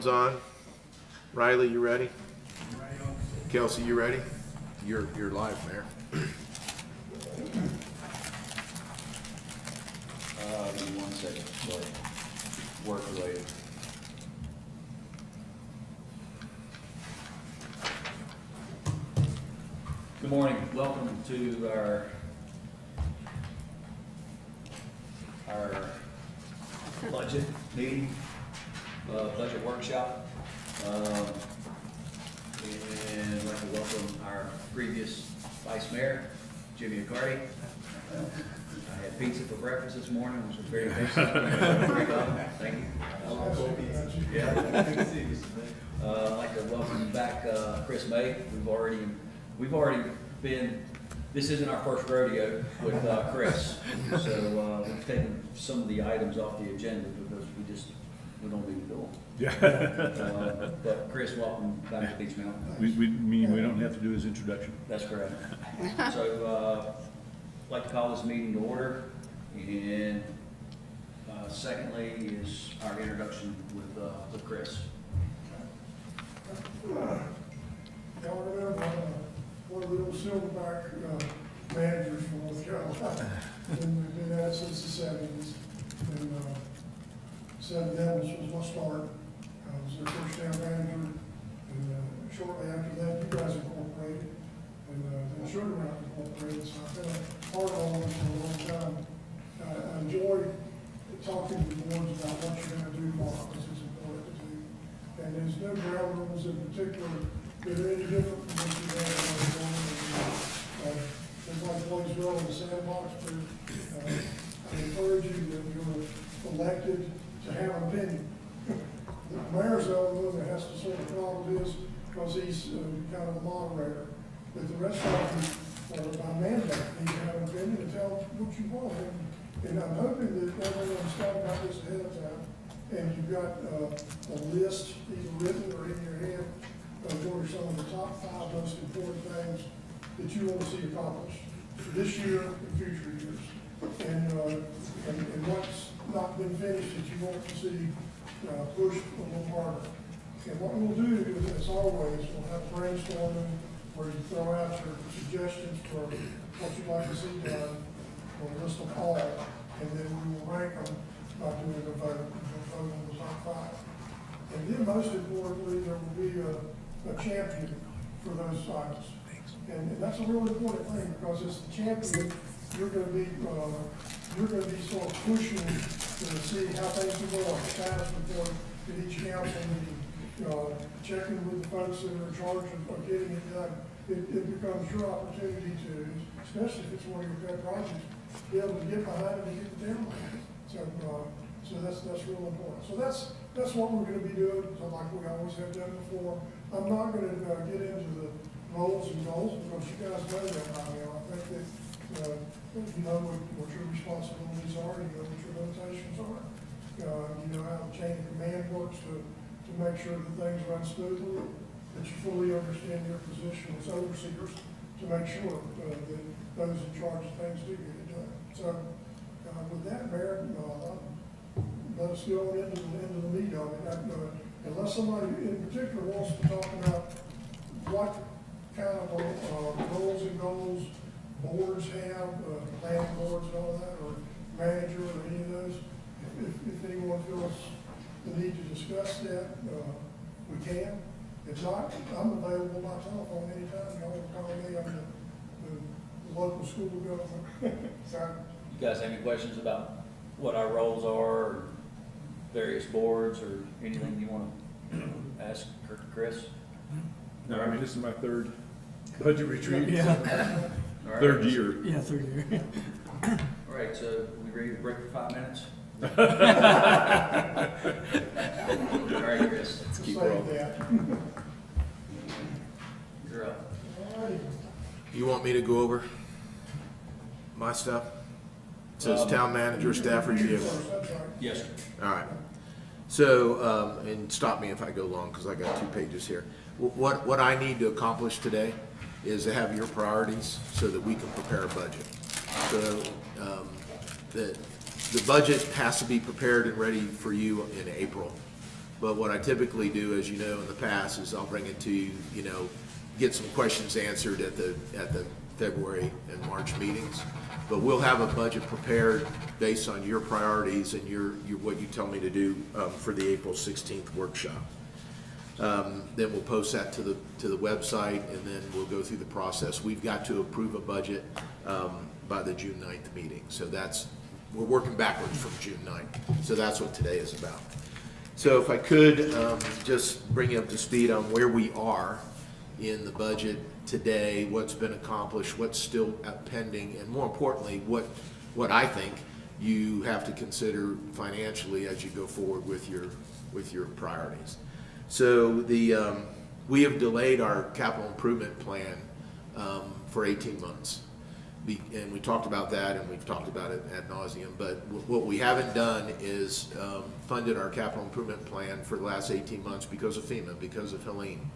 On. Riley, you ready? Kelsey, you ready? You're live, Mayor. Give me 1 second, sorry. Work related. Good morning, welcome to our budget meeting, budget workshop. And I'd like to welcome our previous vice mayor, Jimmy Accardi. I had pizza for breakfast this morning, which was very tasty. Thank you. Yeah. I'd like to welcome back Chris May. We've already been. This isn't our first rodeo with Chris, so we've taken some of the items off the agenda because we don't need to do them. Yeah. But Chris, welcome back to Beach Mountain. We don't have to do his introduction. That's correct. So, I'd like to call this meeting to order, and secondly is our introduction with Chris. Y'all remember one of the little silverback managers from North Carolina, and we've been at it since the '70s. And Seven Devils was my start. I was their first town manager, and shortly after that, you guys incorporated, and then Sugar Mountain incorporated. So I've been a part of this for a long time. I enjoy talking to the boards about what you're going to do for us. It's important to do. And there's no ground rules in particular that are any different from what you have. Everybody plays well in the sandbox, but I encourage you that you're elected to have an opinion. The mayor's the only one that has to sort of follow this because he's kind of the moderator. But the rest of you, by mandate, need to have an opinion and tell what you want. And I'm hoping that everyone's thought about this ahead of time. And you've got a list, either written or in your head, of what are some of the top 5 most important things that you want to see accomplished this year and future years. And what's not been finished that you want to see pushed a little harder. And what we'll do is, as always, we'll have brainstorming where you throw out your suggestions for what you'd like to see done. We'll list them all, and then we will rank them by doing a vote. We'll vote on the top 5. And then most importantly, there will be a champion for those items. And that's a really important thing because as the champion, you're going to be sort of pushing to see how things are going, status report at each council meeting, checking with the folks that are in charge of getting it done. It becomes your opportunity to, especially if it's one of your pet projects, be able to get behind it and get the deadline. So that's real important. So that's what we're going to be doing, so like we always have done before. I'm not going to get into the roles and goals because you guys know that by now. I think that you know what your responsibilities are, you know what your limitations are. You know how the chain of command works to make sure that things run smoothly, that you fully understand your position as overseers to make sure that those in charge of things do get it done. So with that, Mayor, let us go into the meat of it. Unless somebody in particular wants to talk about what kind of roles and goals boards have, planning boards and all that, or manager or any of those, if anyone feels the need to discuss that, we can. If not, I'm available by telephone anytime. Y'all can call me. I'm the local school government. So, You guys have any questions about what our roles are, or various boards, or anything you want to ask Chris? No, I mean, this is my third budget retreat. All right. Third year. Yeah, 3rd year. All right, so we ready to break for 5 minutes? All right, Chris, let's keep say rolling. that. you're up. All righty. You want me to go over my stuff? It says town manager, staff review. First, that's right. Yes, sir. All right. So, and stop me if I go long because I got 2 pages here. What I need to accomplish today is to have your priorities so that we can prepare a budget. So the budget has to be prepared and ready for you in April. But what I typically do, as you know, in the past, is I'll bring it to you, you know, get some questions answered at the February and March meetings. But we'll have a budget prepared based on your priorities and your what you tell me to do for the April 16th workshop. Then we'll post that to the website, and then we'll go through the process. We've got to approve a budget by the June 9th meeting. So we're working backwards from June 9th. So that's what today is about. So if I could just bring you up to speed on where we are in the budget today, what's been accomplished, what's still pending, and more importantly, what I think you have to consider financially as you go forward with your priorities. So we have delayed our capital improvement plan for 18 months. And we talked about that, and we've talked about it ad nauseum, but what we haven't done is funded our capital improvement plan for the last 18 months because of FEMA, because of Helene.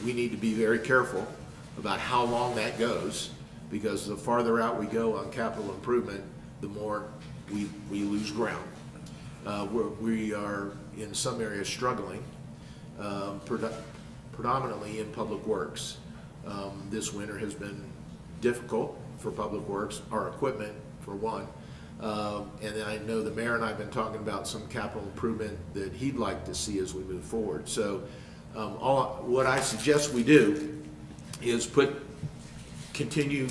We need to be very careful about how long that goes, because the farther out we go on capital improvement, the more we lose ground. We are in some areas struggling, predominantly in public works. This winter has been difficult for public works, our equipment for one. And I know the mayor and I have been talking about some capital improvement that he'd like to see as we move forward. So what I suggest we do is continue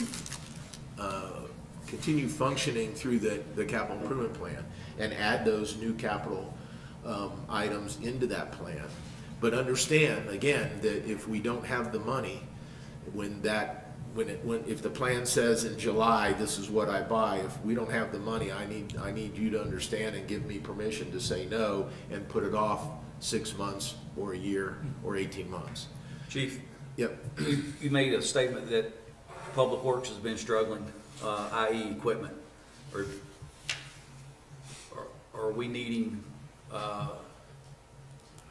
functioning through the capital improvement plan and add those new capital items into that plan. But understand, again, that if we don't have the money, if the plan says in July, this is what I buy, if we don't have the money, I need you to understand and give me permission to say no and put it off 6 months or a year or 18 months. Chief, Yep. you made a statement that Public Works has been struggling, i.e. equipment. Are we needing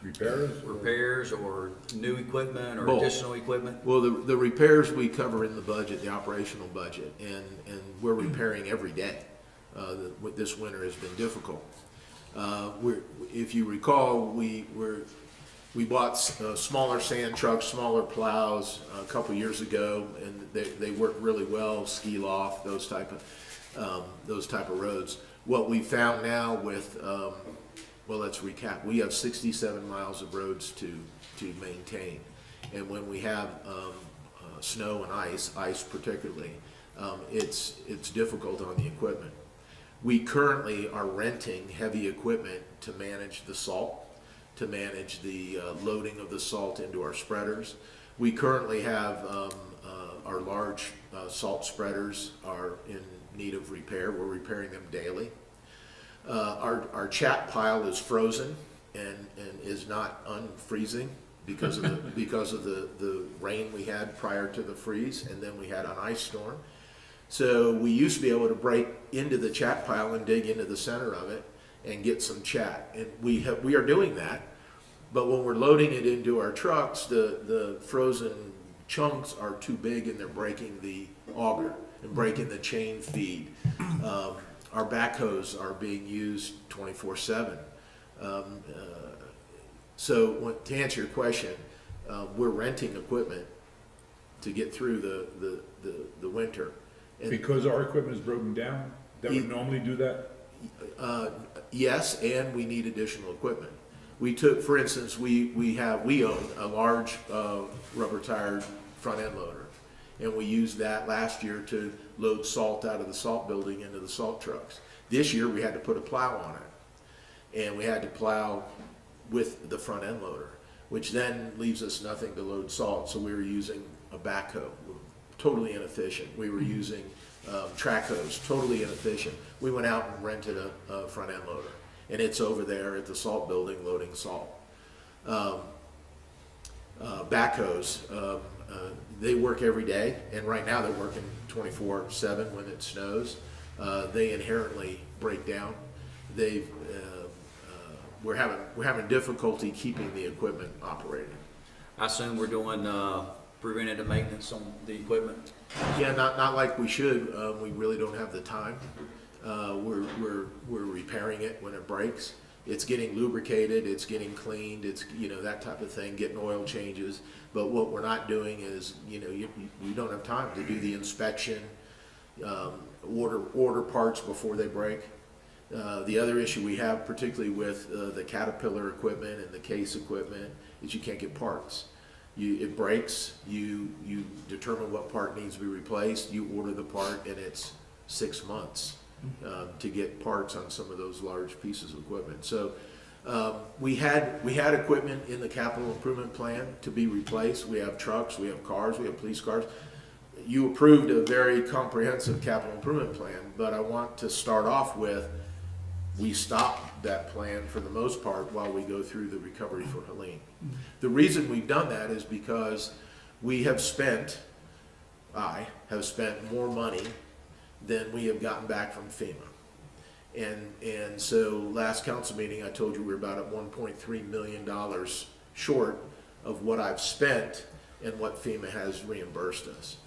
repairs or new equipment or Both. additional equipment? Well, the repairs we cover in the budget, the operational budget, and we're repairing every day. This winter has been difficult. If you recall, we bought smaller sand trucks, smaller plows a couple years ago, and they work really well, ski loft, those type of roads. What we found now with well, let's recap. We have 67 miles of roads to maintain, and when we have snow and ice particularly, it's difficult on the equipment. We currently are renting heavy equipment to manage the salt, to manage the loading of the salt into our spreaders. We currently have our large salt spreaders are in need of repair. We're repairing them daily. Our chat pile is frozen and is not unfreezing because of the rain we had prior to the freeze, and then we had an ice storm. So we used to be able to break into the chat pile and dig into the center of it and get some chat, and we are doing that. But when we're loading it into our trucks, the frozen chunks are too big and they're breaking the auger and breaking the chain feed. Our backhoes are being used 24/7. So to answer your question, we're renting equipment to get through the winter. And Because our equipment is broken down, that would normally do that? yes, and we need additional equipment. We took, for instance, we own a large rubber tired front end loader, and we used that last year to load salt out of the salt building into the salt trucks. This year we had to put a plow on it, and we had to plow with the front end loader, which then leaves us nothing to load salt. So we were using a backhoe, totally inefficient. We were using track hose, totally inefficient. We went out and rented a front end loader, and it's over there at the salt building loading salt. Backhoes, they work every day, and right now they're working 24/7 when it snows. They inherently break down. We're having difficulty keeping the equipment operating. I assume we're doing preventative maintenance on the equipment. Yeah, not like we should. We really don't have the time. We're repairing it when it breaks, It's getting lubricated, it's getting cleaned, it's, you know, that type of thing, getting oil changes. But what we're not doing is, you know, you don't have time to do the inspection, order parts before they break. The other issue we have, particularly with the Caterpillar equipment and the Case equipment, is you can't get parts. It breaks, you determine what part needs to be replaced, you order the part, and it's 6 months to get parts on some of those large pieces of equipment. So we had equipment in the capital improvement plan to be replaced. We have trucks, we have cars, we have police cars. You approved a very comprehensive capital improvement plan, but I want to start off with, we stopped that plan for the most part while we go through the recovery for Helene. The reason we've done that is because I have spent more money than we have gotten back from FEMA. And so last council meeting, I told you we're about at $1.3 million short of what I've spent and what FEMA has reimbursed us.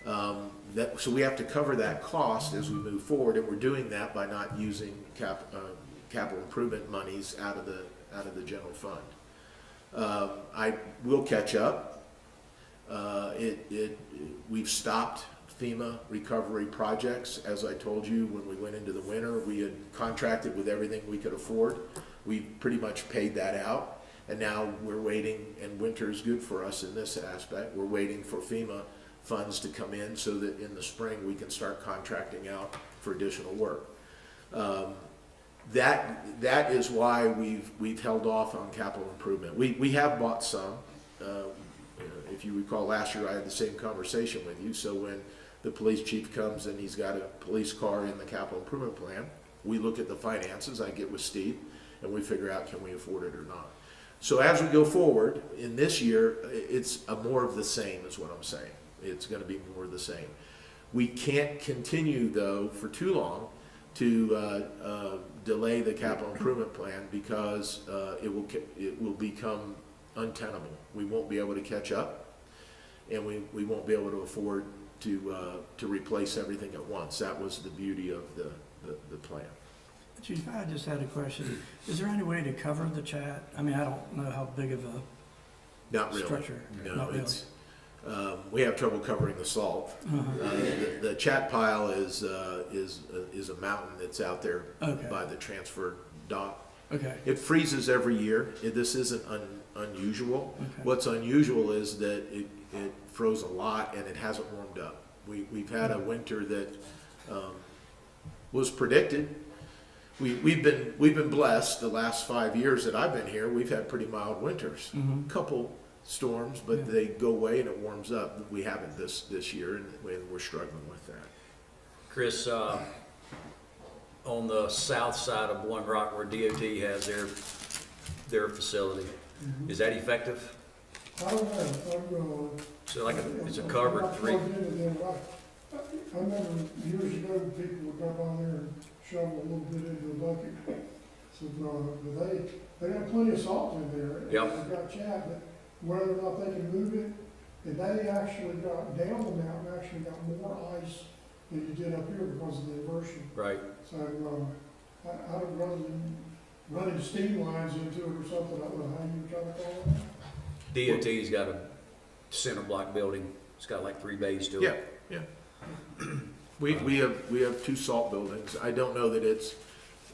So we have to cover that cost as we move forward, and we're doing that by not using capital improvement monies out of the general fund. I will catch up. We've stopped FEMA recovery projects. As I told you, when we went into the winter, we had contracted with everything we could afford. We pretty much paid that out, and now we're waiting, and winter is good for us in this aspect. We're waiting for FEMA funds to come in so that in the spring we can start contracting out for additional work. That is why we've held off on capital improvement. We have bought some. If you recall, last year I had the same conversation with you. So when the police chief comes and he's got a police car in the capital improvement plan, we look at the finances. I get with Steve, and we figure out, can we afford it or not. So as we go forward in this year, it's more of the same is what I'm saying. It's going to be more of the same. We can't continue, though, for too long to delay the capital improvement plan, because it will become untenable. We won't be able to catch up, and we won't be able to afford to replace everything at once. That was the beauty of the plan. Chief, I just had a question. Is there any way to cover the chat? I mean, I don't know how big of a Not really. structure. No, Not really. it's, we have trouble covering the salt. The chat pile is a mountain that's out there Okay. by the transfer dock. Okay. It freezes every year. This isn't unusual. Okay. What's unusual is that it froze a lot and it hasn't warmed up. We've had a winter that was predicted. We've been blessed the last 5 years that I've been here. We've had pretty mild winters. Mhm. Couple storms, but Yeah. they go away and it warms up. We haven't this year, and we're struggling with that. Chris, on the south side of Boyne Rock where DOT has their facility, is that effective? I don't know, So like it's a covered three, I remember years ago, people would come on there and shovel a little bit into the bucket. So, but they got plenty of salt in there. Yep. They got chat, but whether or not they can move it, and they actually got down the mountain, actually got more ice than you did up here because of the inversion. right? So, I don't running steam lines into it or something, I don't know how you were trying to call it. DOT's got a center block building. It's got like 3 bays to it. Yeah. We have 2 salt buildings. I don't know that it's,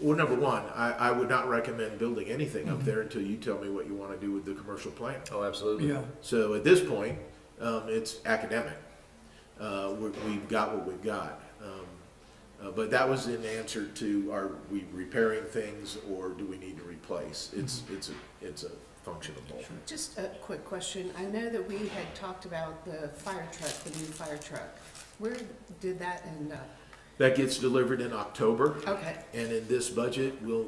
well, number one, I would not recommend building anything up there until you tell me what you want to do with the commercial plan. Oh, absolutely. Yeah. So at this point, it's academic. We've got what we've got. But that was in answer to, are we repairing things or do we need to replace? It's a function of both. Just a quick question. I know that we had talked about the fire truck, the new fire truck. Where did that end up? That gets delivered in October, Okay, and in this budget, we'll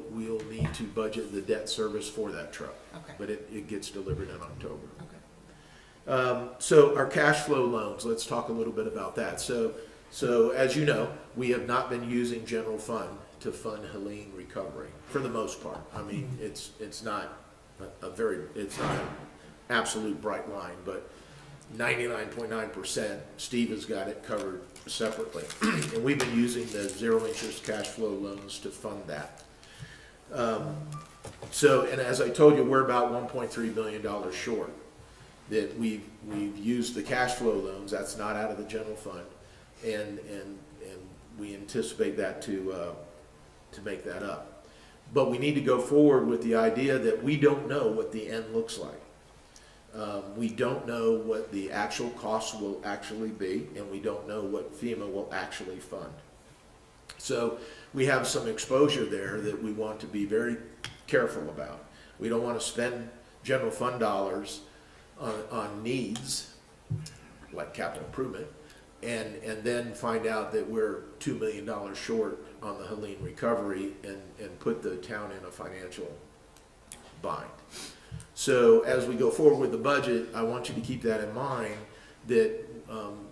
need to budget the debt service for that truck. okay, But it gets delivered in October. okay. So our cash flow loans, let's talk a little bit about that. So as you know, we have not been using general fund to fund Helene recovery, for the most part. I mean, it's not it's not an absolute bright line, but 99.9%, Steve has got it covered separately. And we've been using the zero interest cash flow loans to fund that. So, and as I told you, we're about $1.3 million short. That we've used the cash flow loans, that's not out of the general fund, and we anticipate that to make that up. But we need to go forward with the idea that we don't know what the end looks like. We don't know what the actual costs will actually be, and we don't know what FEMA will actually fund. So we have some exposure there that we want to be very careful about. We don't want to spend general fund dollars on needs, like capital improvement, and then find out that we're $2 million short on the Helene recovery and put the town in a financial bind. So as we go forward with the budget, I want you to keep that in mind, that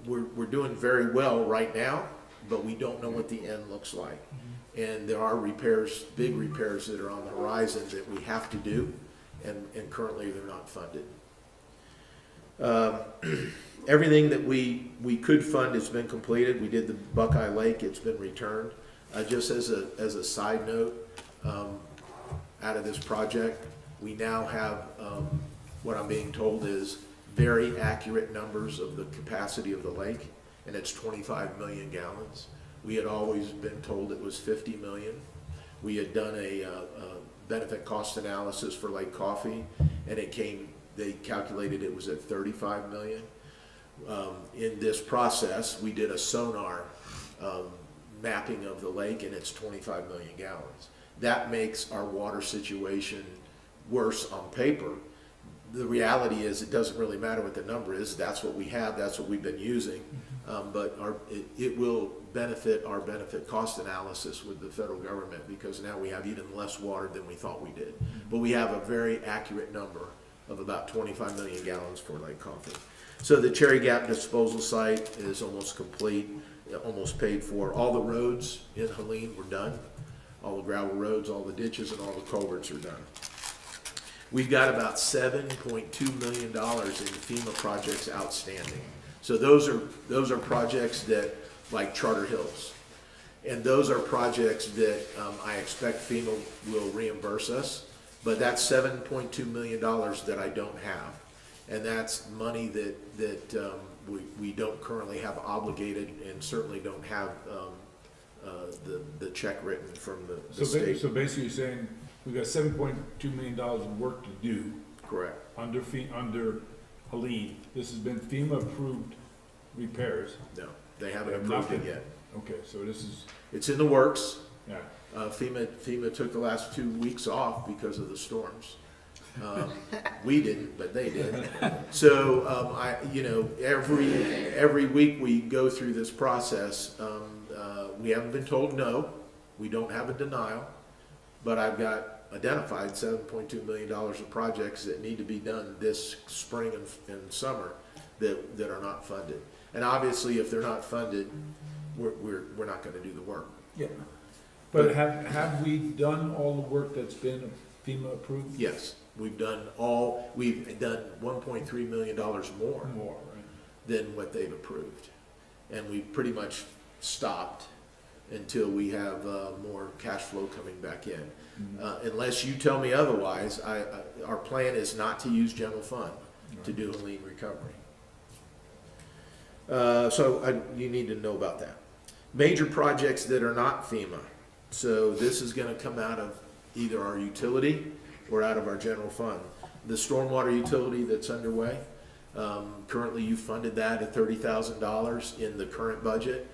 we're doing very well right now, but we don't know what the end looks like. And there are repairs, big repairs that are on the horizon that we have to do, and currently they're not funded. Everything that we could fund has been completed. We did the Buckeye Lake, it's been returned. Just as a side note, out of this project, we now have, what I'm being told is very accurate numbers of the capacity of the lake, and it's 25 million gallons. We had always been told it was 50 million. We had done a benefit cost analysis for Lake Coffee, and they calculated it was at 35 million. In this process, we did a sonar mapping of the lake, and it's 25 million gallons. That makes our water situation worse on paper. The reality is it doesn't really matter what the number is. That's what we have. That's what we've been using. But it will benefit our benefit cost analysis with the federal government, because now we have even less water than we thought we did. But we have a very accurate number of about 25 million gallons for Lake Coffee. So the Cherry Gap disposal site is almost complete, almost paid for. All the roads in Helene were done. All the gravel roads, all the ditches, and all the culverts are done. We've got about $7.2 million in FEMA projects outstanding. So those are projects that, like Charter Hills. And those are projects that I expect FEMA will reimburse us. But that's $7.2 million that I don't have. And that's money that we don't currently have obligated, and certainly don't have the check written from the state. So basically you're saying we've got $7.2 million of work to do Correct. under Helene. This has been FEMA approved repairs. No, they haven't Have approved not it been- yet. Okay, so this is, It's in the works. yeah. FEMA took the last 2 weeks off because of the storms. We didn't, but they did. So, every week we go through this process. We haven't been told no. We don't have a denial, but I've got identified $7.2 million of projects that need to be done this spring and summer that are not funded. And obviously, if they're not funded, we're not going to do the work. Yeah. But have we done all the work that's been FEMA approved? Yes, we've done $1.3 million more More, right? than what they've approved. And we've pretty much stopped until we have more cash flow coming back in. Unless you tell me otherwise, our plan is not to use general fund to do Helene recovery. You need to know about that. Major projects that are not FEMA. So this is going to come out of either our utility or out of our general fund. The stormwater utility that's underway, currently you funded that at $30,000 in the current budget.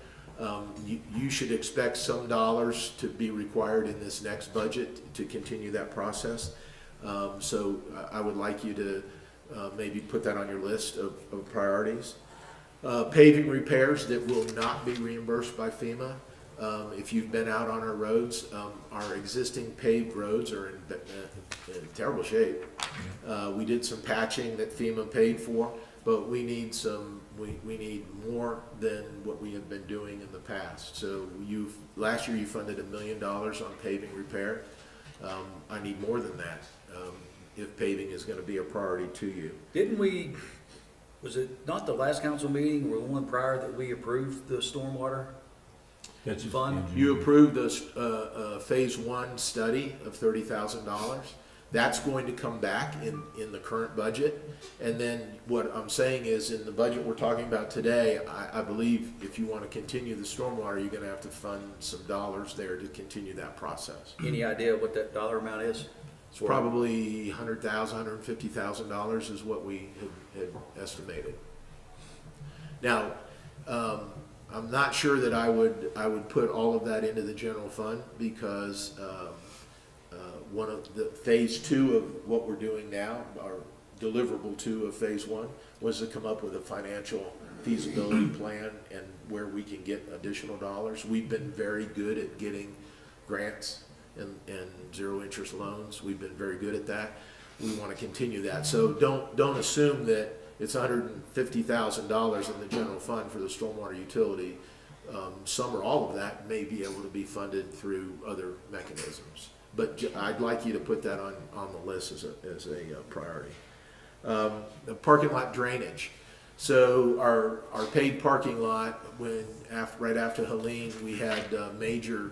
You should expect some dollars to be required in this next budget to continue that process. So I would like you to maybe put that on your list of priorities. Paving repairs that will not be reimbursed by FEMA. If you've been out on our roads, our existing paved roads are in terrible shape. We did some patching that FEMA paid for, but we need more than what we have been doing in the past. So last year you funded $1 million on paving repair. I need more than that if paving is going to be a priority to you. Didn't we, was it not the last council meeting or the one prior that we approved the stormwater fund? You approved a phase 1 study of $30,000. That's going to come back in the current budget. And then what I'm saying is, in the budget we're talking about today, I believe if you want to continue the stormwater, you're gonna have to fund some dollars there to continue that process. Any idea what that dollar amount is? It's probably $100,000, $150,000 is what we had estimated. Now, I'm not sure that I would put all of that into the general fund, because one of the phase 2 of what we're doing now, or deliverable 2 of phase 1, was to come up with a financial feasibility plan and where we can get additional dollars. We've been very good at getting grants and zero interest loans. We've been very good at that. We want to continue that. So don't assume that it's $150,000 in the general fund for the stormwater utility. Some or all of that may be able to be funded through other mechanisms. But I'd like you to put that on the list as a priority. The parking lot drainage. So our paid parking lot, right after Helene, we had major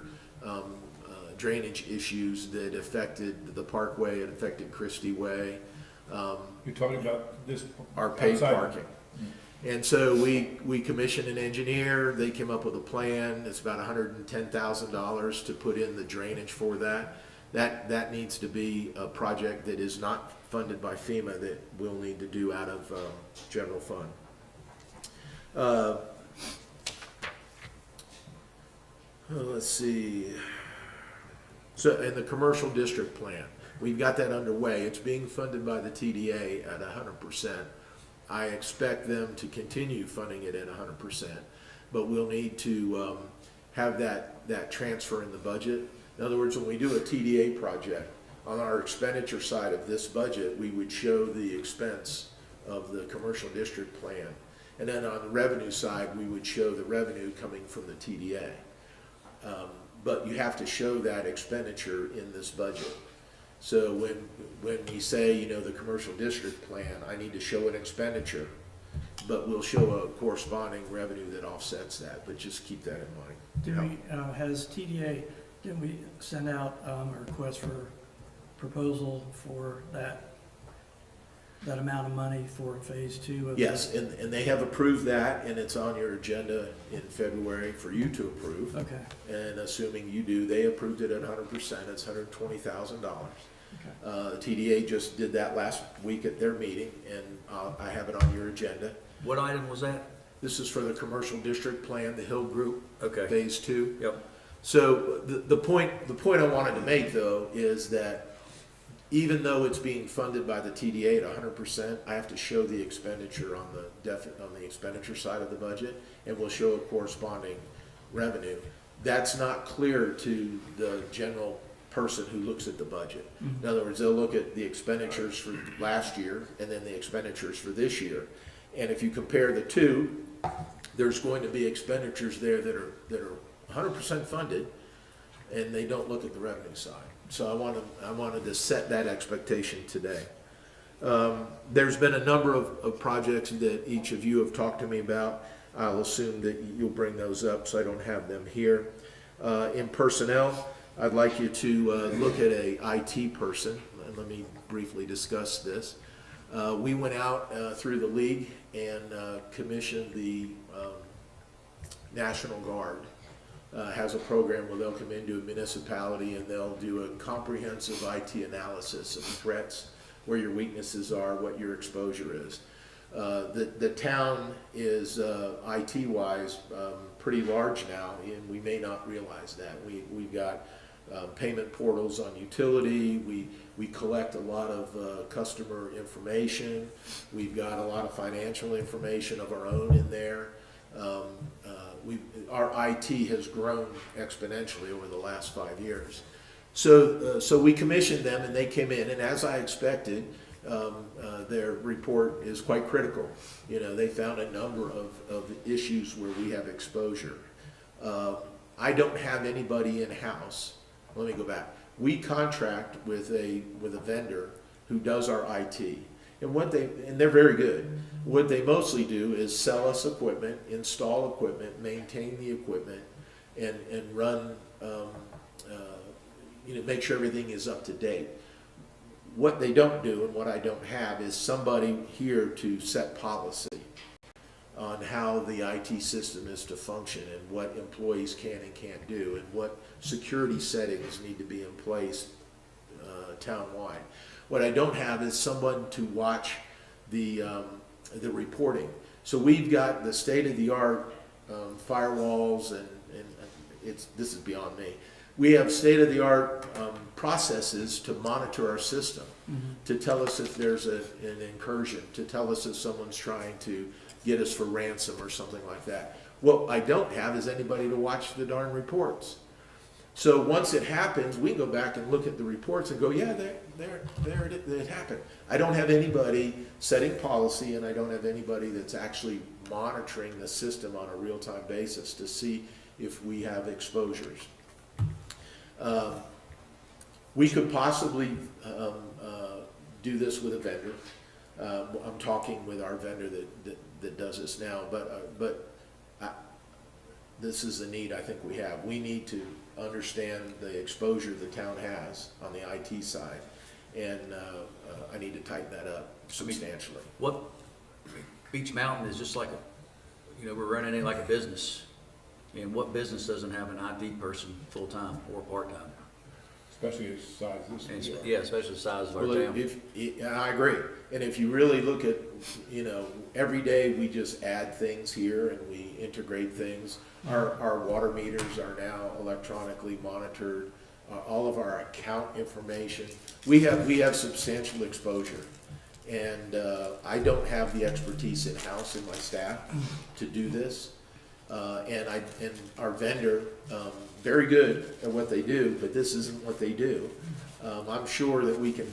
drainage issues that affected the Parkway, it affected Christie Way. You're talking about this? Our paid outside? parking. And so we commissioned an engineer, they came up with a plan, it's about $110,000 to put in the drainage for that. That needs to be a project that is not funded by FEMA, that we'll need to do out of general fund. Let's see. So, in the commercial district plan, we've got that underway. It's being funded by the TDA at 100%. I expect them to continue funding it at 100%, but we'll need to have that transfer in the budget. In other words, when we do a TDA project, on our expenditure side of this budget, we would show the expense of the commercial district plan. And then on the revenue side, we would show the revenue coming from the TDA. But you have to show that expenditure in this budget. So when we say, the commercial district plan, I need to show an expenditure, but we'll show a corresponding revenue that offsets that, but just keep that in mind. Do we, has TDA, did we send out a request for proposal for that amount of money for phase 2 of? Yes, and they have approved that, and it's on your agenda in February for you to approve. Okay, And assuming you do, they approved it at 100%, it's $120,000. okay. TDA just did that last week at their meeting, and I have it on your agenda. What item was that? This is for the commercial district plan, the Hill Group, Okay. phase 2. Yep. So the point I wanted to make, though, is that even though it's being funded by the TDA at 100%, I have to show the expenditure on the expenditure side of the budget, and we'll show a corresponding revenue. That's not clear to the general person who looks at the budget. In other words, they'll look at the expenditures for last year and then the expenditures for this year. And if you compare the two, there's going to be expenditures there that are 100% funded, and they don't look at the revenue side. So I wanted to set that expectation today. There's been a number of projects that each of you have talked to me about. I'll assume that you'll bring those up, so I don't have them here. In personnel, I'd like you to look at a IT person, and let me briefly discuss this. We went out through the league and commissioned the National Guard. Has a program where they'll come into a municipality and they'll do a comprehensive IT analysis of threats, where your weaknesses are, what your exposure is. The town is IT-wise pretty large now, and we may not realize that. We've got payment portals on utility. We collect a lot of customer information. We've got a lot of financial information of our own in there. Our IT has grown exponentially over the last 5 years. So we commissioned them, and they came in, and as I expected, their report is quite critical. They found a number of issues where we have exposure. I don't have anybody in-house. Let me go back. We contract with a vendor who does our IT. And they're very good. What they mostly do is sell us equipment, install equipment, maintain the equipment, and run, make sure everything is up to date. what they don't do and what I don't have is somebody here to set policy on how the IT system is to function and what employees can and can't do and what security settings need to be in place townwide. What I don't have is someone to watch the reporting. So we've got the state-of-the-art firewalls and this is beyond me. We have state-of-the-art processes to monitor our system, to tell us if there's an incursion, to tell us if someone's trying to get us for ransom or something like that. What I don't have is anybody to watch the darn reports. So once it happens, we go back and look at the reports and go, yeah, it happened. I don't have anybody setting policy, and I don't have anybody that's actually monitoring the system on a real-time basis to see if we have exposures. We could possibly do this with a vendor. I'm talking with our vendor that does this now, but this is the need I think we have. We need to understand the exposure the town has on the IT side, and I need to tighten that up substantially. What, Beach Mountain is just like we're running it like a business. And what business doesn't have an IT person full-time or part-time? Especially as size this And, is. yeah, especially the size of our Well, town. I agree. And if you really look at, every day we just add things here and we integrate things. Our water meters are now electronically monitored. All of our account information. We have substantial exposure. And I don't have the expertise in-house in my staff to do this. And our vendor, very good at what they do, but this isn't what they do. I'm sure that we can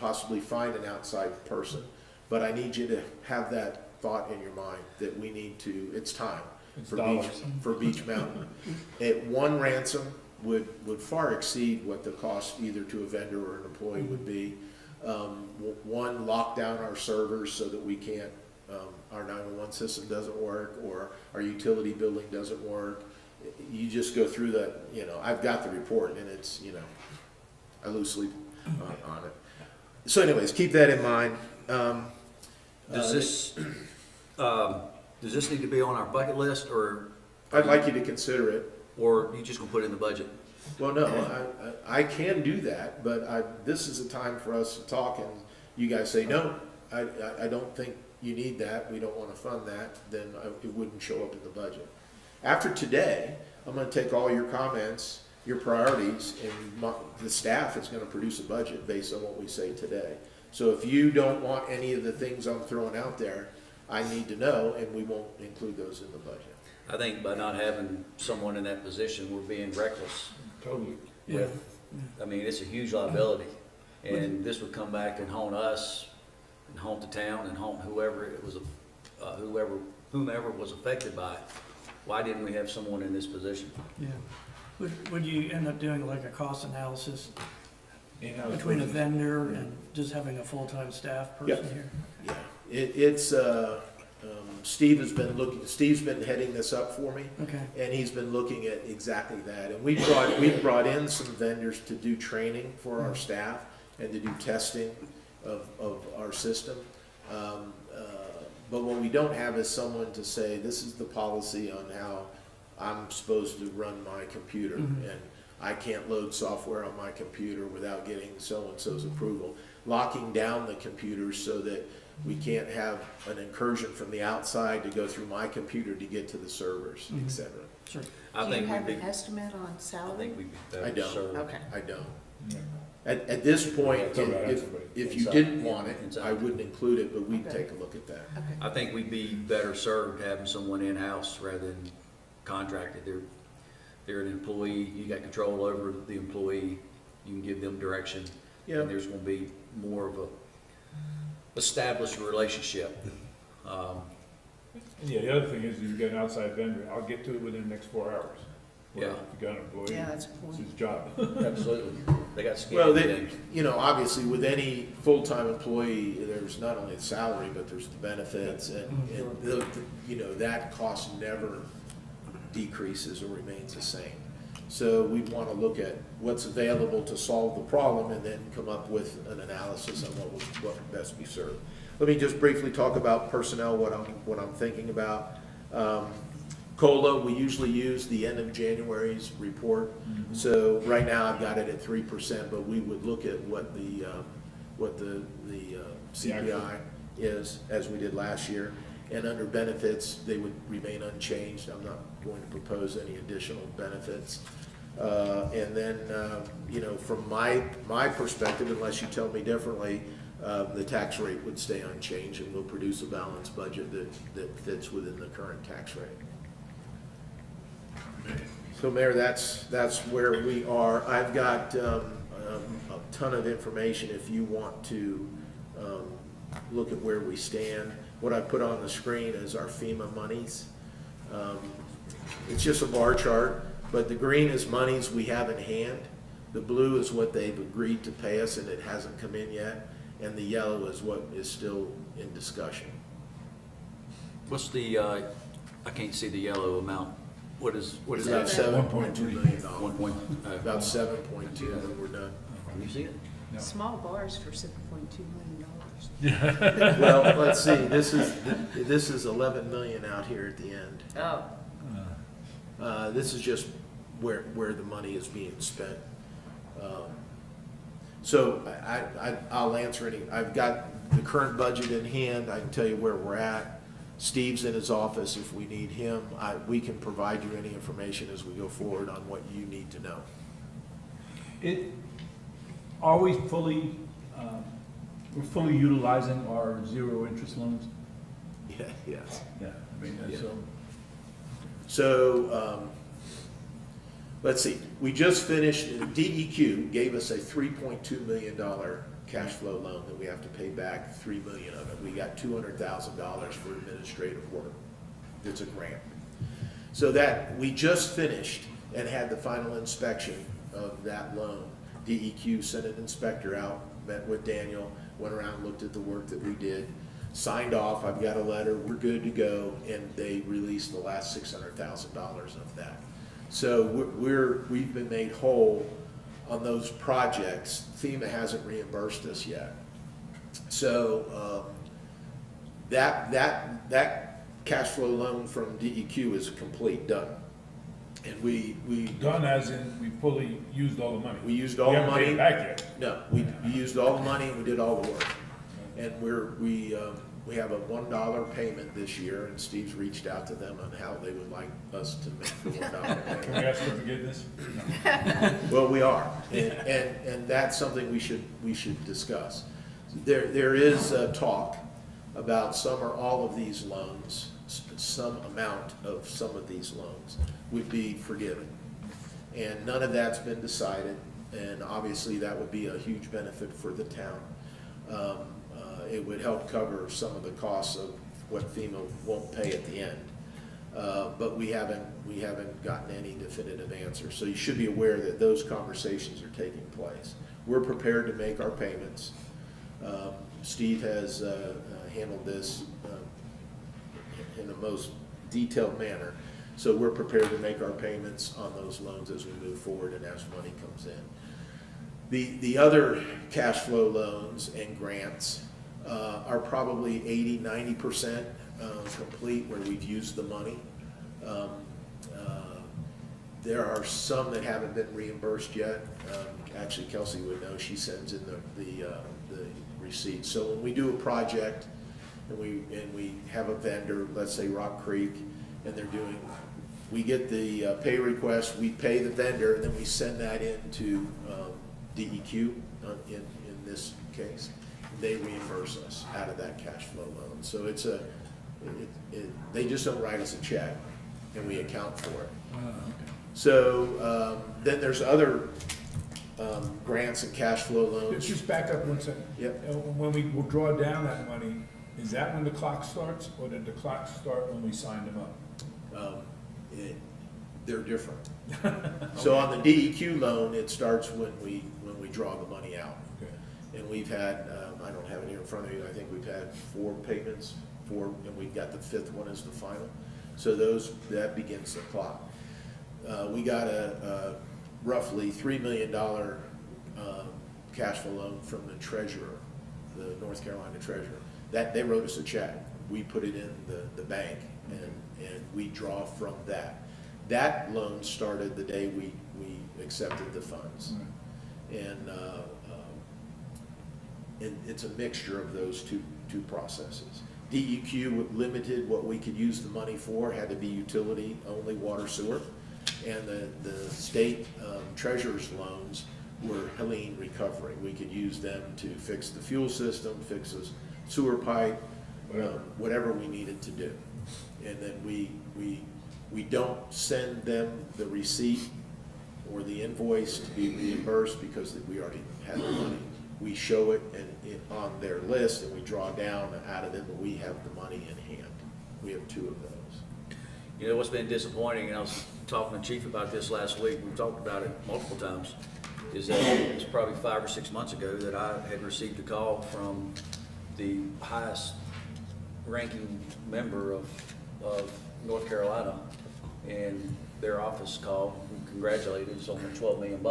possibly find an outside person, but I need you to have that thought in your mind that we need to. It's time It's for dollars. Beach Mountain. One ransom would far exceed what the cost either to a vendor or an employee would be. One, lock down our servers so that we can't. Our 911 system doesn't work, or our utility building doesn't work. You just go through that, I've got the report and it's, I lose sleep on it. So anyways, keep that in mind. Does this need to be on our bucket list, or I'd like you to consider it. you just gonna put it in the budget? Well, no, I can do that, but this is a time for us to talk and you guys say, no, I don't think you need that, we don't want to fund that, then it wouldn't show up in the budget. After today, I'm going to take all your comments, your priorities, and the staff is going to produce a budget based on what we say today. So if you don't want any of the things I'm throwing out there, I need to know, and we won't include those in the budget. I think by not having someone in that position, we're being reckless. Totally. Yeah. I mean, it's a huge liability, and this would come back and haunt us, and haunt the town, and haunt whoever it was, whomever was affected by it. Why didn't we have someone in this position? Yeah. Would you end up doing like a cost analysis In-house between a versus- vendor and just having a full-time staff person Yeah. here? Yeah, Steve's been heading this up for me. Okay. And he's been looking at exactly that. And we brought in some vendors to do training for our staff and to do testing of our system. But what we don't have is someone to say, this is the policy on how I'm supposed to run my computer. And I can't load software on my computer without getting so-and-so's approval. Locking down the computers so that we can't have an incursion from the outside to go through my computer to get to the servers, et cetera. Sure. I Do you think have we'd an be, estimate on I salary? think we'd be I better don't. served. Okay. I don't. Yeah. At this point, That's all right, if everybody. you Inside. didn't want it, Inside. I wouldn't include it, but we'd Okay. take a look at that. Okay. I think we'd be better served having someone in-house rather than contracted. They're an employee, you got control over the employee, you can give them direction. Yeah. And there's gonna be more of a established relationship. And yeah, the other thing is, if you get an outside vendor, I'll get to it within the next 4 hours. Where Yeah. If you got an employee, Yeah, that's a it's point. his job. Absolutely. They got skin Well, in the they, game. obviously with any full-time employee, there's not only the salary, but there's the benefits and that cost never decreases or remains the same. So we want to look at what's available to solve the problem and then come up with an analysis on what would best be served. Let me just briefly talk about personnel, what I'm thinking about. COLA, we usually use the end of January's report. So right now I've got it at 3%, but we would look at what the CPI is, as we did last year. And under benefits, they would remain unchanged. I'm not going to propose any additional benefits. And then, from my perspective, unless you tell me differently, the tax rate would stay unchanged, and we'll produce a balanced budget that fits within the current tax rate. So Mayor, that's where we are. I've got a ton of information if you want to look at where we stand. What I put on the screen is our FEMA monies. It's just a bar chart, but the green is monies we have in hand. The blue is what they've agreed to pay us and it hasn't come in yet. And the yellow is what is still in discussion. What's the, I can't see the yellow amount. What is It's that? about $7.2 million. 1 point, About 7.2, and we're done. you see it? Small bars for $7.2 million. Well, let's see, this is 11 million out here at the end. Oh, This is just where the money is being spent. So I'll answer any, I've got the current budget in hand, I can tell you where we're at. Steve's in his office if we need him. We can provide you any information as we go forward on what you need to know. Are we fully, we're fully utilizing our zero interest loans? Yeah, yes. Yeah, I mean, Yeah. so. So, let's see, we just finished, DEQ gave us a $3.2 million cash flow loan that we have to pay back, $3 million of it. We got $200,000 for administrative work. It's a grant. So that, we just finished and had the final inspection of that loan. DEQ sent an inspector out, met with Daniel, went around, looked at the work that we did, signed off, I've got a letter, we're good to go, and they released the last $600,000 of that. So we've been made whole on those projects. FEMA hasn't reimbursed us yet. So that cash flow loan from DEQ is complete, done. And we Done as in, we fully used all the money? We used all the We haven't paid money. it back yet? No, we used all the money and we did all the work. And we have a $1 payment this year, and Steve's reached out to them on how they would like us to make the $1 Can we payment. ask for forgiveness? Well, we are, and that's something we should discuss. There is talk about some or all of these loans, some amount of some of these loans would be forgiven. And none of that's been decided, and obviously that would be a huge benefit for the town. It would help cover some of the costs of what FEMA won't pay at the end. But we haven't gotten any definitive answer. So you should be aware that those conversations are taking place. We're prepared to make our payments. Steve has handled this in the most detailed manner. So we're prepared to make our payments on those loans as we move forward and as money comes in. The other cash flow loans and grants are probably 80–90% complete where we've used the money. There are some that haven't been reimbursed yet. Actually, Kelsey would know. She sends in the receipts. So when we do a project and we have a vendor, let's say Rock Creek, and we get the pay request, we pay the vendor, and then we send that in to DEQ in this case. They reimburse us out of that cash flow loan. So they just don't write us a check, and we account for it. So then there's other grants and cash flow loans. Just back up 1 second. Yep. When we will draw down that money, is that when the clock starts, or did the clock start when we signed them up? They're different. So on the DEQ loan, it starts when we draw the money out. Okay. And we've had, I don't have it here in front of you, I think we've had 4 payments, and we've got the 5th one as the final. So that begins the clock. we got a roughly $3 million cash flow loan from the treasurer, the North Carolina treasurer. That, they wrote us a check. We put it in the bank and we draw from that. That loan started the day we accepted the funds. And it's a mixture of those two processes. DEQ limited what we could use the money for, had to be utility, only water, sewer. And the state treasurer's loans were Helene recovery. We could use them to fix the fuel system, fix the sewer pipe, whatever we needed to do. And then we don't send them the receipt or the invoice to be reimbursed because we already had the money. We show it on their list and we draw down out of them, but we have the money in hand. We have 2 of those. You know, what's been disappointing, and I was talking to Chief about this last week, we've talked about it multiple times, is that it's probably 5 or 6 months ago that I had received a call from the highest ranking member of North Carolina, and their office called and congratulated us on the $12 million.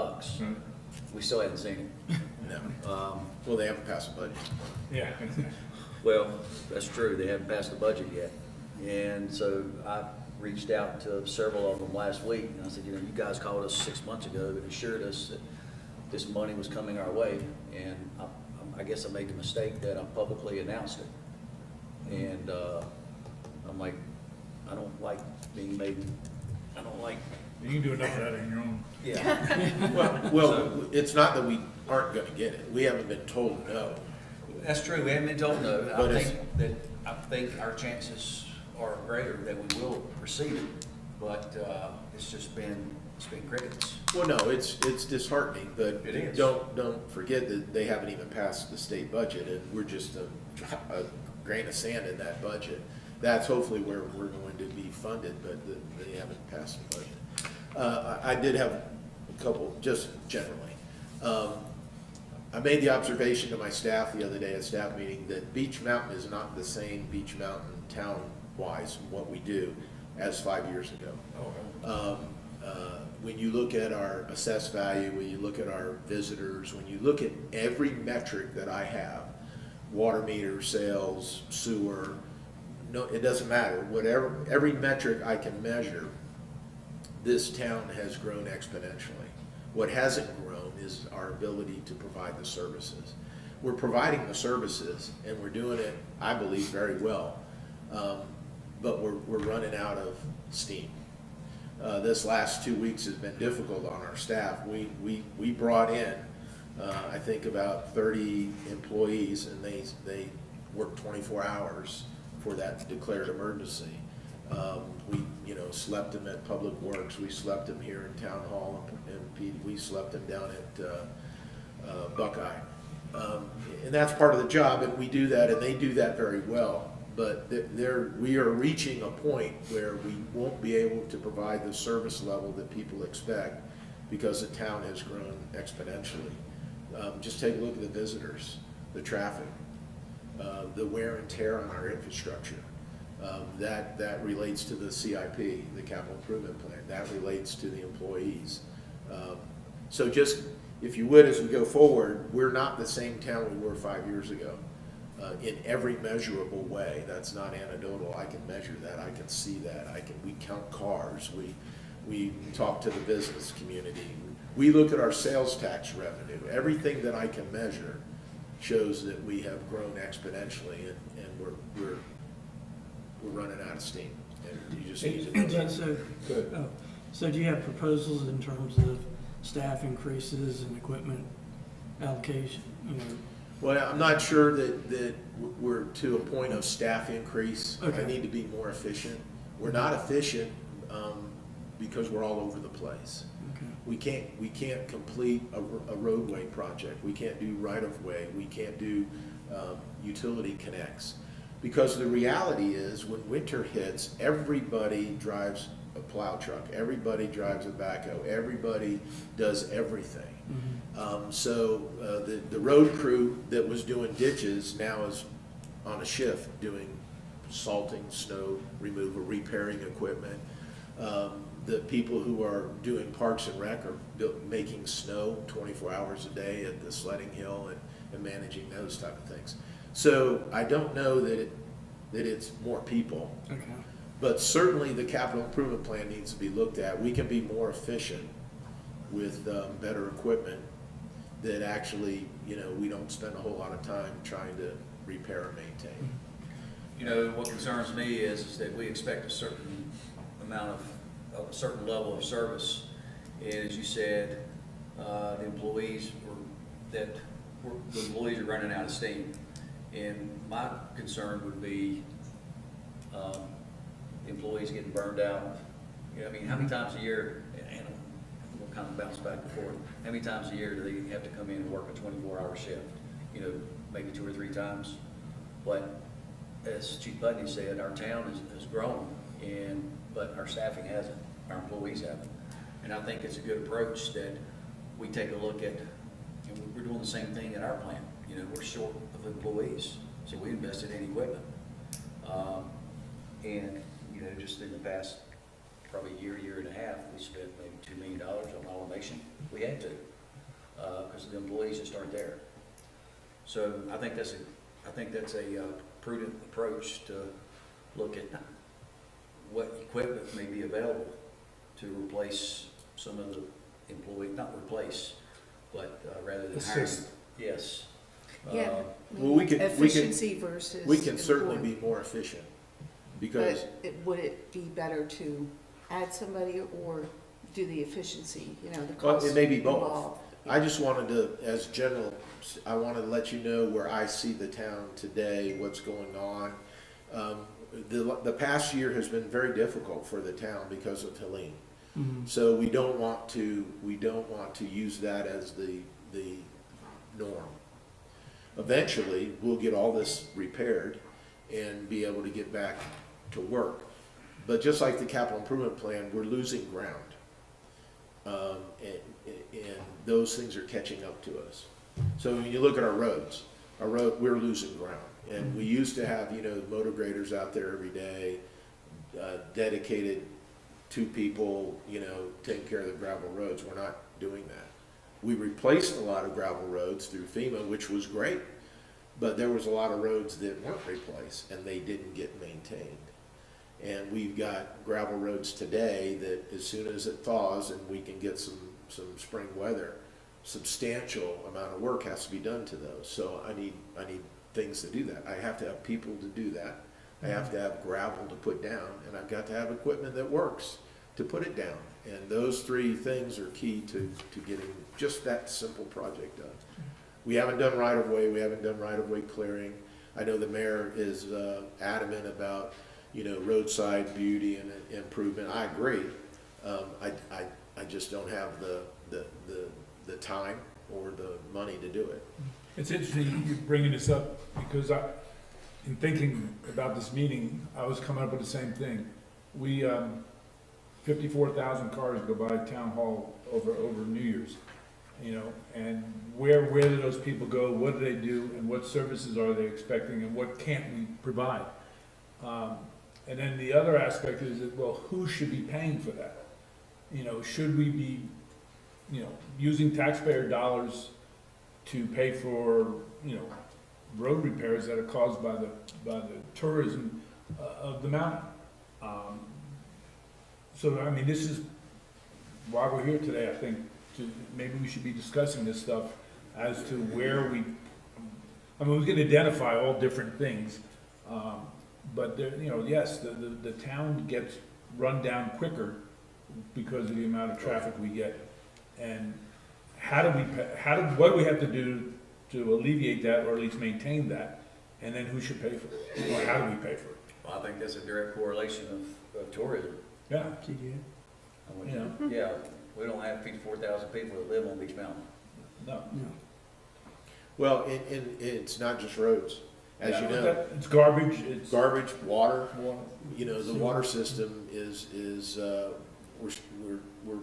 We still haven't seen it. No. Well, they haven't passed the budget. Yeah. Well, that's true, they haven't passed the budget yet. And so I reached out to several of them last week, and I said, you know, you guys called us 6 months ago and assured us that this money was coming our way, and I guess I made the mistake that I publicly announced it. And I'm like, I don't like being made, I don't like. You can do enough of that on your own. Yeah. Well, it's not that we aren't gonna get it. We haven't been told no. That's true, we haven't been told no. But I think our chances are greater that we will receive it, but it's been crickets. Well, no, it's disheartening, but It is. don't forget that they haven't even passed the state budget, and we're just a grain of sand in that budget. That's hopefully where we're going to be funded, but they haven't passed the budget. I did have a couple, just generally. I made the observation to my staff the other day at staff meeting that Beech Mountain is not the same Beech Mountain town-wise, what we do, as 5 years ago. When you look at our assessed value, when you look at our visitors, when you look at every metric that I have, water meter, sales, sewer, no, it doesn't matter. Whatever, every metric I can measure, this town has grown exponentially. What hasn't grown is our ability to provide the services. We're providing the services, and we're doing it, I believe, very well. But we're running out of steam. This last 2 weeks has been difficult on our staff. We brought in, I think, about 30 employees, and they worked 24 hours for that declared emergency. We, slept them at Public Works. We slept them here in Town Hall, and we slept them down at Buckeye. And that's part of the job, and we do that, and they do that very well. But we are reaching a point where we won't be able to provide the service level that people expect because the town has grown exponentially. Just take a look at the visitors, the traffic, the wear and tear on our infrastructure. That relates to the CIP, the capital improvement plan. That relates to the employees. So just, if you would, as we go forward, we're not the same town we were 5 years ago. In every measurable way. That's not anecdotal. I can measure that. I can see that. We count cars. We talk to the business community. We look at our sales tax revenue. Everything that I can measure shows that we have grown exponentially, and we're running out of steam. And you just need to know that. So do you have proposals in terms of staff increases and equipment allocation, Well, I'm not sure that we're to a point of staff increase. Okay. I need to be more efficient. We're not efficient because we're all over the place. Okay. We can't complete a roadway project. We can't do right-of-way. We can't do utility connects. Because the reality is, when winter hits, everybody drives a plow truck. Everybody drives a backhoe. Everybody does everything. So the road crew that was doing ditches now is on a shift doing salting, snow removal, repairing equipment. the people who are doing Parks and Rec are making snow 24 hours a day at the sledding hill and managing those type of things. So I don't know that it's more people, Okay. but certainly the capital improvement plan needs to be looked at. We can be more efficient with better equipment that actually, you know, we don't spend a whole lot of time trying to repair and maintain. You know, what concerns me is that we expect a certain amount of a certain level of service. And as you said, the employees the employees are running out of steam. And my concern would be, employees getting burned out. You know, I mean, how many times a year, and we'll kind of bounce back and forth, how many times a year do they have to come in and work a 24-hour shift? You know, maybe 2 or 3 times. But as Chief Putney said, our town has grown, but our staffing hasn't, our employees haven't. And I think it's a good approach that we take a look at, and we're doing the same thing at our plant. You know, we're short of employees, so we invested in equipment. And, you know, just in the past, probably year and a half, we spent maybe $2 million on automation. We had to, because the employees just aren't there. So I think that's a prudent approach to look at what equipment may be available to replace some of the employees, not replace, but rather than hiring. Assist. Yes. Yeah. Well, we can- Efficiency versus. We can certainly employee. be more efficient, because Would it be better to add somebody or do the efficiency, you know, the Well, cost it may be both. involved? I just wanted to, as general, I wanted to let you know where I see the town today, what's going on. The past year has been very difficult for the town because of Helene. So we don't want to use that as the norm. Eventually, we'll get all this repaired and be able to get back to work. But just like the capital improvement plan, we're losing ground. And those things are catching up to us. So when you look at our roads, we're losing ground. And we used to have, you know, motor graders out there every day, dedicated 2 people, you know, taking care of the gravel roads. We're not doing that. We replaced a lot of gravel roads through FEMA, which was great, but there was a lot of roads that weren't replaced and they didn't get maintained. And we've got gravel roads today that as soon as it thaws and we can get some spring weather, substantial amount of work has to be done to those. So I need things to do that. I have to have people to do that. I have to have gravel to put down, and I've got to have equipment that works to put it down. And those 3 things are key to getting just that simple project done. We haven't done right-of-way, we haven't done right-of-way clearing. I know the mayor is adamant about, you know, roadside beauty and improvement. I agree. I just don't have the time or the money to do it. It's interesting you bringing this up, because in thinking about this meeting, I was coming up with the same thing. We, 54,000 cars go by town hall over New Year's, you know, and where do those people go, what do they do, and what services are they expecting, and what can't we provide? And then the other aspect is that, well, who should be paying for that? You know, should we be, you know, using taxpayer dollars to pay for, you know, road repairs that are caused by the tourism of the mountain? So, I mean, this is why we're here today, I think, maybe we should be discussing this stuff as to where we can identify all different things, but there, you know, yes, the town gets run down quicker because of the amount of traffic we get. And what do we have to do to alleviate that, or at least maintain that? And then who should pay for it? Or how do we pay for it? Well, I think that's a direct correlation of tourism. Yeah, TDA. I mean, you know, yeah, we don't have 54,000 people that live on Beach Mountain. no. No. Well, and it's not just roads, as you know. It's garbage, it's. Garbage, water, Water. you know, the water system is we're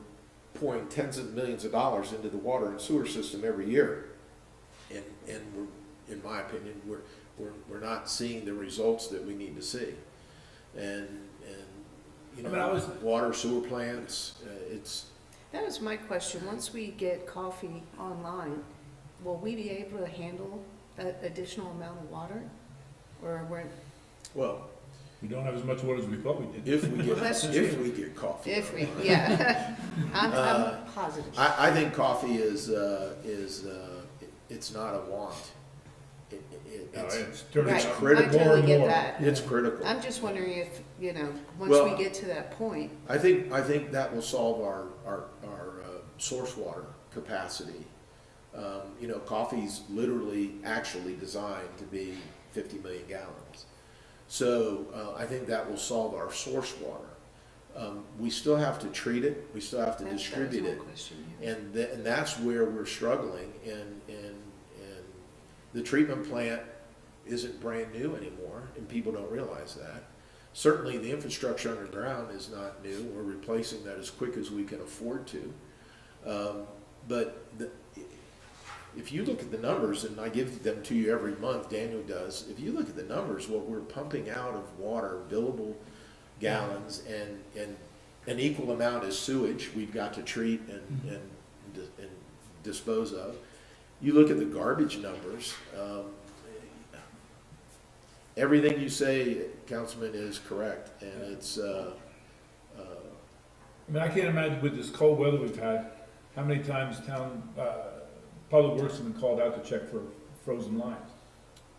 pouring tens of millions of dollars into the water and sewer system every year. And we're, in my opinion, we're not seeing the results that we need to see. And you I mean, I was- know, water, sewer plants, it's, That was my question. Once we get coffee online, will we be able to handle that additional amount of water? Or we're, well, We don't have as much water as we thought we did. if we Well, that's get, if we get coffee. if we, yeah. I'm positive. I think coffee is, it's not a want. No, It's, it's turning Right, out I critical. more totally and get more. that. it's critical. I'm just wondering if, once Well- we get to that point, I think that will solve our source water capacity. Coffee's literally actually designed to be 50 million gallons. So I think that will solve our source water. We still have to treat it, we still have to that was distribute my it. question. Yeah. And that's where we're struggling, and the treatment plant isn't brand new anymore, and people don't realize that. Certainly, the infrastructure underground is not new, we're replacing that as quick as we can afford to. If you look at the numbers, and I give them to you every month, Daniel does, if you look at the numbers, what we're pumping out of water, billable gallons, and an equal amount is sewage we've got to treat and dispose of. You look at the garbage numbers, everything you say, Councilman, is correct, and it's, I mean, I can't imagine with this cold weather we've had, how many times Public Works have been called out to check for frozen lines.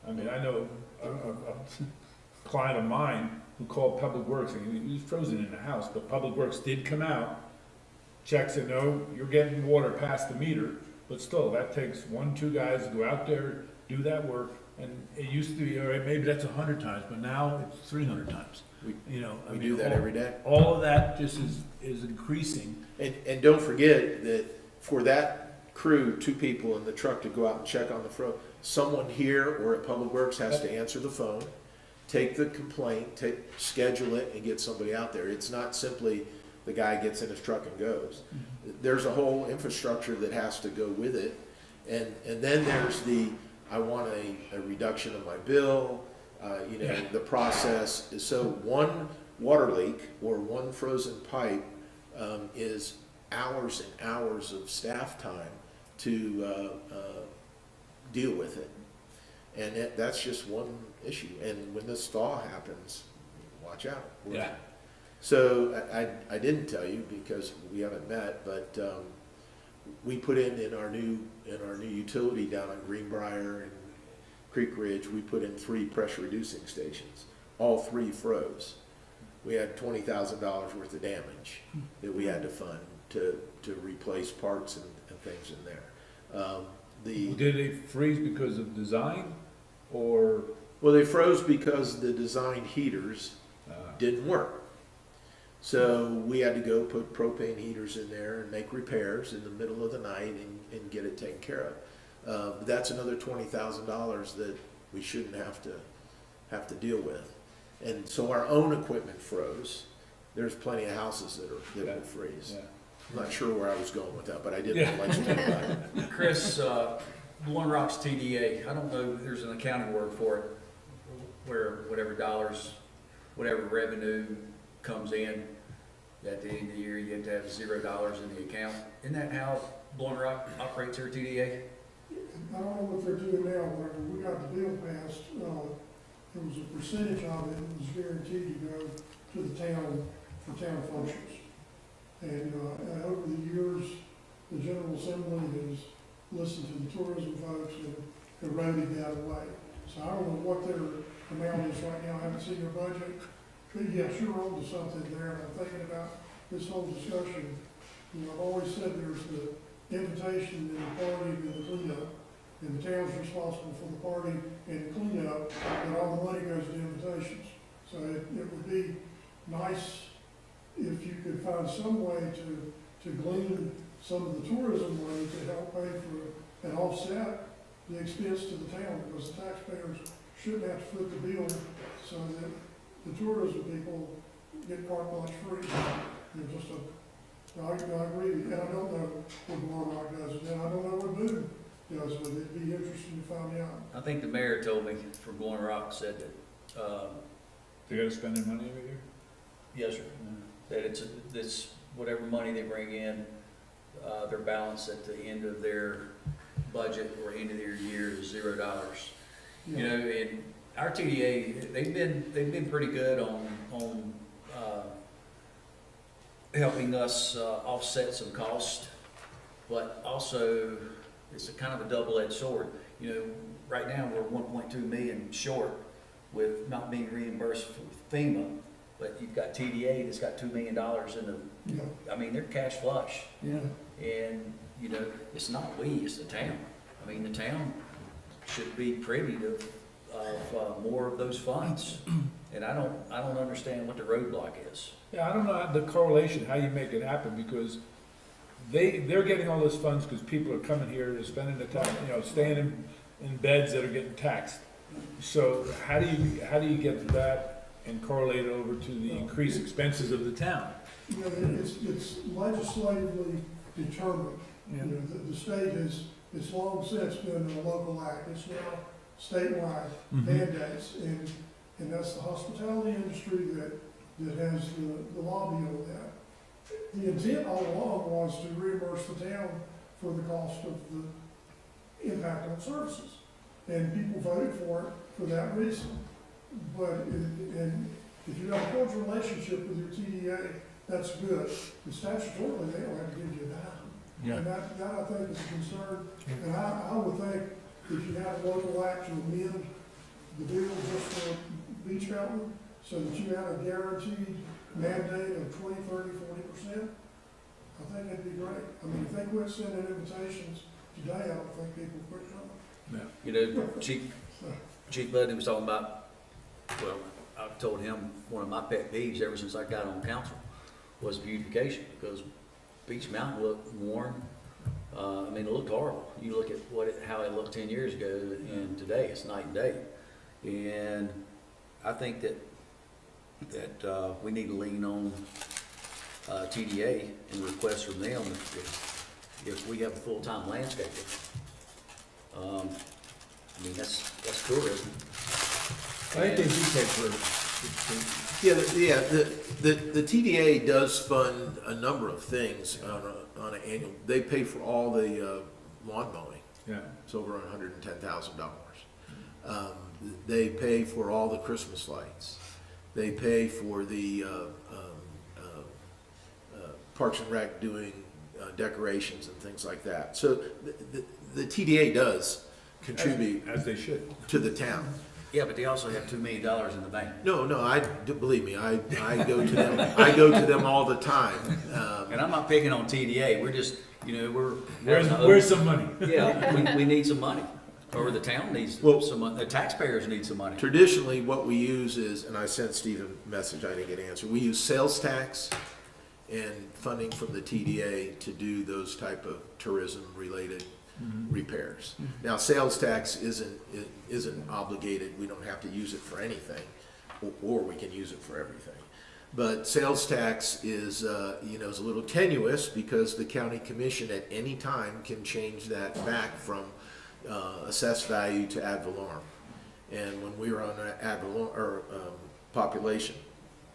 I mean, I know a client of mine who called Public Works, and he was frozen in the house, but Public Works did come out, checks and no, you're getting water past the meter, but still, that takes 1, 2 guys to go out there, do that work, and it used to be, all right, maybe that's 100 times, but now it's 300 times. We- I we mean, do that every day. All of that just is increasing. And don't forget that for that crew, 2 people in the truck to go out and check on the someone here or at Public Works has to answer the phone, take the complaint, schedule it, and get somebody out there. It's not simply the guy gets in his truck and goes. There's a whole infrastructure that has to go with it. And then there's I want a reduction of my bill, the process. So one water leak or one frozen pipe is hours and hours of staff time to deal with it. And that's just one issue. And when this thaw happens, watch out. Yeah. So I didn't tell you because we haven't met, but we put in our new utility down on Greenbrier and Creek Ridge, we put in 3 pressure reducing stations. All 3 froze. We had $20,000 worth of damage that we had to fund to replace parts and things in there. Did they freeze because of design, or? Well, they froze because the design heaters didn't work. So we had to go put propane heaters in there and make repairs in the middle of the night and get it taken care of. But that's another $20,000 that we shouldn't have to deal with. And so our own equipment froze. There's plenty of houses that will freeze. Yeah. I'm not sure where I was going with that, but I didn't Yeah. let you know about it. Chris, Blowing Rocks TDA, I don't know, there's an accounting word for it, where whatever dollars, whatever revenue comes in, at the end of the year, you have to have $0 in the account. Isn't that how Blowing Rock operates their TDA? I don't know what they're doing now, whenever we got the bill passed, there was a percentage of it that was guaranteed to go to the town for town functions. And over the years, the General Assembly has listened to the tourism folks and eroded that away. So I don't know what their amount is right now, I haven't seen their budget. But yes, you're on to something there, and I'm thinking about this whole discussion. I've always said there's the invitation and the party and the cleanup. And the town's responsible for the party and the cleanup, and all the money goes to invitations. So it would be nice if you could find some way to glean some of the tourism money to help pay for and offset the expense to the town, because the taxpayers shouldn't have to foot the bill so that the tourism people get carte blanche free. I agree, and I don't know what Blowing Rock does, and I don't know what Boone does, but it'd be interesting to find out. I think the mayor told me from Blowing Rock said that, They gotta spend their money every year? Yes, sir. That it's whatever money they bring in, their balance at the end of their budget or end of their year is $0. You know, and our TDA, they've been pretty good on helping us offset some cost, but also it's a kind of a double-edged sword. You know, right now, we're 1.2 million short with not being reimbursed for FEMA, but you've got TDA that's got $2 million in the, Yeah, I mean, they're cash flush. Yeah, And, you know, it's not we, it's the town. I mean, the town should be privy to, of more of those funds. And I don't understand what the roadblock is. Yeah, I don't know the correlation, how you make it happen, because they're getting all those funds because people are coming here, they're spending the time, you know, staying in beds that are getting taxed. So how do you get that and correlate it over to the increased expenses of the town? you know, it's legislatively determined. You yeah, know, the state has, it's long since been a local act, it's now statewide mandates, and that's the hospitality industry that has the lobby on that. The intent all along was to reimburse the town for the cost of the impact on services, and people voted for it for that reason. But, and if you have a cordial relationship with your TDA, that's good, but statutorily, they don't have to give you a dime. And that I think is a concern, and I would think if you have a local act to amend the deal just for Beach Mountain, so that you have a guaranteed mandate of 20, 30, 40%, I think that'd be great. I mean, if they quit sending invitations today, I don't think people quit coming. You know, Chief Budden was talking about, well, I've told him one of my pet peeves ever since I got on council was beautification, because Beach Mountain looked worn. I mean, it looked horrible. You look at how it looked 10 years ago and today, it's night and day. And I think that we need to lean on TDA and request from them if we have a full-time landscaper. I mean, that's tourism. I think they do pay for Yeah, the TDA does fund a number of things on an annual, they pay for all the lawn mowing. yeah. It's over $110,000. They pay for all the Christmas lights. They pay for the Parks and Rec doing decorations and things like that. So the TDA does contribute As they should. to the town. Yeah, but they also have $2 million in the bank. No, believe me, I go to them, I go to them all the time. And I'm not picking on TDA, we're just, you know, Where's some money? Yeah, we need some money, or the town needs Well- some money, the taxpayers need some money. Traditionally, what we use is, and I sent Steve a message, I didn't get an answer, we use sales tax and funding from the TDA to do those type of tourism-related repairs. Now, sales tax isn't obligated, we don't have to use it for anything, or we can use it for everything. But sales tax is, is a little tenuous because the county commission at any time can change that back from assessed value to ad valorem. And when we were on ad valorem, or population,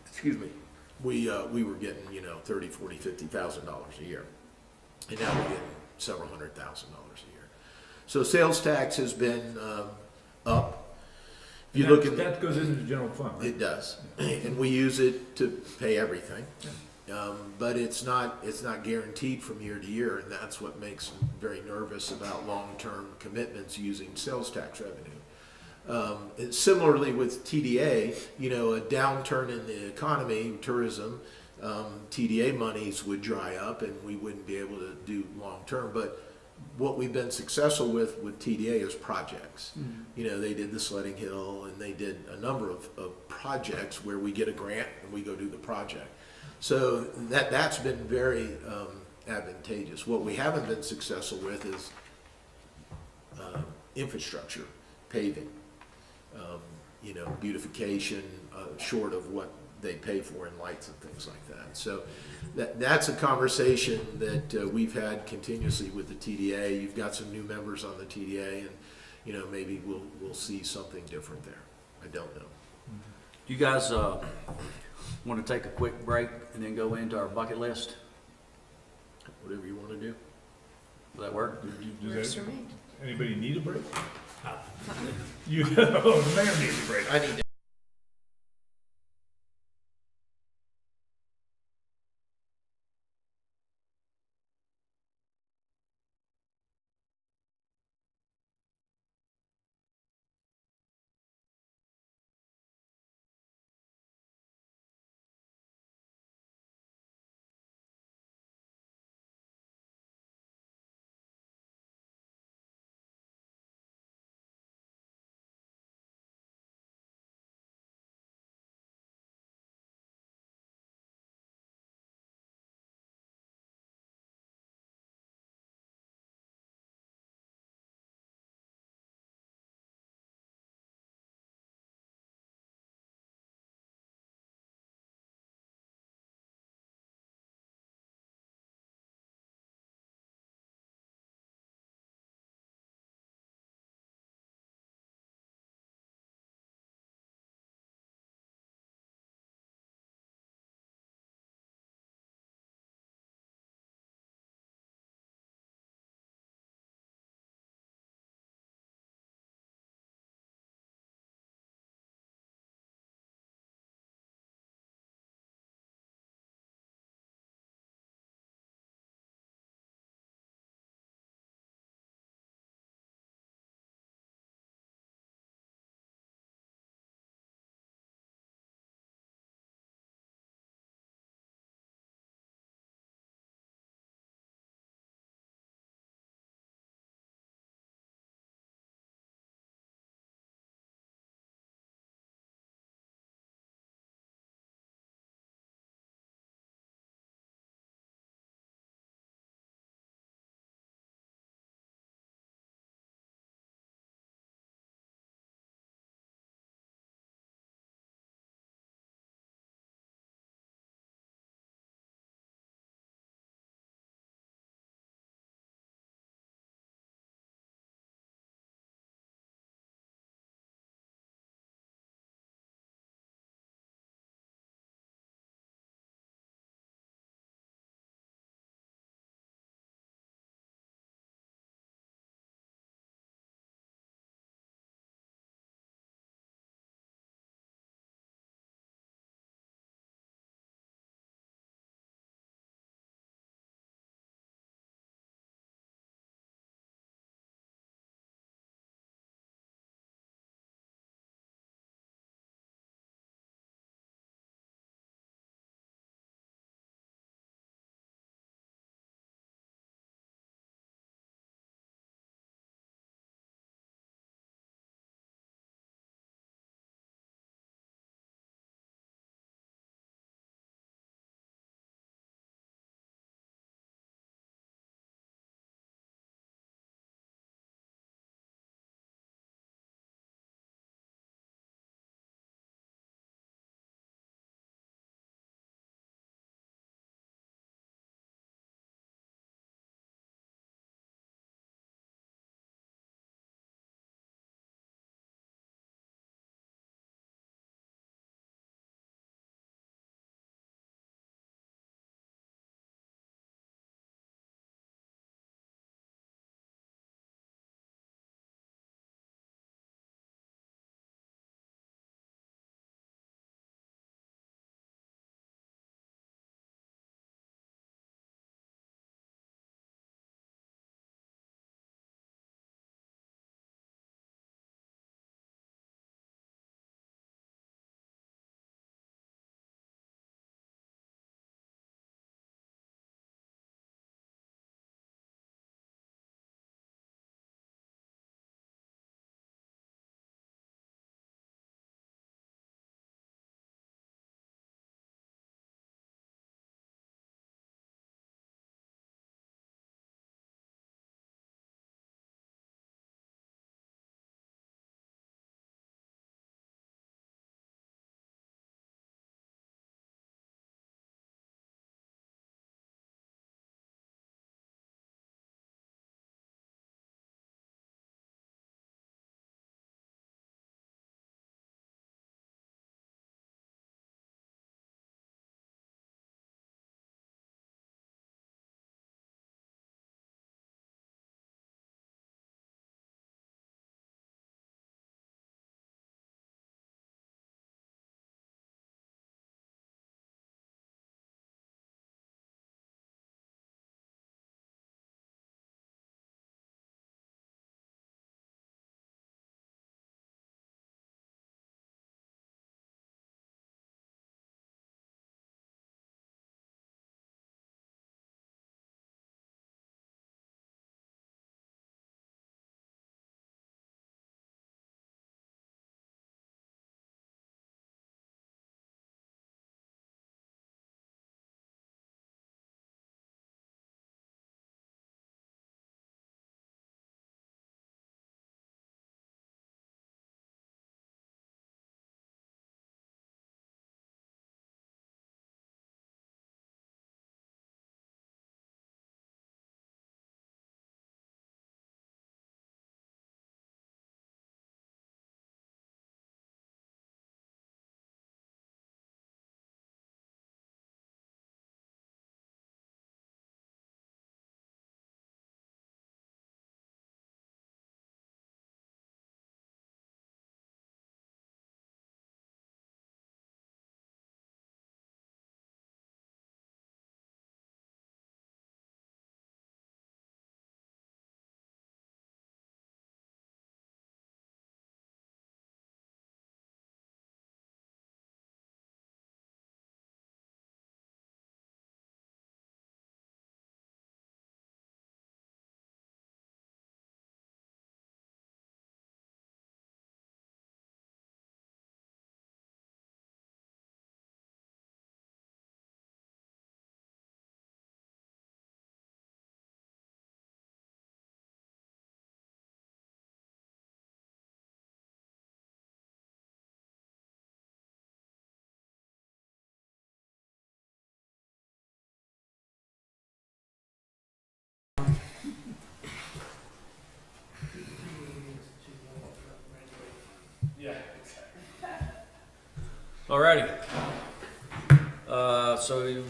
excuse me, we were getting, $30,000, $40,000, $50,000 a year. And now we're getting several $100,000 a year. So sales tax has been up. If you look at That goes into the general fund, right? it does, and we use it to pay everything. But it's not guaranteed from year to year, and that's what makes me very nervous about long-term commitments using sales tax revenue. And similarly with TDA, a downturn in the economy, tourism, TDA monies would dry up and we wouldn't be able to do long-term. But what we've been successful with TDA is projects. They did the Sledding Hill and they did a number of projects where we get a grant and we go do the project. So that's been very advantageous. What we haven't been successful with is infrastructure, paving, beautification, short of what they pay for in lights and things like that. So that's a conversation that we've had continuously with the TDA. You've got some new members on the TDA, and maybe we'll see something different there. I don't know. You guys, Want to take a quick break and then go into our bucket list? Whatever you wanna do. Will that work? Works for me. Anybody need a break? You, oh, the mayor needs a break. I need to Alrighty. So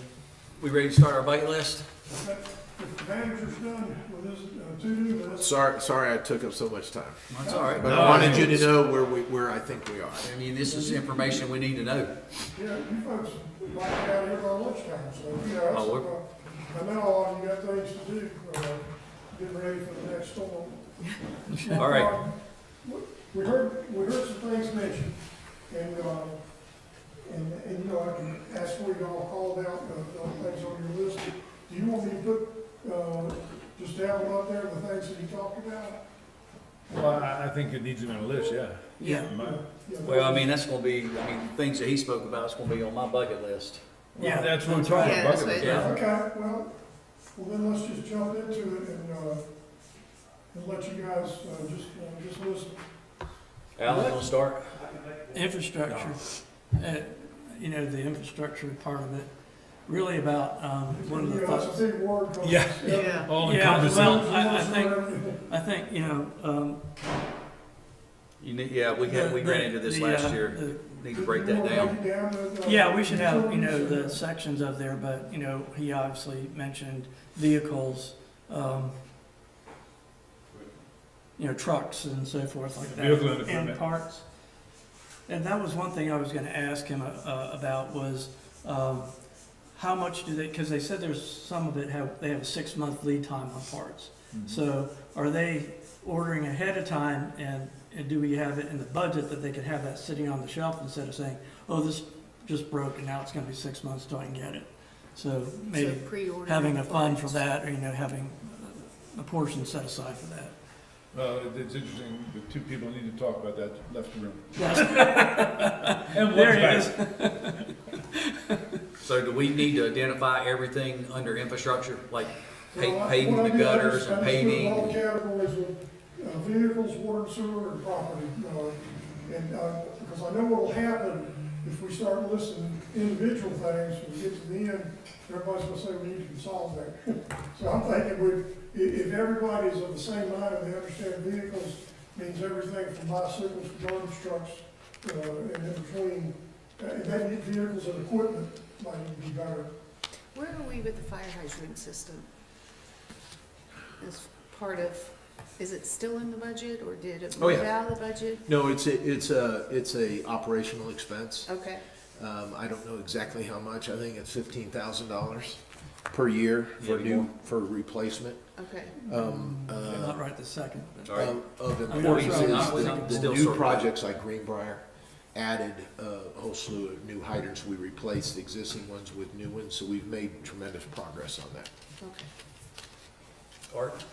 we ready to start our bucket list? If the manager's done with his to-do list, Sorry I took up so much time, That's all right. but I wanted you to know where I think we are. I mean, this is information we need to know. yeah, you folks like to out here by lunchtime, so, you know, Oh, we're- I know all you got things to do, getting ready for the next storm. All right. We heard some things mentioned, and, you know, I can ask for you all called out, things on your list. Do you want me to put, just down up there the things that you talked about? Well, I think it needs to be on a list, yeah. Yeah. My- Yeah, Well, I mean, that's gonna be, things that he spoke about, it's gonna be on my bucket list. Yeah, That's what we're that's right. talking Yeah, about. that's bucket list. Yeah. Okay, well, then let's just jump into it and let you guys, just listen. Alan, you wanna start? Infrastructure, you know, the infrastructure part of it, really about, one of the You know, it's thoughts. a big word. 'cause Yeah. Yeah. All Yeah, encompassing. well, I think, you know, You need, yeah, we ran into this last year. Need to break that down. yeah, we should have, you know, the sections of there, but, you know, he obviously mentioned vehicles, you know, trucks and so forth like that. Vehicle and equipment. parts. And that was one thing I was gonna ask him, about was, how much do they, cause they said there's some of it they have a 6-month lead time on parts. So are they ordering ahead of time and do we have it in the budget that they could have that sitting on the shelf instead of saying, oh, this just broke and now it's gonna be 6 months till I can get it? So maybe So pre-order having a fund for parts. that, or, you know, having a portion set aside for that. Well, it's interesting, the two people need to talk about that left the room. Yes, And there one's he back. is. So do we need to identify everything under infrastructure, like Well, paving what the I did, I gutters just- and I just put paving? all categories of vehicles, water and sewer, and property. Because I know what'll happen if we start listing individual things, when we get to the end, everybody's gonna say we need to consolidate. So I'm thinking if everybody's of the same mind and they understand vehicles means everything from bicycles to garbage trucks, and in between, and maybe vehicles and equipment might even be better. Where are we with the fire hydrant system? As part of, is it still in the budget, or did it Oh, move yeah. out of the budget? No, it's a operational expense. Okay, I don't know exactly how much. I think it's $15,000 per year for Maybe more. for replacement. okay. Not right this second, but. All right. Of I mean, importance I'm is sorry, the still new sort of- projects like Greenbrier added a whole slew of new hydrants. We replaced the existing ones with new ones, so we've made tremendous progress on that. Okay. Art?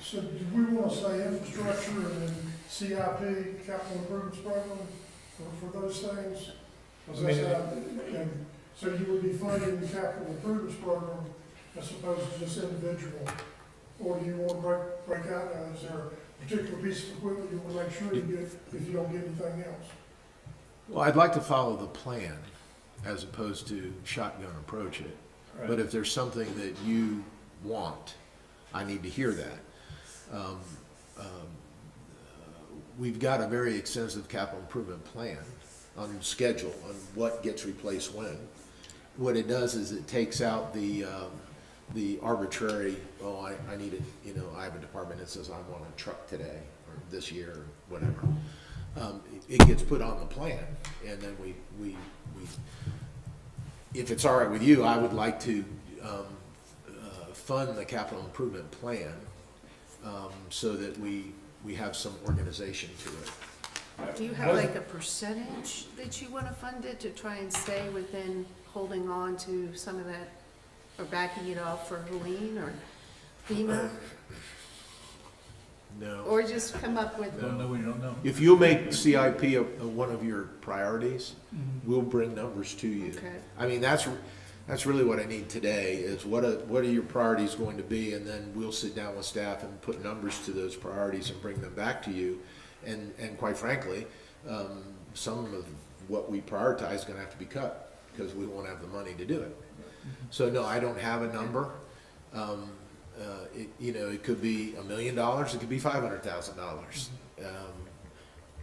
So do we want to say infrastructure and then CIP, capital improvements program, for those things? 'Cause that's and so you would be funding the capital improvements program as opposed to just individual? Or do you want to break out, is there a particular piece of equipment you want to make sure you get if you don't get anything else? Well, I'd like to follow the plan as opposed to shotgun approach it. But if there's something that you want, I need to hear that. We've got a very extensive capital improvement plan on schedule, on what gets replaced when. What it does is it takes out the arbitrary, oh, I need it, you know, I have a department that says I want a truck today, or this year, or whatever. It gets put on the plan, and then we, if it's all right with you, I would like to fund the capital improvement plan, so that we have some organization to it. Do you have like a percentage that you want to fund it to try and stay within holding on to some of that, or backing it off for Helene or FEMA? No. Or just come up with, Don't know what you don't know. If you'll make CIP one of your priorities, we'll bring numbers to you. okay, I mean, that's really what I need today, is what are your priorities going to be, and then we'll sit down with staff and put numbers to those priorities and bring them back to you. And quite frankly, some of what we prioritize is gonna have to be cut, because we won't have the money to do it. So no, I don't have a number. It could be $1 million, it could be $500,000.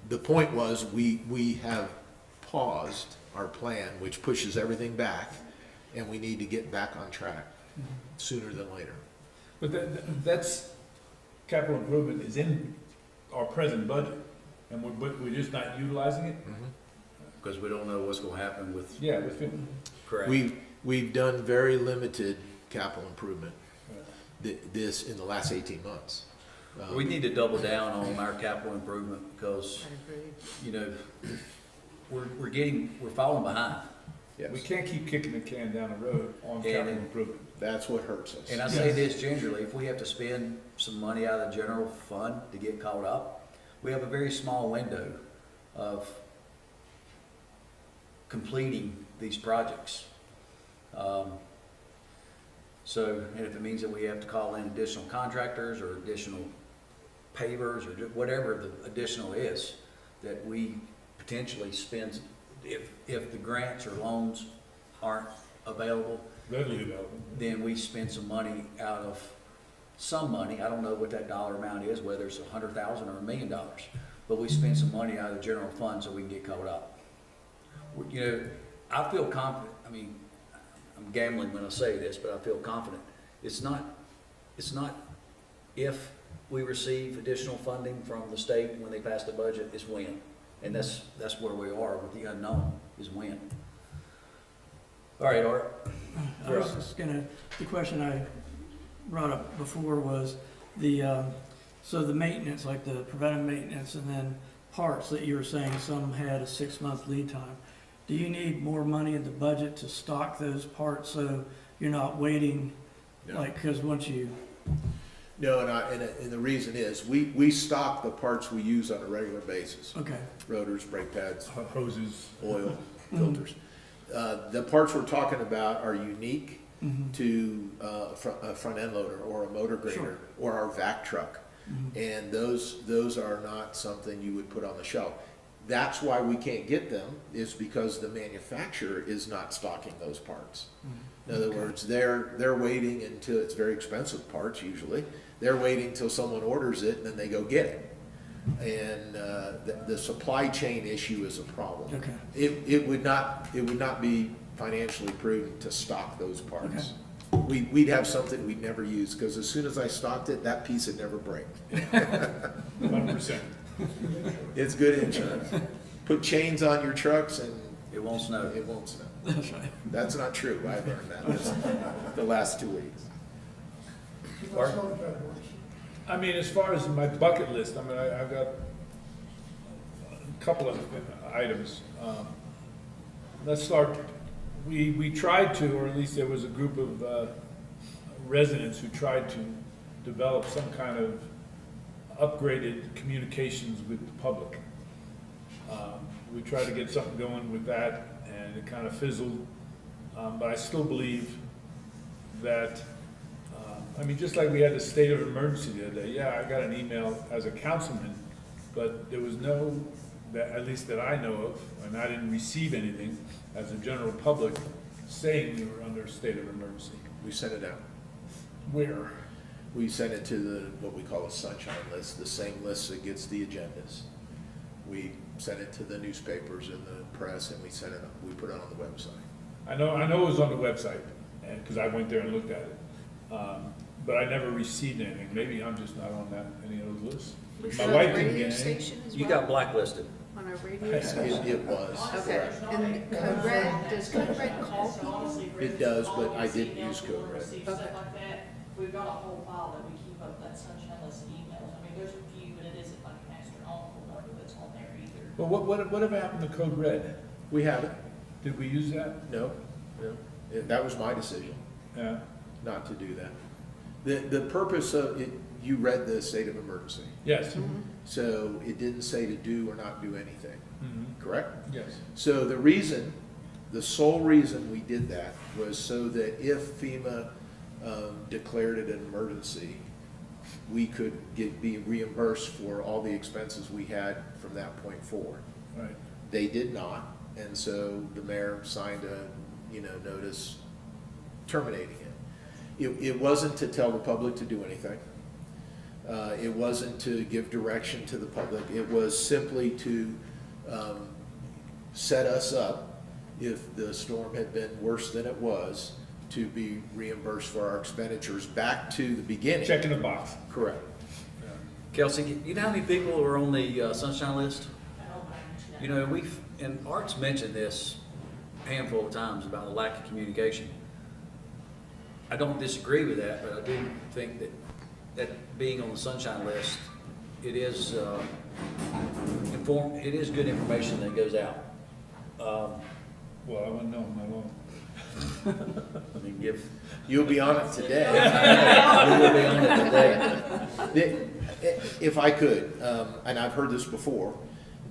The point was, we have paused our plan, which pushes everything back, and we need to get back on track sooner than later. But that's, capital improvement is in our present budget, and we're just not utilizing it? Because we don't know what's gonna happen with, Yeah, with FEMA. correct? We've done very limited capital improvement in the last 18 months. We need to double down on our capital improvement because, I agree. you know, we're falling behind. Yes. We can't keep kicking the can down the road on capital improvement. That's what hurts us. And I say this gingerly, if we have to spend some money out of the general fund to get caught up, we have a very small window of completing these projects. So, and if it means that we have to call in additional contractors or additional pavers or whatever the additional is, that we potentially spend, if the grants or loans aren't available, Readily available. then we spend some money out of, some money, I don't know what that dollar amount is, whether it's $100,000 or $1 million, but we spend some money out of the general fund so we can get caught up. You know, I feel confident, I mean, I'm gambling when I say this, but I feel confident. It's not if we receive additional funding from the state when they pass the budget, it's when. And that's where we are with the unknown, is when. All right, Art. I was just gonna, the question I brought up before was so the maintenance, like the preventive maintenance and then parts that you were saying some had a 6-month lead time. Do you need more money in the budget to stock those parts so you're not waiting, No. like, because once you, No, and the reason is, we stock the parts we use on a regular basis. okay, Rotors, brake pads, Hoses. oil, filters. The parts we're talking about are unique to a front end loader or a motor grader Sure. or our vac truck. And those are not something you would put on the shelf. That's why we can't get them, is because the manufacturer is not stocking those parts. In other words, they're waiting until, it's very expensive parts usually, they're waiting until someone orders it and then they go get it. And the supply chain issue is a problem. Okay. It would not be financially prudent to stock those parts. We'd have something we'd never use, because as soon as I stocked it, that piece would never break. 100%. It's good insurance. Put chains on your trucks and It won't snow. it won't snow. that's right. That's not true. I learned that the last 2 weeks. That's not bad works. I mean, as far as my bucket list, I mean, I've got a couple of items. Let's start, we tried to, or at least there was a group of residents who tried to develop some kind of upgraded communications with the public. We tried to get something going with that, and it kind of fizzled. But I still believe that, I mean, just like we had the state of emergency the other day, yeah, I got an email as a councilman, but there was no, that, at least that I know of, and I didn't receive anything as a general public saying we were under a state of emergency. We sent it out. Where? We sent it to what we call a sunshine list, the same list that gets the agendas. We sent it to the newspapers and the press, and we put it on the website. I know it was on the website, and, because I went there and looked at it. But I never received anything. Maybe I'm just not on that, any of those lists. Was My it on wife the didn't radio get anything. station as You well? got blacklisted. On our radio station? It was. Okay, and Code Red, does Code Red call people? It does, but I didn't use Code Red. Okay. Stuff like that, we've got a whole file that we keep up, that sunshine list emails, I mean, there's a few, but it isn't like an astronomical number that's on there either. Well, whatever happened to Code Red? We have it. Did we use that? No. That was my decision, Yeah. not to do that. The purpose of it, you read the state of emergency. Yes. So it didn't say to do or not do anything, Mhm. correct? Yes. So the sole reason we did that was so that if FEMA declared it an emergency, we could be reimbursed for all the expenses we had from that point forward. Right. They did not, and so the mayor signed a, notice terminating it. It wasn't to tell the public to do anything. It wasn't to give direction to the public. It was simply to set us up, if the storm had been worse than it was, to be reimbursed for our expenditures back to the beginning. Check in the box. Correct. Kelsey, you know how many people are on the sunshine list? I don't mind. You know, and Art's mentioned this a handful of times about the lack of communication. I don't disagree with that, but I do think that being on the sunshine list, it is, it is good information that goes out. Well, I wouldn't know, I'm not on. I mean, give, You'll be on it today. we will be on it today. If I could, and I've heard this before,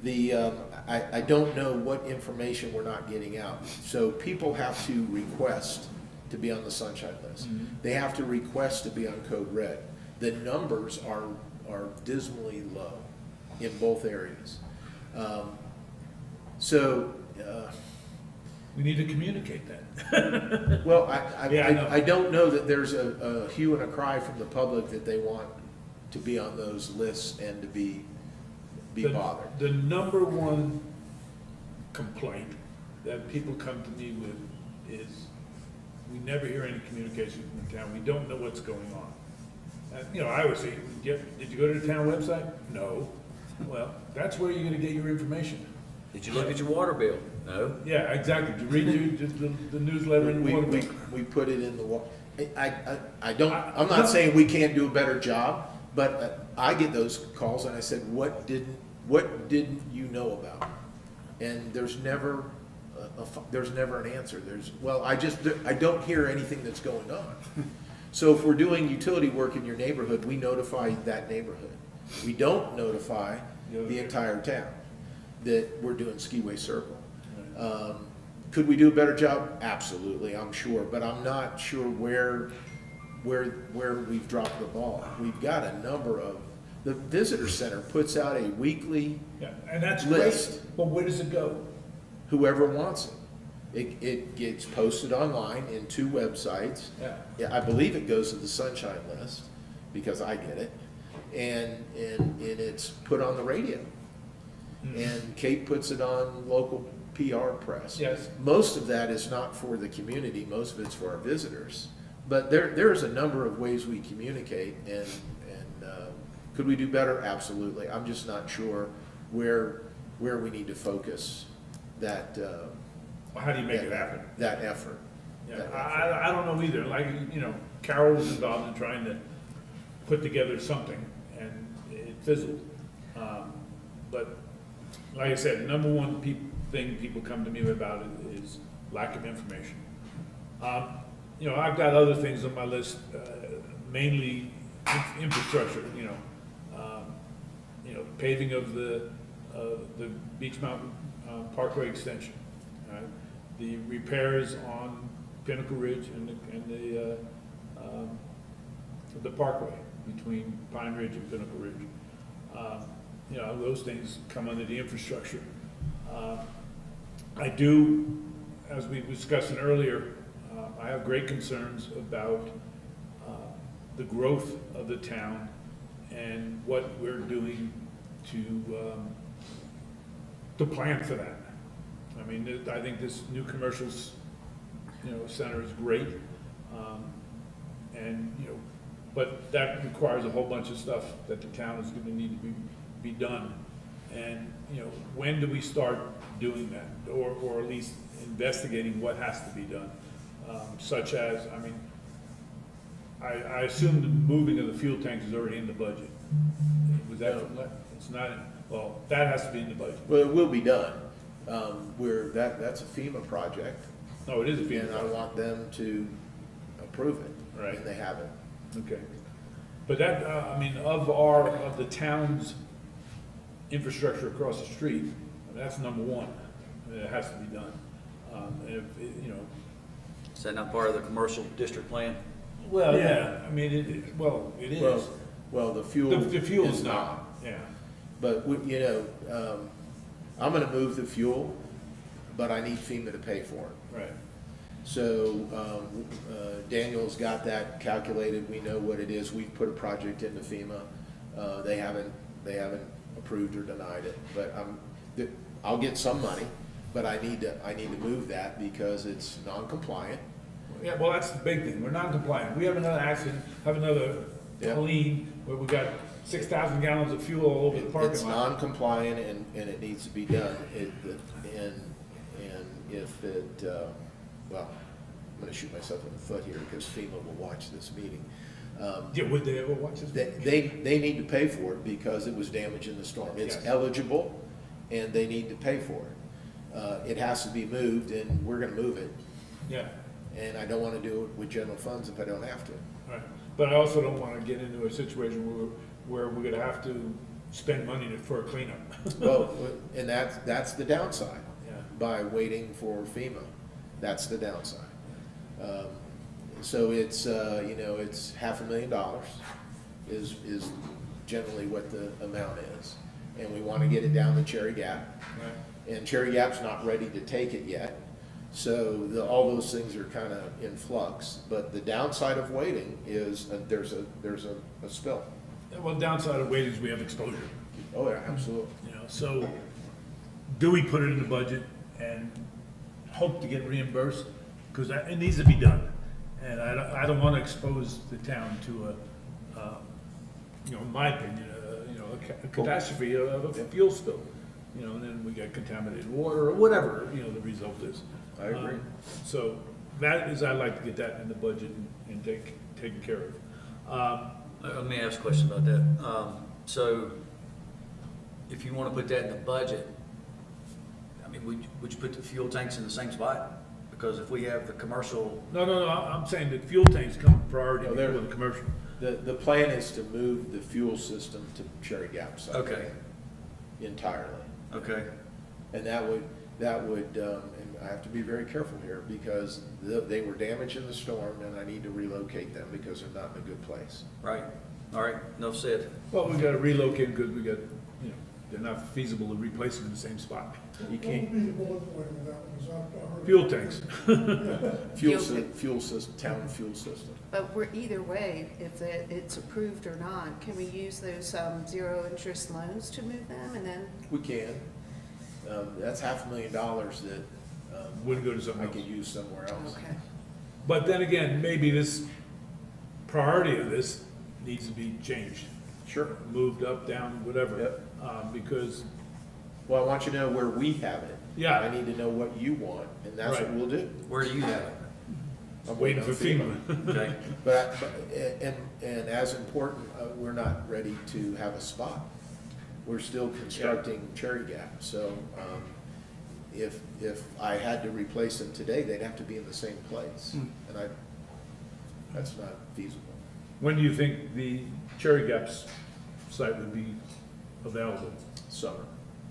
I don't know what information we're not getting out. So people have to request to be on the sunshine list. They have to request to be on code red. The numbers are dismally low in both areas. We need to communicate that. Well, Yeah, I know. I don't know that there's a hue and a cry from the public that they want to be on those lists and to be bothered. The number one complaint that people come to me with is, we never hear any communication from the town, we don't know what's going on. And, you know, I always say, did you go to the town website? No. Well, that's where you're gonna get your information. Did you look at your water bill? No? Yeah, exactly. Did you read the newsletter in the water bill? We put it in the I'm not saying we can't do a better job, but I get those calls and I said, what didn't you know about? And there's never an answer. I don't hear anything that's going on. So if we're doing utility work in your neighborhood, we notify that neighborhood. We don't notify the entire town that we're doing Skiway Circle. Could we do a better job? Absolutely, I'm sure, but I'm not sure where we've dropped the ball. We've got a number of, the visitor center puts out a weekly, Yeah, and that's List. great, but where does it go? whoever wants it. It gets posted online in 2 websites. Yeah. Yeah, I believe it goes to the Sunshine List, because I get it, and it's put on the radio. And Kate puts it on local PR press. Yes. Most of that is not for the community, most of it's for our visitors. But there's a number of ways we communicate, and could we do better? Absolutely. I'm just not sure where we need to focus that, How do you make it happen? that effort. Yeah, That effort. I don't know either, like, you know, Carol was involved in trying to put together something, and it fizzled. But, like I said, number one thing people come to me about is lack of information. You know, I've got other things on my list, mainly infrastructure, paving of the Beach Mountain Parkway extension, the repairs on Pinnacle Ridge and the parkway between Pine Ridge and Pinnacle Ridge. Those things come under the infrastructure. I do, as we were discussing earlier, I have great concerns about the growth of the town and what we're doing to plan for that. I mean, I think this new commercials, center is great. But that requires a whole bunch of stuff that the town is gonna need to be done. And, when do we start doing that? Or at least investigating what has to be done? Such as, I assume the moving of the fuel tanks is already in the budget. Was that, it's not, well, that has to be in the budget. Well, it will be done. That's a FEMA project, No, it is a and I FEMA. want them to approve it. Right. And they haven't. Okay. But that, of the town's infrastructure across the street, that's number one. It has to be done. Is that not part of the commercial district plan? Well, yeah, it is. Well, the fuel. The fuel is is not, yeah. But, I'm gonna move the fuel, but I need FEMA to pay for it. Right. So, Daniel's got that calculated, we know what it is, we've put a project into FEMA. They haven't approved or denied it, but I'll get some money. but I need to move that because it's non-compliant. Yeah, well, that's the big thing, we're non-compliant, we have another accident, have another Yeah. Helene, where we got 6,000 gallons of fuel all over the It's parking lot. non-compliant and it needs to be done. And if it, well, I'm gonna shoot myself in the foot here because FEMA will watch this meeting. Yeah, would they ever watch this? They need to pay for it because it was damaged in the storm. It's Yes. eligible and they need to pay for it. It has to be moved and we're gonna move it. Yeah, And I don't wanna do it with general funds if I don't have to. right, but I also don't wanna get into a situation where we're gonna have to spend money for a cleanup. Well, and that's the downside. Yeah. By waiting for FEMA. That's the downside. So it's, it's $500,000 is generally what the amount is. And we want to get it down to Cherry Gap. Right. And Cherry Gap's not ready to take it yet. So all those things are kind of in flux. But the downside of waiting is there's a spill. Well, downside of waiting is we have exposure, Oh, yeah, absolutely. so do we put it in the budget and hope to get reimbursed? Because it needs to be done, and I don't want to expose the town to in my opinion, a catastrophe of a fuel spill. And then we get contaminated water or whatever, the result is. I agree. So that is, I'd like to get that in the budget and taken care of. Let me ask a question about that. So if you want to put that in the budget, I mean, would you put the fuel tanks in the same spot? Because if we have the commercial, No, I'm saying that fuel tanks come priority No, they're- before the commercial. The plan is to move the fuel system to Cherry Gap site. Okay. Entirely. okay, And that would, and I have to be very careful here because they were damaged in the storm and I need to relocate them because they're not in a good place. right, all right, enough said. Well, we gotta relocate because we got, they're not feasible to replace them in the same spot. You What can't, would be the bullet point of that one? 'Cause I heard- Fuel tanks. fuel system, town fuel system. But either way, if it's approved or not, can we use those zero-interest loans to move them and then? We can. That's $500,000 that Wouldn't go to I something could else. use somewhere else. Okay. But then again, maybe this priority of this needs to be changed, Sure. moved up, down, whatever. Yep. Because, Well, I want you to know where we have it. Yeah. I need to know what you want and that's what Right. we'll do. Where do you have it? I'm waiting on for FEMA. Okay, And as important, we're not ready to have a spot. We're still constructing Cherry Gap, so, if I had to replace them today, they'd have to be in the same place. And that's not feasible. When do you think the Cherry Gaps site would be available? Summer.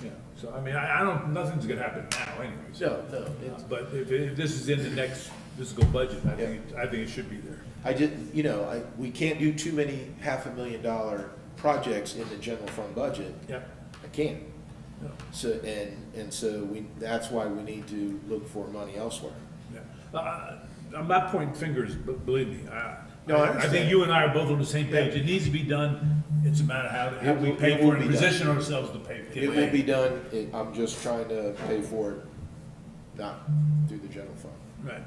Yeah, so I mean, I don't, nothing's gonna happen now anyways. No, it's, But if this is in the next fiscal budget, I think it should be there. I didn't, we can't do too many $500,000 projects in the general fund budget. Yeah. I can't. Yeah. So, and so that's why we need to look for money elsewhere. Yeah. I'm not pointing fingers, but believe me, No, I I think understand. you and I are both on the same page. It needs to be done. It's a matter of how we pay It will for it and be done. position ourselves to pay. It will be done, I'm just trying to pay for it, not through the general fund. Right.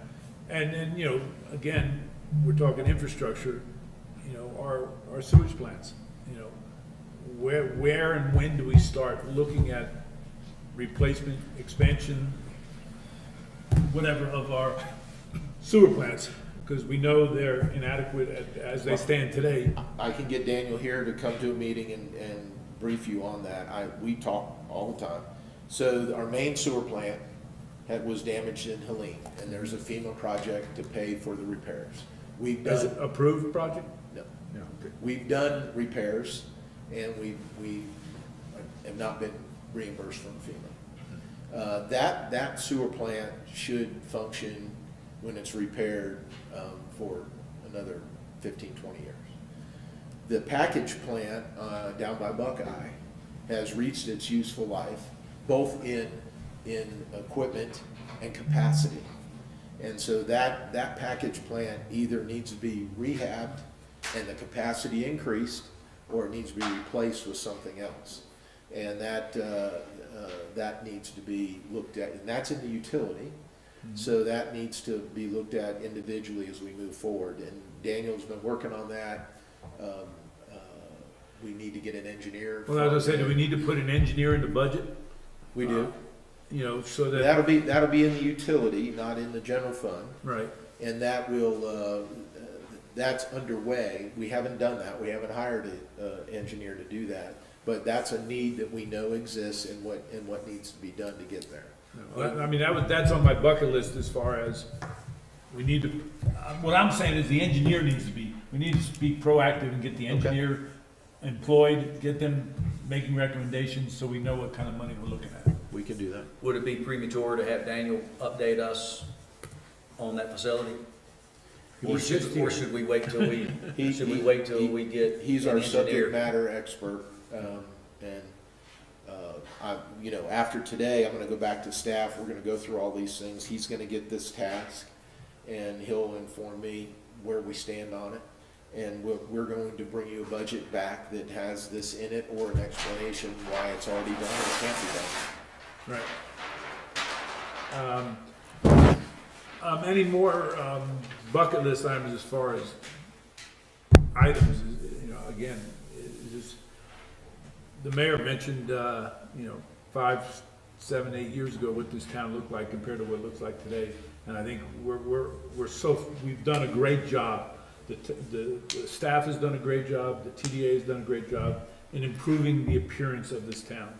And then, again, we're talking infrastructure, our sewage plants, where and when do we start looking at replacement, expansion, whatever of our sewer plants? Because we know they're inadequate as they stand today. I can get Daniel here to come to a meeting and brief you on that. We talk all the time. So our main sewer plant was damaged in Helene, and there's a FEMA project to pay for the repairs. We've Is it done, approved project? no, No. Okay. we've done repairs, and we have not been reimbursed from FEMA. That sewer plant should function when it's repaired for another 15, 20 years. The package plant down by Buckeye has reached its useful life, both in equipment and capacity. And so that package plant either needs to be rehabbed and the capacity increased, or it needs to be replaced with something else. And that that needs to be looked at, and that's in the utility. So that needs to be looked at individually as we move forward, and Daniel's been working on that. We need to get an engineer. Well, as I say, do we need to put an engineer in the budget? We do. You know, so that, That'll be in the utility, not in the general fund, right, and that will, that's underway. We haven't done that. We haven't hired an engineer to do that, but that's a need that we know exists and what needs to be done to get there. I mean, that's on my bucket list as far as, we need to, what I'm saying is the engineer needs to be, we need to be proactive and get the engineer employed, get them making recommendations so we know what kind of money we're looking at. We can do that. Would it be premature to have Daniel update us on that facility? Or should we wait till we, we get He's an our subject engineer? matter expert, and, you know, after today, I'm gonna go back to staff, we're gonna go through all these things, he's gonna get this task, and he'll inform me where we stand on it, and we're going to bring you a budget back that has this in it, or an explanation why it's already done or can't be done. Right. Any more, bucket list items as far as items, you know, again, is just, the mayor mentioned, you know, 5, 7, 8 years ago what this town looked like compared to what it looks like today. And I think we've done a great job. The staff has done a great job, the TDA has done a great job in improving the appearance of this town.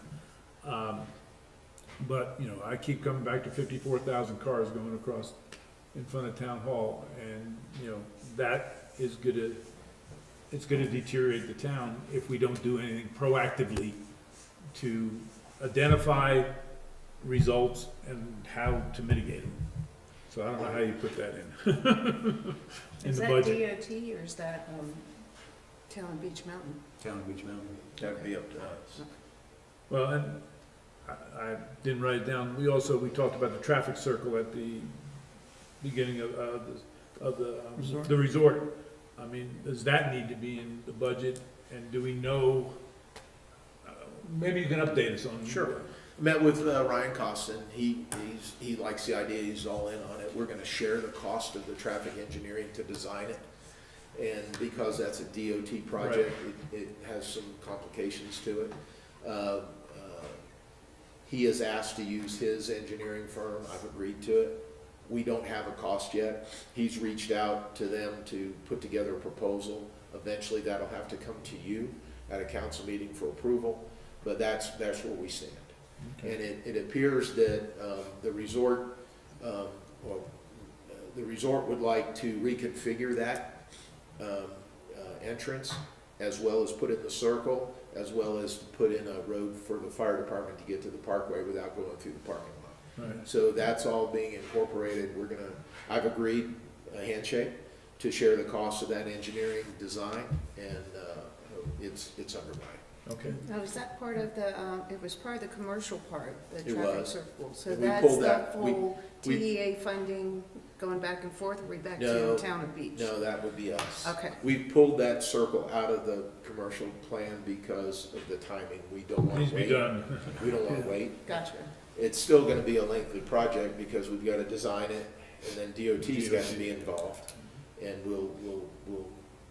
But, you know, I keep coming back to 54,000 cars going across in front of Town Hall, and, you know, that is it's gonna deteriorate the town if we don't do anything proactively to identify results and how to mitigate them. So I don't know how you put that in. In Is the that budget. DOT or is that, Town of Beach Mountain? Town of Beach Mountain. That'd be up to us. Well, and I didn't write it down, we talked about the traffic circle at the beginning of Resort. the resort. I mean, does that need to be in the budget, and do we know, maybe you can update us on. Sure. Met with Ryan Costin. He likes the idea. He's all in on it. We're going to share the cost of the traffic engineering to design it, and because that's a DOT project, it has some complications to it. He has asked to use his engineering firm. I've agreed to it. We don't have a cost yet. He's reached out to them to put together a proposal. Eventually, that'll have to come to you at a council meeting for approval, but that's where we stand. Okay. And it appears that the resort would like to reconfigure that entrance, as well as put in the circle, as well as put in a road for the fire department to get to the parkway without going through the parking lot. Right. So that's all being incorporated. I've agreed, a handshake, to share the cost of that engineering design, and it's underway. Okay. Now, is that part of the, it was part of the commercial part, the It traffic was. circle? So And we that's pulled the that- we- full we- TDA funding going back and forth, or we back No, to Town of Beach? No, that would be us. Okay. We pulled that circle out of the commercial plan because of the timing. We don't want Needs to to be wait. done. We don't want to wait. Gotcha. It's still gonna be a lengthy project because we've got to design it, and then DOT's got to be involved, and we'll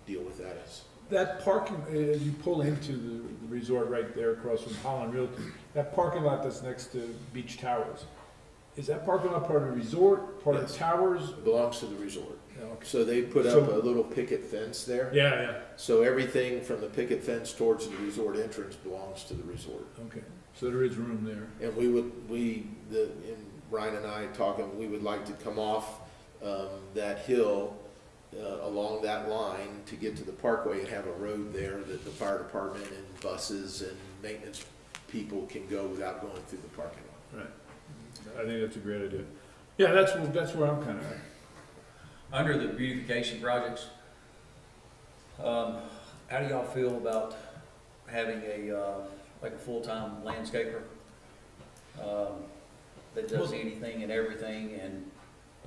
deal with that as. That parking, as you pull into the resort right there across from Holland Realty, that parking lot that's next to Beach Towers, is that parking lot part of the resort, part of Yes. the towers? Belongs to the resort. Yeah, okay. So they put up a little picket fence there. Yeah, So everything from the picket fence towards the resort entrance belongs to the resort. okay, so there is room there. And Ryan and I talking, we would like to come off that hill along that line to get to the parkway and have a road there that the fire department and buses and maintenance people can go without going through the parking lot. Right. I think that's a great idea. Yeah, that's where I'm kind of at. Under the beautification projects, how do y'all feel about having like a full-time landscaper that does anything and everything, and,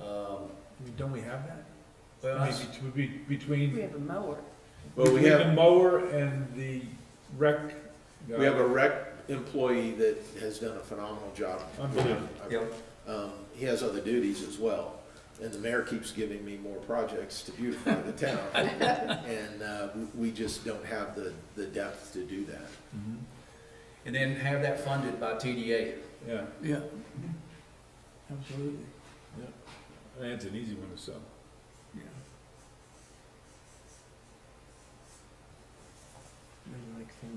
I mean, don't we have that? well, I mean, between We have a mower. Well, we the have, mower and the rec. we have a rec employee that has done a phenomenal job. Unbelievable. Yep. He has other duties as well, and the mayor keeps giving me more projects to beautify the town. And we just don't have the depth to do that. And then have that funded by TDA. Yeah, Yeah. Absolutely. yeah. That's an easy one to sell. Yeah.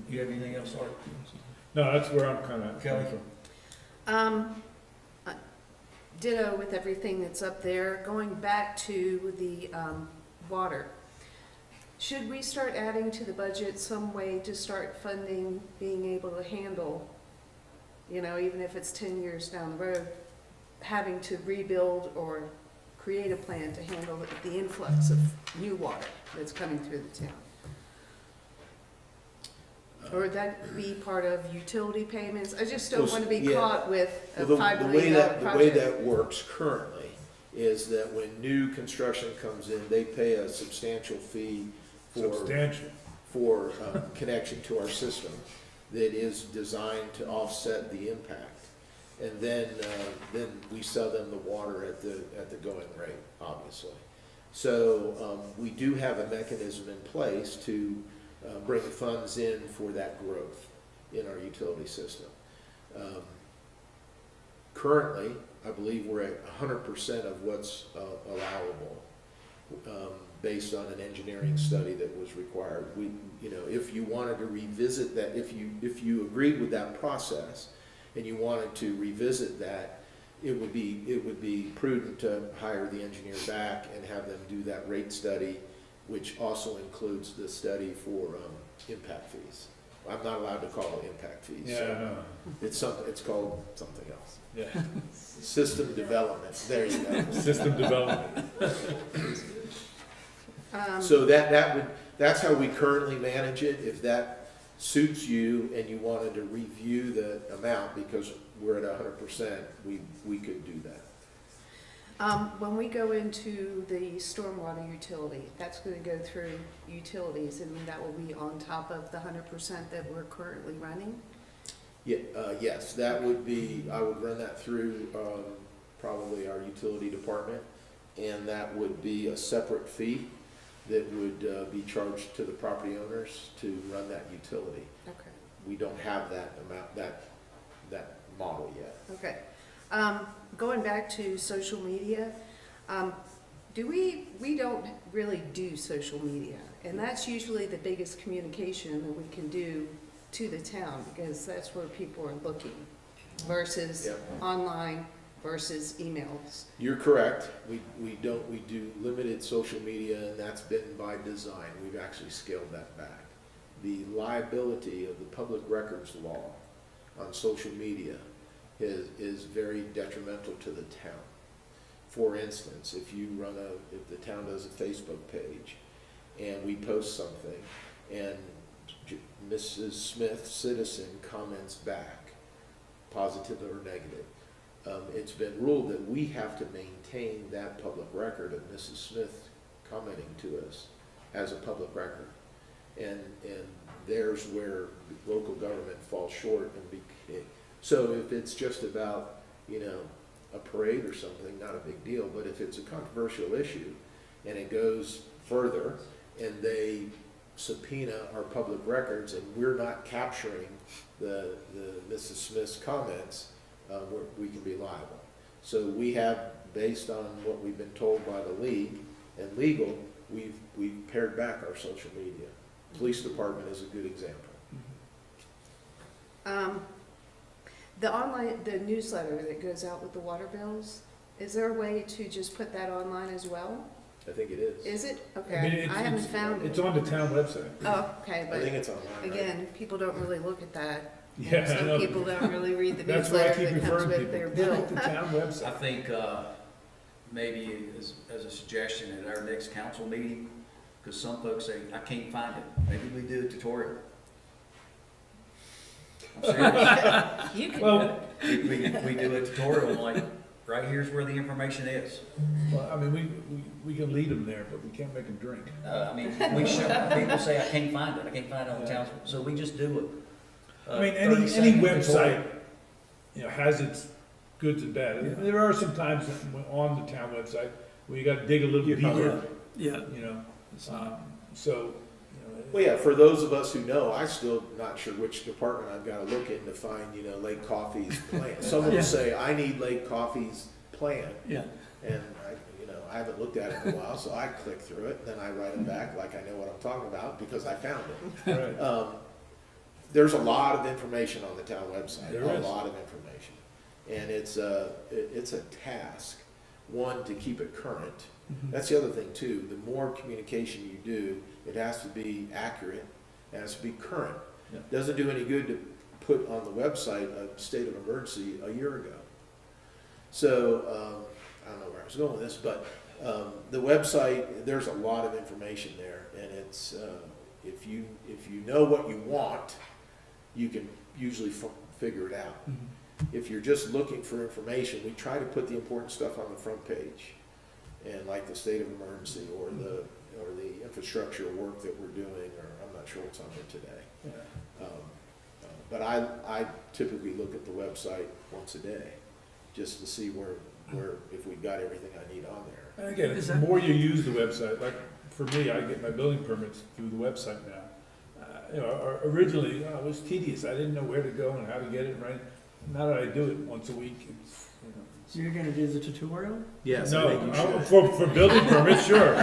You have anything else, Art? No, that's where I'm kind of. Kelly? Ditto with everything that's up there. Going back to the water, should we start adding to the budget some way to start funding being able to handle, you know, even if it's 10 years down the road, having to rebuild or create a plan to handle the influx of new water that's coming through the town? Or would that be part of utility payments? I just don't want to be Yeah. caught with a Well, $5 the way million that, the way project. that works currently is that when new construction comes in, they pay a substantial fee Substantial. for connection to our system that is designed to offset the impact. And then we sell them the water at the going rate, obviously. So we do have a mechanism in place to bring funds in for that growth in our utility system. Currently, I believe we're at 100% of what's allowable, based on an engineering study that was required. We, you know, if you wanted to revisit that, if you agreed with that process and you wanted to revisit that, it would be prudent to hire the engineer back and have them do that rate study, which also includes the study for impact fees. I'm not allowed to call it impact fees. Yeah, I know. It's called something else. Yeah. System development, there you go. System development. So that's how we currently manage it. If that suits you and you wanted to review the amount, because we're at 100%, we could do that. When we go into the stormwater utility, that's gonna go through utilities, and that will be on top of the 100% that we're currently running? Yeah, yes, that would be, I would run that through, probably our utility department, and that would be a separate fee that would, be charged to the property owners to run that utility. Okay. We don't have that amount, that model yet. Okay. Going back to social media, we don't really do social media, and that's usually the biggest communication that we can do to the town, because that's where people are looking, versus Yep. online versus emails. You're correct. We do limited social media, and that's been by design. We've actually scaled that back. The liability of the public records law on social media is very detrimental to the town. For instance, if the town does a Facebook page and we post something and Mrs. Smith, citizen, comments back, positive or negative, it's been ruled that we have to maintain that public record of Mrs. Smith commenting to us as a public record. And there's where local government falls short. So if it's just about, a parade or something, not a big deal, but if it's a controversial issue and it goes further and they subpoena our public records and we're not capturing the Mrs. Smith's comments, we can be liable. So we have, based on what we've been told by the league and legal, we've pared back our social media. Police department is a good example. The newsletter that goes out with the water bills, is there a way to just put that online as well? I think it is. Is it? I mean, Okay, I haven't found It's it. on the town website. Oh, okay, I think but it's online, right? again, people don't really look at that. And Yeah, I some know. people don't really read the That's why I newsletter keep that comes referring with their people. bill. Look at the town I website. think, maybe as a suggestion at our next council meeting, because some folks say, I can't find it, maybe we do a tutorial. I'm serious. You can do Well, it. We do a tutorial, like, right here's where the information is. well, I mean, we can lead them there, but we can't make them drink. I mean, we show, people say, I can't find it on the town, so we just do I mean, 30 any second website, tutorial. has its goods and bad. There are some times on the town website where you gotta dig a little deeper, Yeah, so, Well, yeah, for those of us who know, I'm still not sure which department I've gotta look in to find, Lake Coffee's plan. Someone Yeah. will say, I need Lake Coffee's plan, yeah. and I haven't looked at it in a while, so I click through it, then I write it back like I know what I'm talking about, because I found it. right. There's a lot of information on the town website, There a is. lot of information. And it's a task, one, to keep it current. That's the other thing too, the more communication you do, it has to be accurate, it has to be current. Yeah. Doesn't do any good to put on the website a state of emergency a year ago. So, I don't know where I was going with this, but, the website, there's a lot of information there, and it's, if you know what you want, you can usually figure it out. If you're just looking for information, we try to put the important stuff on the front page. And like the state of emergency or the infrastructure work that we're doing, or I'm not sure what's on there today. But I typically look at the website once a day, just to see where, if we've got everything I need on there. And again, Is the that- more you use the website, like, for me, I get my building permits through the website now. Originally, it was tedious, I didn't know where to go and how to get it right. Now that I do it once a week, it's, So you're gonna do the tutorial? Yes, I think you No, should. for building permits, sure.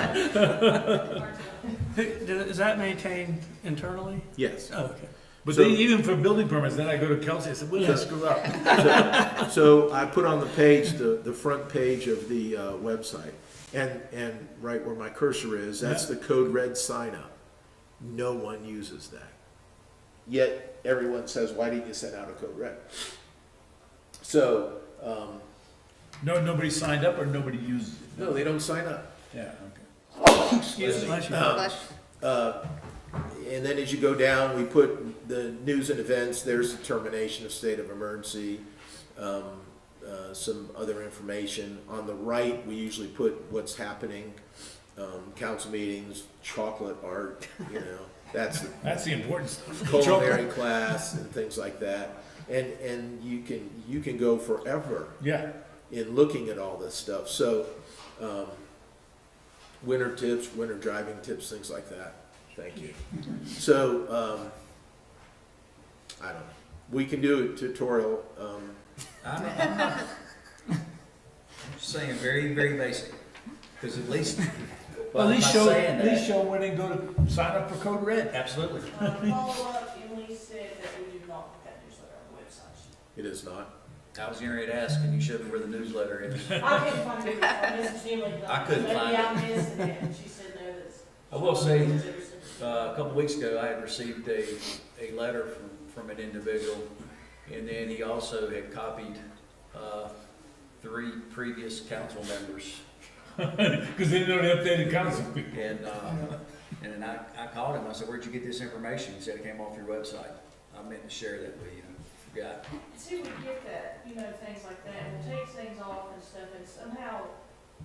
Is that maintained internally? Yes. Oh, okay. But So- even for building permits, then I go to Kelsey, I said, what did I screw up? So I put on the page, the front page of the website, and right where my cursor is, that's the code red sign up. No one uses that. Yet everyone says, why didn't you send out a code red? So, No, nobody signed up or nobody used it? no, they don't sign up. Yeah, okay. Excuse me. And then as you go down, we put the news and events, there's the termination of state of emergency, some other information. On the right, we usually put what's happening, council meetings, chocolate art, that's the That's the important stuff. culinary class and things like that. And you can go forever Yeah, in looking at all this stuff. So, winter tips, winter driving tips, things like that. Thank you. So, I don't know. We can do a tutorial. I'm not saying very, very basic, because at least, at least by show, saying at least that, show when they go to sign up for Code Red. absolutely. Follow up, Emily said that we do not put that newsletter on the website. It is not. I was getting ready to ask, can you show me where the newsletter is? I couldn't find it, Mrs. Emily. I couldn't find it. Maybe I missed it, and she said no, that's. I will say, a couple weeks ago, I had received a letter from an individual, and then he also had copied 3 previous council members. Because they didn't know the updated council. And then I called him, I said, where'd you get this information? He said, it came off your website. I meant to share that with you, forgot. See, we get that, things like that, we'll take things off and stuff, and somehow,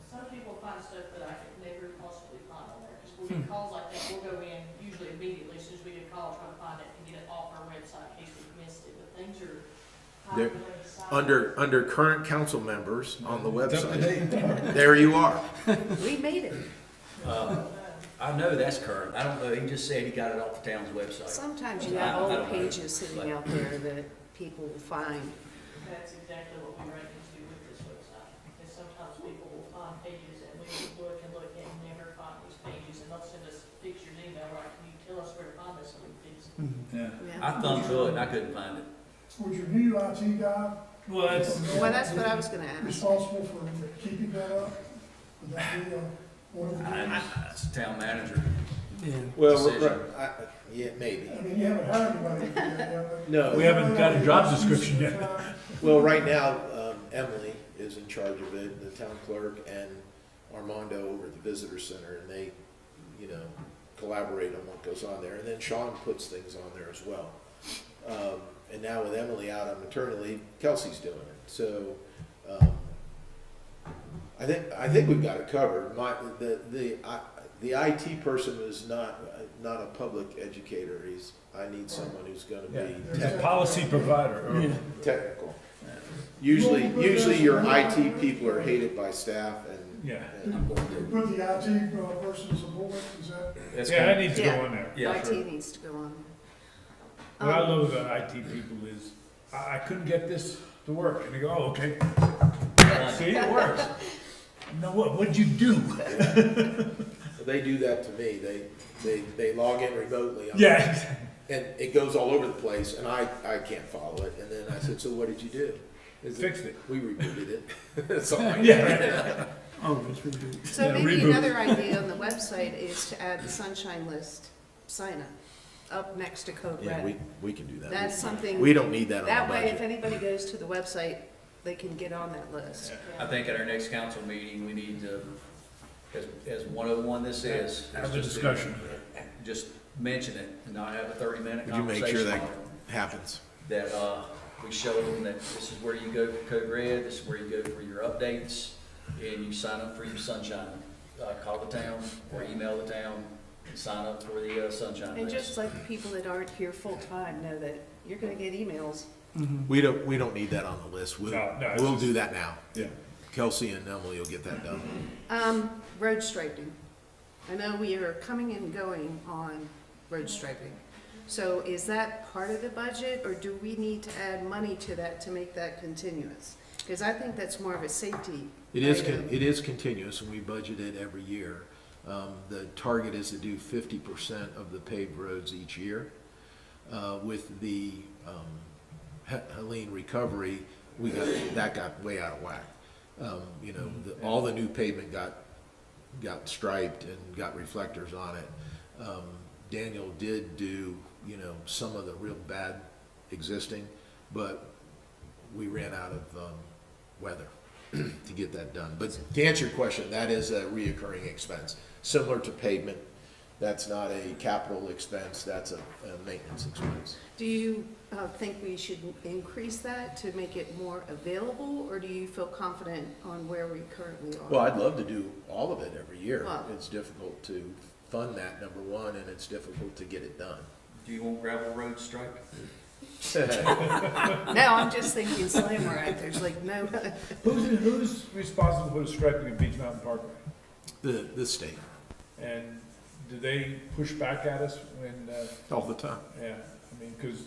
some people find stuff that I could never possibly find on there, because we'll get calls like that, we'll go in, usually immediately, as soon as we get a call, try to find it and get it off our website in case we missed it, but things are There- hiding inside. Under current council members on the It's up to website, date. there you are. We made it. I know that's current. I don't know, he just said he got it off the town's website. Sometimes you I have don't old know, pages sitting but- out there that people will find. That's exactly what we run into with this website, because sometimes people will find pages and we will look and never find these pages, and they'll send us pictures, email, like, can you tell us where to find this, and we fix it. Yeah. Yeah. I thumbed through it and I couldn't find it. Was your new IT guy Well, that's, Well, that's what I was gonna ask. responsible for keeping that up? Would that be, one of the duties? That's the town manager. Yeah. Well, Decision. yeah, maybe. I mean, you haven't hired anybody yet, have you? No. We haven't got a job description yet. Well, right now, Emily is in charge of it, the town clerk, and Armando over at the visitor center, and they, collaborate on what goes on there. And then Sean puts things on there as well. And now with Emily out on maternity leave, Kelsey's doing it. So, I think we've got it covered. the IT person is not a public educator. I need someone who's gonna Yeah, be there's a policy provider, or, Yeah. technical. Usually your IT people are hated by staff and. yeah. and- Put the IT person as a bullet, is that? That's Yeah, kind that needs to go Yeah. on there. Yeah, IT sure. needs to go on. What I Um, love about IT people is, I couldn't get this to work, and they go, oh, okay, see, it works. No, what'd you do? They do that to me. They log in remotely. Yeah, And it goes all over the place and I can't follow it. And then I said, so what did you do? Is it- fixed it. We rebooted it. Something like Yeah, that. right. Oh, it's really good. So Yeah, maybe reboot. another idea on the website is to add the sunshine list sign up next to Code Yeah, Red. we can do that. That's something, We don't need that on that the way, if budget. anybody goes to the website, they can get on that list. I think at our next council meeting, we need to, as 101 this is. Have a just to- discussion. Just mention it and not have a 30-minute Would you make conversation sure on that it. happens? That, we show them that this is where you go for Code Red, this is where you go for your updates, and you sign up for your sunshine. Call the town or email the town and sign up for the sunshine And list. just like the people that aren't here full-time know that you're gonna get emails. Mhm. We don't need that on the list. No, it's We'll just- do that now. Yeah. Kelsey and Emily will get that done. Road striping. I know we are coming and going on road striping. So is that part of the budget, or do we need to add money to that to make that continuous? Because I think that's more of a safety It is, item. it is continuous and we budget it every year. The target is to do 50% of the paved roads each year. With the Helene recovery, that got way out of whack. You know, all the new pavement got striped and got reflectors on it. Daniel did do, you know, some of the real bad existing, but we ran out of weather to get that done. But to answer your question, that is a reoccurring expense, similar to pavement. That's not a capital expense, that's a maintenance expense. Do you think we should increase that to make it more available, or do you feel confident on where we currently are? Well, I'd love to do all of it every year. Well- It's difficult to fund that, number one, and it's difficult to get it done. Do you want gravel road stripe? No, I'm just thinking Slammer Act, there's like no, Who's responsible for the striping of Beach Mountain Parkway? The state, And do they push back at us when, all the time. yeah, I mean, because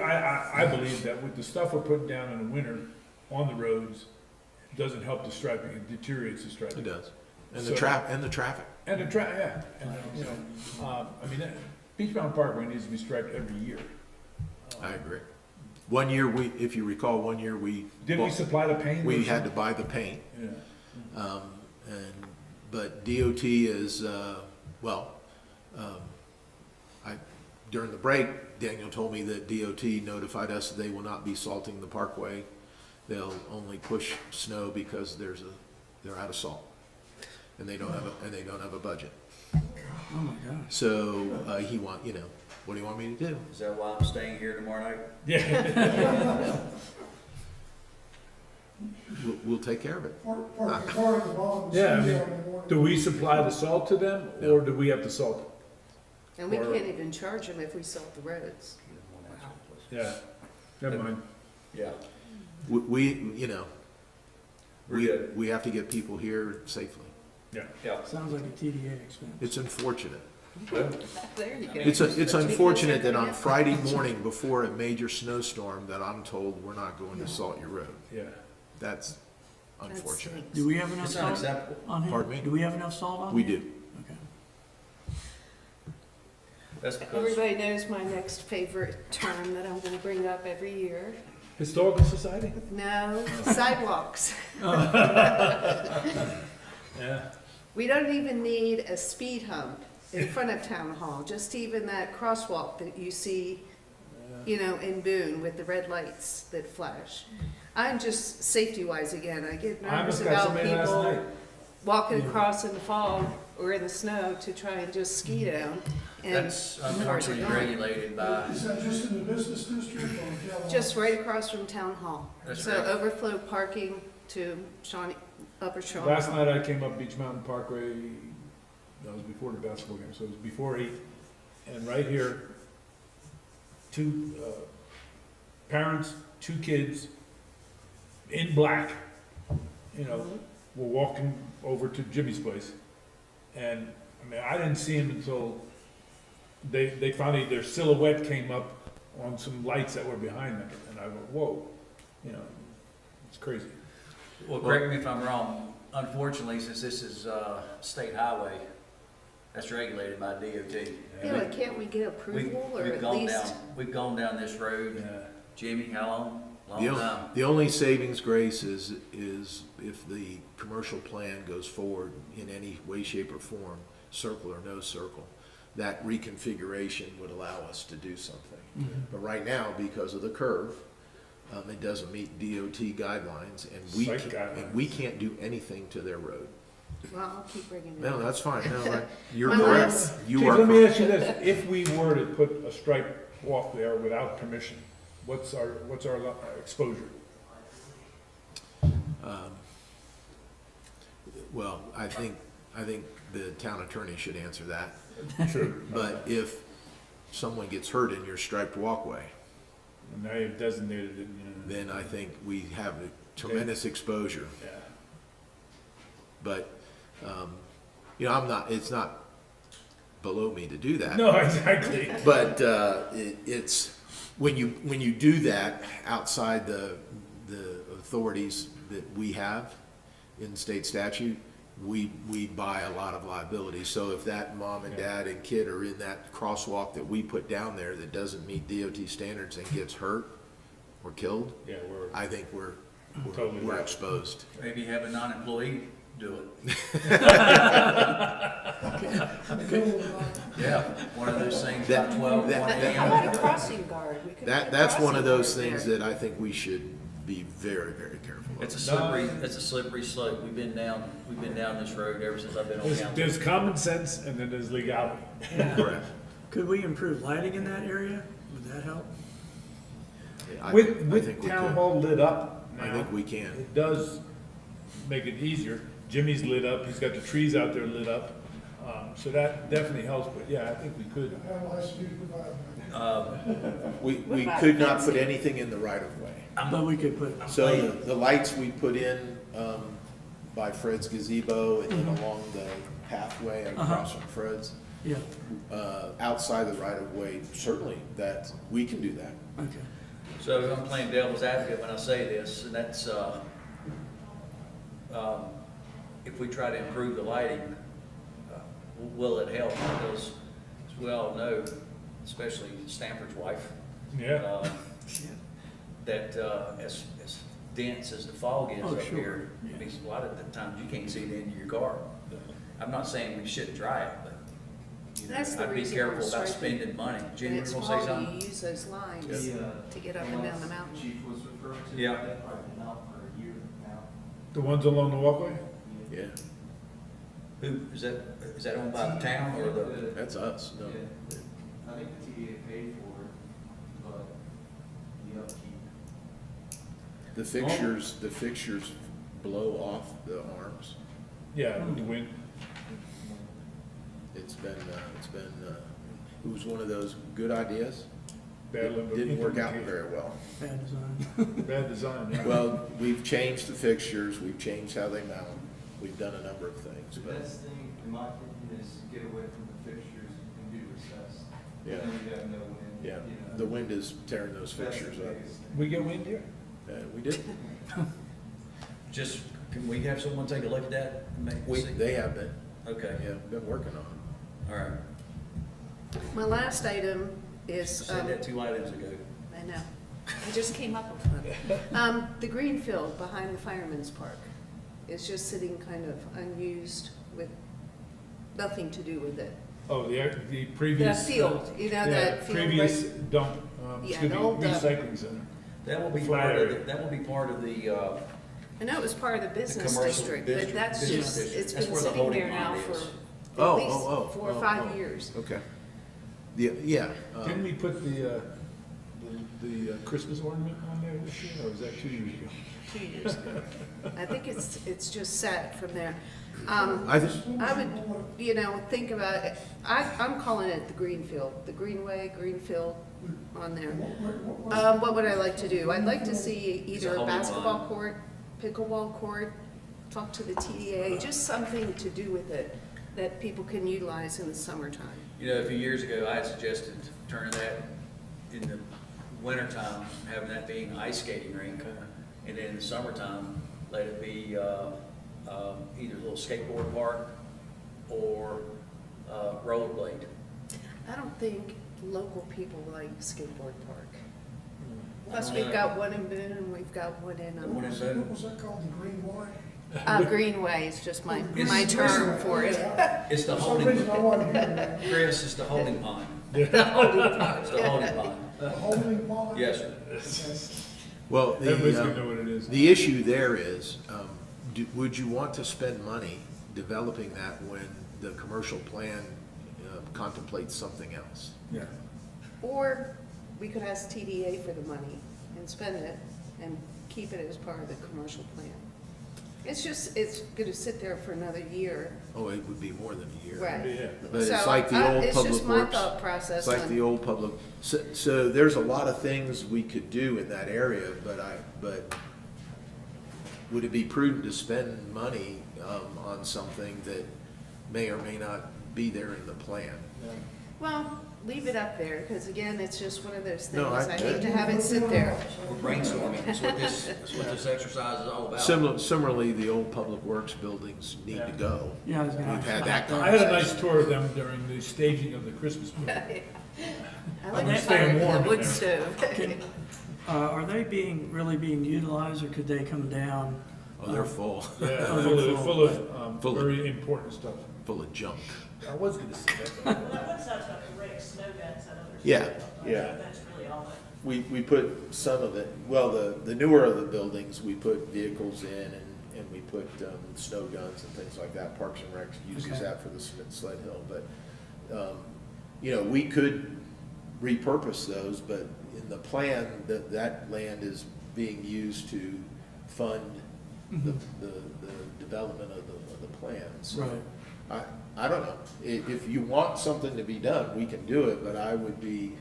I believe that with the stuff we're putting down in the winter on the roads, it doesn't help the striping, it deteriorates the striping. It does. And So- the traffic. And the yeah, and, you know, I mean, Beach Mountain Parkway needs to be striped every year. I agree. One year, if you recall, Didn't we supply the paint? we had to buy the paint. Yeah. But DOT is, during the break, Daniel told me that DOT notified us that they will not be salting the parkway. They'll only push snow because they're out of salt. And they don't have a budget. Oh my gosh. So, what do you want me to do? Is that why I'm staying here tomorrow night? Yeah. We'll take care of it. Park the car at the bottom. Yeah, I sit mean, down in the morning. Do we supply the salt to them, or do we have to salt it? and we can't even charge them if we salt the roads. Yeah, never mind. Yeah. We We're good. we have to get people here safely. Yeah. Sounds like a TDA expense. It's unfortunate. There you go. It's unfortunate that on Friday morning before a major snowstorm that I'm told we're not going to salt your road. Yeah. That's That unfortunate. stinks. Do we have enough It's salt unacceptable. on here? Pardon me? Do we have enough salt on We here? do. Okay. That's because, Everybody knows my next favorite term that I'm gonna bring up every year. Historical Society? No, sidewalks. Yeah. We don't even need a speed hump in front of Town Hall, just even that crosswalk that you see, in Boone with the red lights that flash. I'm just, safety-wise again, I get I nervous almost got about somebody last people night. walking Yeah. across in the fog or in the snow to try and just ski down. And that's cars are unfortunately gone. regulated by, Is that just in the business district or? Calhoun? Just right across from Town Hall. That's So right. overflow parking to Shawnee, Upper Shawnee. Last night I came up Beach Mountain Parkway, that was before the basketball game, so it was before 8. And right here, 2 parents, 2 kids in black, you know, were walking over to Jimmy's place. And, I mean, I didn't see him until they finally, their silhouette came up on some lights that were behind them. And I went, whoa, you know, it's crazy. Well, correct me if I'm wrong, unfortunately, since this is state highway, that's regulated by DOT. Yeah, but can't we get approval or We've at gone least? down, we've gone down this road, Yeah. Jimmy, how long? The Long only, time. the only savings grace is if the commercial plan goes forward in any way, shape, or form, circle or no circle, that reconfiguration would allow us to do something. But right now, because of the curve, it doesn't meet DOT guidelines, and Site we can't do anything to their road. Well, I'll keep bringing it No, up. that's fine, no, you're My correct. last- You Chief, are let me correct. ask you this, if we were to put a striped walk there without permission, what's our exposure? Well, I think the town attorney should answer that. True. But if someone gets hurt in your striped walkway, And now you've designated it, you know. then I think we have a tremendous exposure. Yeah. But, you know, it's not below me to do that. No, exactly. But it's, when you do that outside the authorities that we have in state statute, we buy a lot of liability. So if that mom and dad and kid are in that crosswalk that we put down there that doesn't meet DOT standards and gets hurt or killed, Yeah, I think we're Totally right. exposed. Maybe have a non-employee do it. Yeah, one of those things, That- about 12, 1 that- How a.m. about a crossing guard? We could put a That's one of crossing those guard things there. that I think we should be very, very careful of. It's a slippery slope. We've been down this road ever since I've been on council. there's common sense and then there's legality. Correct. Could we improve lighting in that area? Would that help? I With, think with we town could. hall lit up I now, think we can. it does make it easier. Jimmy's lit up, he's got the trees out there lit up, so that definitely helps, but yeah, I think we could. How nice of you to provide that. We about could not put fencing? anything in the right of way. But we could put. So the lights we put in, by Fred's gazebo and then along the pathway across from Fred's, Yeah, outside the right of way, certainly that, we can do that. okay. So I'm playing devil's advocate when I say this, and that's, if we try to improve the lighting, will it help? Because as we all know, especially Stanford's wife, Yeah, that as dense as the fog is Oh, up sure. here, I mean, a lot of the times you can't see the end of your car. I'm not saying we shouldn't try it, but, you know, That's the I'd be reason careful we're about striping. spending money. And Jenny, you it's gonna say quality, something? you use those lines to get up and down the mountain. Chief was referring to, Yeah. they've probably been out for a year now. the ones along the walkway? Yeah, Who, is that owned by the town or the? that's us, no. Yeah. I think the TDA paid for it, but the upkeep. The fixtures blow off the arms. Yeah, with the wind. It was one of those good ideas. Didn't work out very well. Bad design. Bad design, yeah. Well, we've changed the fixtures, we've changed how they mount, we've done a number of things, The but, best thing, in my opinion, is get away from the fixtures and do recess. yeah, Then you have no wind. yeah. you know. The wind is tearing those That's the fixtures up. biggest thing. We get wind here? We did, Just, can we have someone take a look at that? and see? they have been, Okay, yeah, been working on it. all right. My last item You is, said that 2 items ago. I know, I just came up with one. The green field behind the Fireman's Park is just sitting kind of unused with nothing to do with it. Oh, the That previous. field, you know, Yeah, that field previous right, dump, Yeah, excuse me, the old dump. recycling center. That will be Flat part of, area. that will be part of the, I know it was part of the business commercial district, but that's business just, district. it's That's been where the sitting holding there now pond for is. Oh, at least oh, oh, 4 or oh, 5 oh. years. Okay. Yeah, Didn't we put the the Christmas ornament on there this year, or was that 2 years ago? 2 years ago. I think it's just set from there. I just, I would, think about it. I'm calling it the Greenfield, the Greenway, Greenfield on there. What would I like to do? I'd like to see either a holding basketball line. court, pickleball court, talk to the TDA, just something to do with it that people can utilize in the summertime. You know, a few years ago, I had suggested turning that in the wintertime, having that being an ice skating rink. And then in the summertime, let it be, either a little skateboard park or, rollerblade. I don't think local people like skateboard park. Plus, we've got one in Boone, and we've got one in, One in What Boone. was that called, the Green Wine? Greenway is just my It's- term for it. It's the For some holding, reason, I wanted to hear that. Chris, it's the holding pond. It's the holding pond. The holding pond? Yes, sir. Okay. well, Everybody's gonna know what it is. the issue there is, would you want to spend money developing that when the commercial plan contemplates something else? Yeah. Or we could ask TDA for the money and spend it and keep it as part of the commercial plan. It's gonna sit there for another year. Oh, it would be more than a year. Right. Yeah. But it's So, like the old it's public just my works. thought process It's like on- the old public, so there's a lot of things we could do in that area, but would it be prudent to spend money, on something that may or may not be there in the plan? Well, leave it up there, because again, it's just one of those things. No, I- I hate to have it sit there. We're brainstorming. That's what this exercise is all about. Similarly, the old public works buildings need to go. Yeah, I was gonna We've ask had about that I had a nice conversation. tour of them during the staging of the Christmas movie. I like I'm the staying fire, warm the in wood there. stove. Are they really being utilized, or could they come down? Oh, they're full, Yeah, Oh, full they're of, full of, Full of- very important stuff. full of junk. I was gonna say that. Well, that one sounds about the Rick snow guns, I know there's. Yeah, I yeah. think that's really all that. We put some of it, well, the newer of the buildings, we put vehicles in and we put snow guns and things like that. Parks and Rec uses Okay. that for the Smith Sled Hill, but, we could repurpose those, but in the plan, that land is being used to fund the development of the plans. Right. I don't know, if you want something to be done, we can do it, but I would be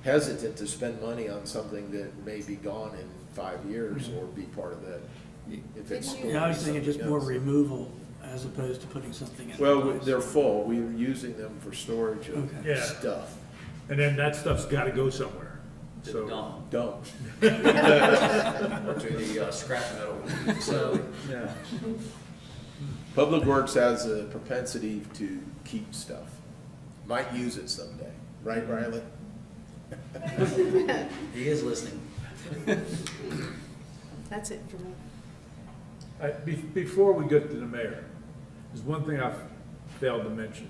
hesitant to spend money on something that may be gone in 5 years or be part of that. If it's going to Yeah, I was be thinking just something more else. removal as opposed to putting something in. Well, place. they're full, we're using them for storage of Okay. Yeah. stuff. And then that stuff's gotta go somewhere, To the so. dump, Don't. or to the scrap metal facility. Yeah. Public Works has a propensity to keep stuff. Might use it someday, right, Riley? He is listening. That's it for me. Before we get to the mayor, there's one thing I've failed to mention.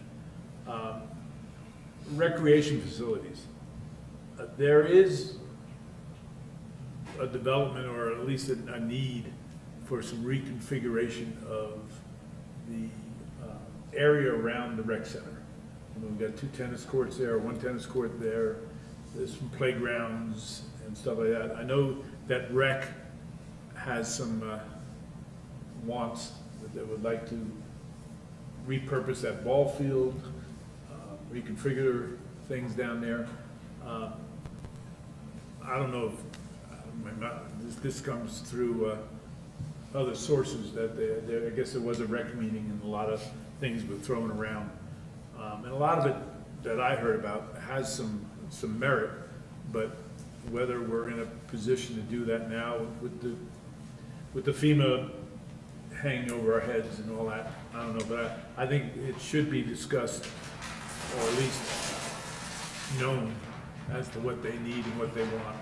Recreation facilities. There is a development, or at least a need for some reconfiguration of the area around the rec center. We've got 2 tennis courts there, 1 tennis court there, there's some playgrounds and stuff like that. I know that rec has some wants that they would like to repurpose that ball field, reconfigure things down there. I don't know if, this comes through other sources that I guess there was a rec meeting and a lot of things were thrown around. And a lot of it that I heard about has some merit, but whether we're in a position to do that now with the FEMA hanging over our heads and all that, I don't know, but I think it should be discussed, or at least known as to what they need and what they want.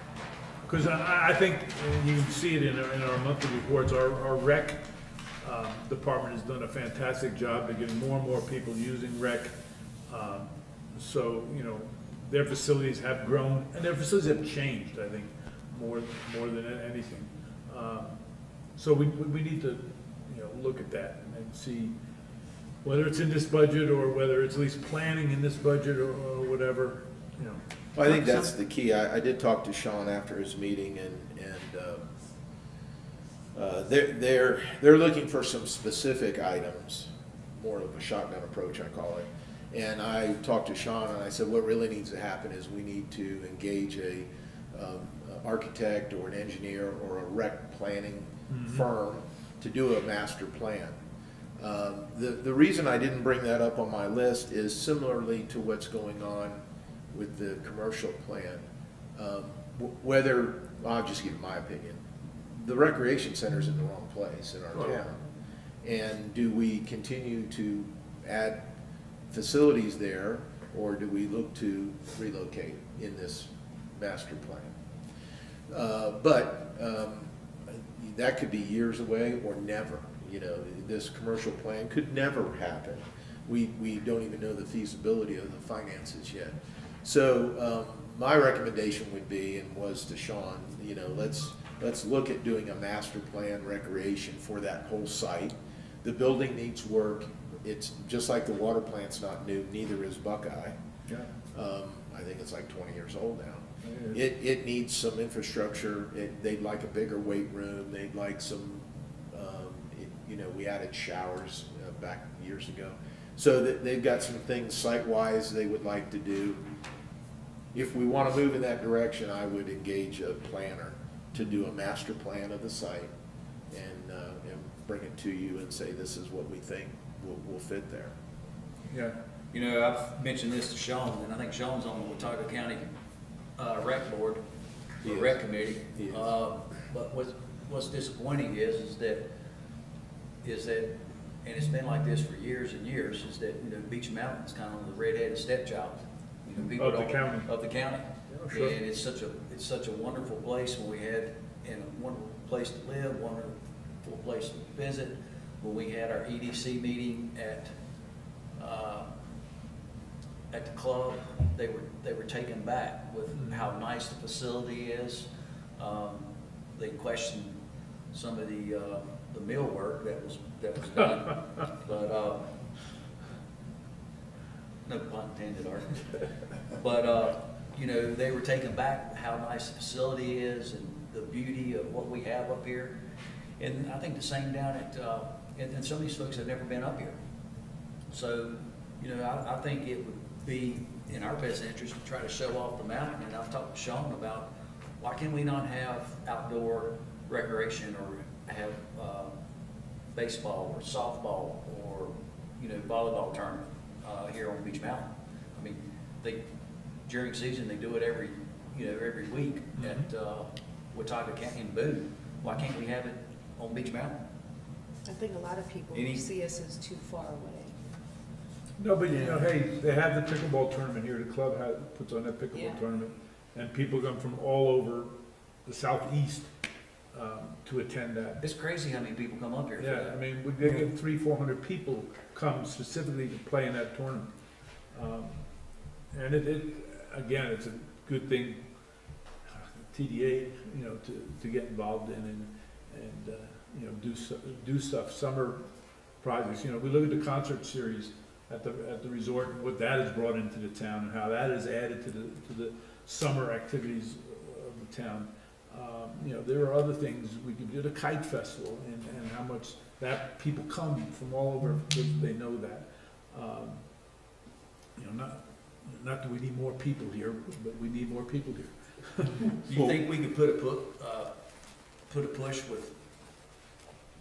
Because I think, and you can see it in our monthly reports, our rec department has done a fantastic job. They're getting more and more people using rec. So, their facilities have grown, and their facilities have changed, I think, more than anything. So we need to, look at that and see whether it's in this budget or whether it's at least planning in this budget or whatever, Well, I think that's the key. I did talk to Sean after his meeting they're looking for some specific items, more of a shotgun approach, I call it. And I talked to Sean and I said, what really needs to happen is we need to engage a architect or an engineer or a rec planning firm to do a master plan. The reason I didn't bring that up on my list is similarly to what's going on with the commercial plan. I'll just give my opinion. The recreation center's in the wrong place in our town. And do we continue to add facilities there, or do we look to relocate in this master plan? But that could be years away or never. You know, this commercial plan could never happen. We don't even know the feasibility of the finances yet. So my recommendation would be, and was to Sean, you know, let's look at doing a master plan recreation for that whole site. The building needs work. It's just like the water plant's not new, neither is Buckeye. Yeah. I think it's like 20 years old now. Yeah. It needs some infrastructure. They'd like a bigger weight room. They'd like some, you know, we added showers back years ago. So that they've got some things site-wise they would like to do. If we want to move in that direction, I would engage a planner to do a master plan of the site and bring it to you and say, this is what we think will fit there. Yeah. You know, I've mentioned this to Sean, and I think Sean's on the Watauga County Rec Board, He the is. Rec Committee. He is. But what's disappointing is that, and it's been like this for years and years, is that, you know, Beach Mountain's kind of the redheaded stepchild. You know, people Of the don't- county. Of the county. Yeah, sure. And it's such a wonderful place when we had, and a wonderful place to live, wonderful place to visit. When we had our EDC meeting at the club, they were taken back with how nice the facility is. They questioned some of the mill work that was done, but no pun intended, Art. But you know, they were taken back how nice the facility is and the beauty of what we have up here. And I think the same down at and some of these folks have never been up here. So, you know, I think it would be in our best interest to try to show off the mountain. And I've talked to Sean about, why can we not have outdoor recreation or have baseball or softball or, you know, volleyball tournament here on Beach Mountain? I mean, during season, they do it every week at Watauga County and Boone. Why can't we have it on Beach Mountain? I think a lot of people Any- see us as too far away. No, but you know, hey, they have the pickleball tournament here. The club puts on that Yeah. pickleball tournament, and people come from all over the southeast to attend that. It's crazy how many people come up here for Yeah, I that. mean, we get 300-400 people come specifically to play in that tournament. And again, it's a good thing, TDA, you know, to get involved in and you know, do stuff, summer projects. You know, we look at the concert series at the resort and what that has brought into the town and how that has added to the summer activities of the town. You know, there are other things we can do, the kite festival and how much that people come from all over because they know that. You know, not that we need more people here, but we need more people here. Do you think we could put a push with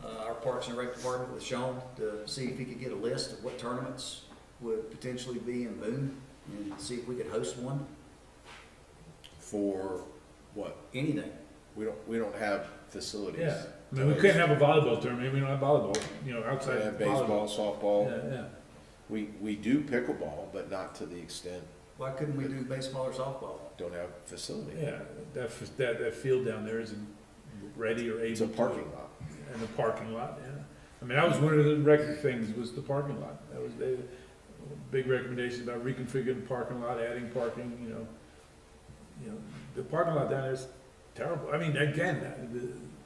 our Parks and Rec department with Sean to see if he could get a list of what tournaments would potentially be in Boone and see if we could host one? For what? Anything. We don't have facilities. Yeah, I mean, we couldn't have a volleyball tournament, we don't have volleyball, you know, We outside have of baseball, volleyball. softball. Yeah. We do pickleball, but not to the extent, Why couldn't we do baseball or softball? don't have facility. Yeah, that field down there isn't ready or able It's to. a parking lot. And the parking lot, yeah. I mean, that was one of the things, was the parking lot. That was the big recommendation about reconfiguring the parking lot, adding parking, you know, the parking lot down there is terrible. I mean, again,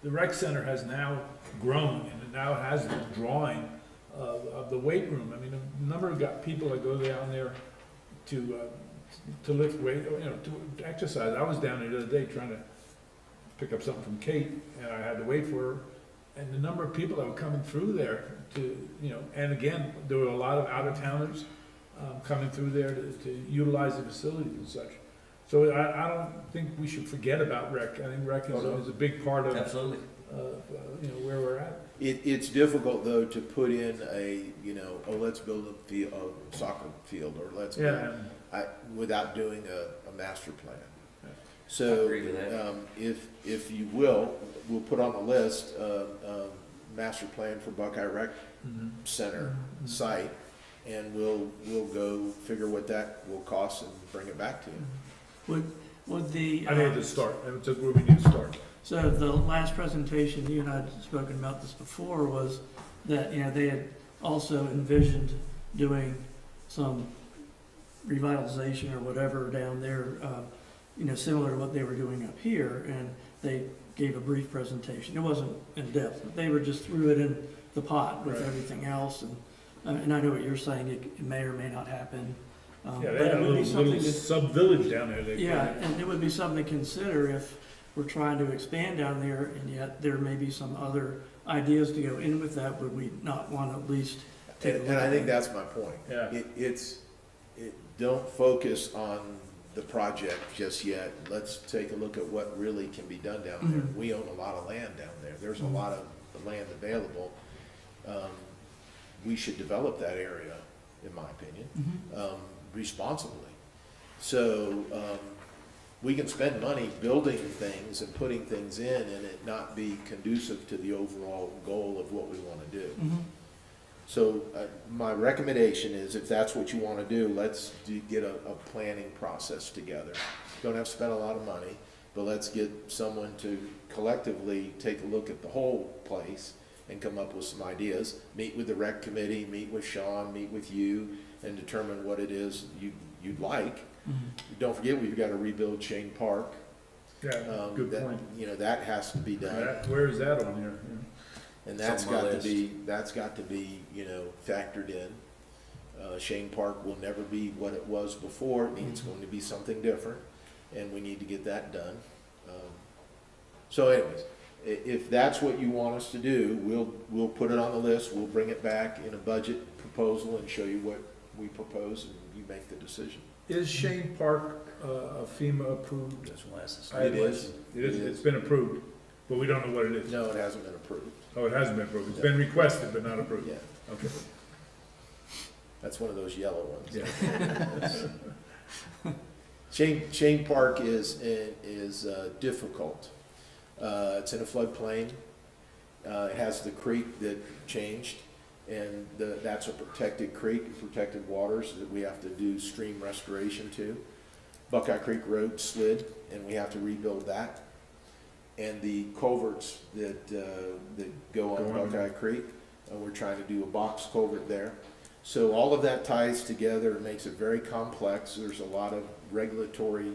the rec center has now grown and it now has the drawing of the weight room. I mean, the number of people that go down there to to lift weight, you know, to exercise. I was down there the other day trying to pick up something from Kate, and I had to wait for her. And the number of people that were coming through there to, you know, and again, there were a lot of out-of-towners coming through there to utilize the facilities and such. So I don't think we should forget about rec. I think rec is a big part of, Absolutely. you know, where we're at. It's difficult though to put in a, you know, oh, let's build a soccer field, or let's build, Yeah, without doing a master plan. Yeah. So, I agree with that. if you will, we'll put on the list, master plan for Buckeye Rec Mhm. Center site, and we'll go figure what that will cost and bring it back to you. Would the, I need to start, that's where we need to start. so the last presentation, you and I had spoken about this before, was that, you know, they had also envisioned doing some revitalization or whatever down there, you know, similar to what they were doing up here, and they gave a brief presentation. It wasn't in depth, but they were just threw it in the pot with Right. everything else, and I know what you're saying, it may or may not happen. Yeah, But they had it a would be little something to, sub-village down there. They yeah, call it. and it would be something to consider if we're trying to expand down there, and yet there may be some other ideas to go in with that. Would we not want to at least take a look And I at think that? that's my point. Yeah. Don't focus on the project just yet. Let's take a look at what really can be done down there. Mhm. We own a lot of land down there. There's a Mhm. lot of land available. We should develop that area, in my opinion, Mhm. responsibly. So, we can spend money building things and putting things in and it not be conducive to the overall goal of what we wanna do. Mhm. So, my recommendation is, if that's what you wanna do, let's get a planning process together. Don't have to spend a lot of money, but let's get someone to collectively take a look at the whole place and come up with some ideas. Meet with the rec committee, meet with Sean, meet with you, and determine what it is you'd like. Mhm. Don't forget, we've gotta rebuild Shane Park. Yeah, good That- point. You know, that has to be done. Where is that on here? And that's It's on my got to list. be, you know, factored in. Shane Park will never be what it was before, it's going to be something different, and we need to get that done. So anyways, if that's what you want us to do, we'll put it on the list, we'll bring it back in a budget proposal and show you what we propose, and you make the decision. Is Shane Park a FEMA approved? That's why it's the It is. It is, it's been approved, but we don't know what it is. No, it hasn't been approved Oh, it hasn't been approved. It's been requested, but not approved. yet. Okay. That's one of those yellow ones. Yeah. Shane Park is difficult. It's in a floodplain. It has the creek that changed, and that's a protected creek, protected waters that we have to do stream restoration to. Buckeye Creek Road slid, and we have to rebuild that. And the culverts that go on Go on. Buckeye Creek, we're trying to do a box culvert there. So all of that ties together and makes it very complex. There's a lot of regulatory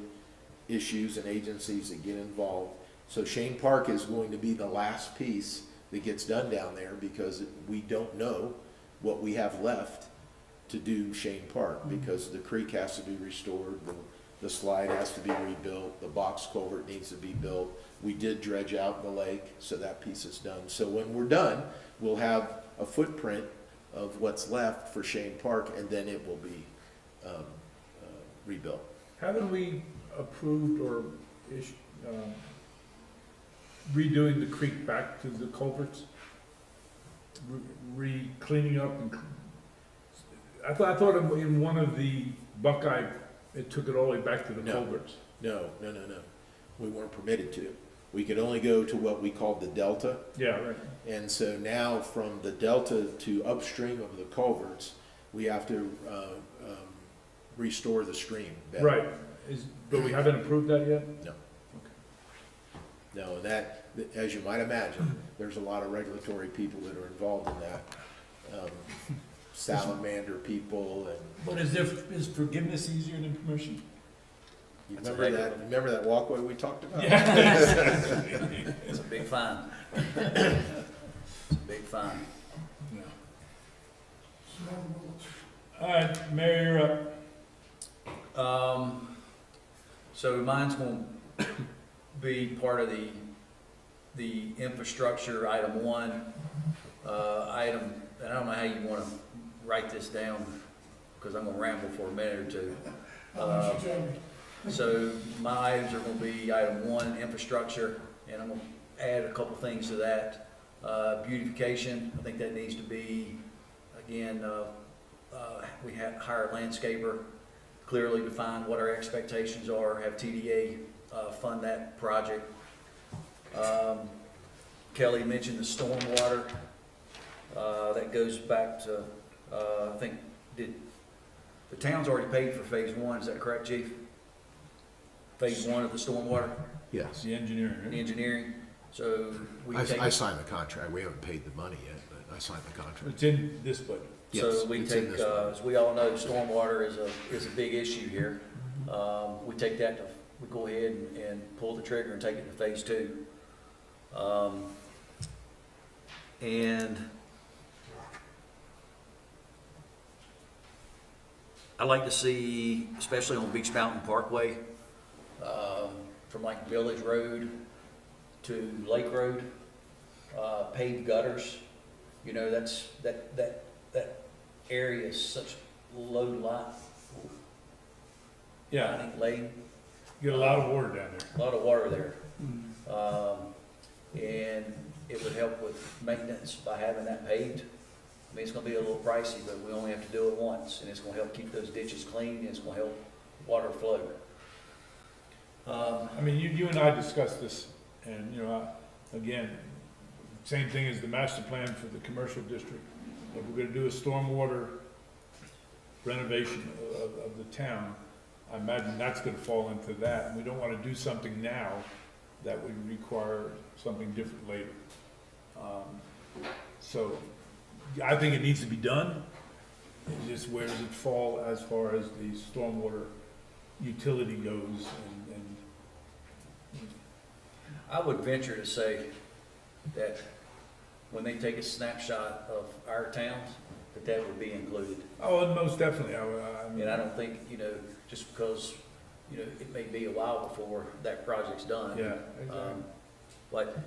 issues and agencies that get involved. So Shane Park is going to be the last piece that gets done down there, because we don't know what we have left to do Shane Park, because the creek has to be restored, the slide has to be rebuilt, the box culvert needs to be built. We did dredge out the lake, so that piece is done. So when we're done, we'll have a footprint of what's left for Shane Park, and then it will be rebuilt. Haven't we approved or redoing the creek back to the culverts? Cleaning up and, I thought in one of the Buckeye, it took it all the way back to the No. culverts. No. We weren't permitted to. We could only go to what we called the delta. Yeah, right. And so now, from the delta to upstream of the culverts, we have to restore the stream bed. Right. But we haven't approved that yet? No, that, as you might imagine, there's a lot of regulatory people that are involved in that. Salamander people, and But is forgiveness easier than permission? you That's a remember heck of that, remember that walkway we talked about? It's a big fine. It's a big fine. Small bullets. All right, Mayor, you're up. So mine's gonna be part of the infrastructure, item one. Item, and I don't know how you wanna write this down, because I'm gonna ramble for a minute or two. I'll let you tell me. So my items are gonna be item one, infrastructure, and I'm gonna add a couple things to that. Beautification, I think that needs to be, again, we have hire a landscaper, clearly define what our expectations are, have TDA fund that project. Kelly mentioned the stormwater, that goes back to, I think, the town's already paid for phase one, is that correct, chief? Phase one of the stormwater, Yes. The engineering, the right? engineering, so we I take. signed the contract. We haven't paid the money yet, but I signed the contract. It's in this budget. Yes, So we it's in take, this one. as we all know, stormwater is a big issue here. We take that to, we go ahead and pull the trigger and take it to phase two. And I like to see, especially on Beach Mountain Parkway, from like Village Road to Lake Road, paved gutters. You know, that area is such low lot, Yeah, lane, you get a lot of water down there. a lot of water there. And it would help with maintenance by having that paved. I mean, it's gonna be a little pricey, but we only have to do it once, and it's gonna help keep those ditches clean, and it's gonna help water flow. I mean, you and I discussed this, and, you know, again, same thing as the master plan for the commercial district. If we're gonna do a stormwater renovation of the town, I imagine that's gonna fall into that, and we don't wanna do something now that would require something different later. So, I think it needs to be done. It's just where does it fall as far as the stormwater utility goes and I would venture to say that when they take a snapshot of our towns, that would be included. oh, and most definitely, I mean, And I don't think, you know, just because, you know, it may be a while before that project's done. yeah, exactly. But,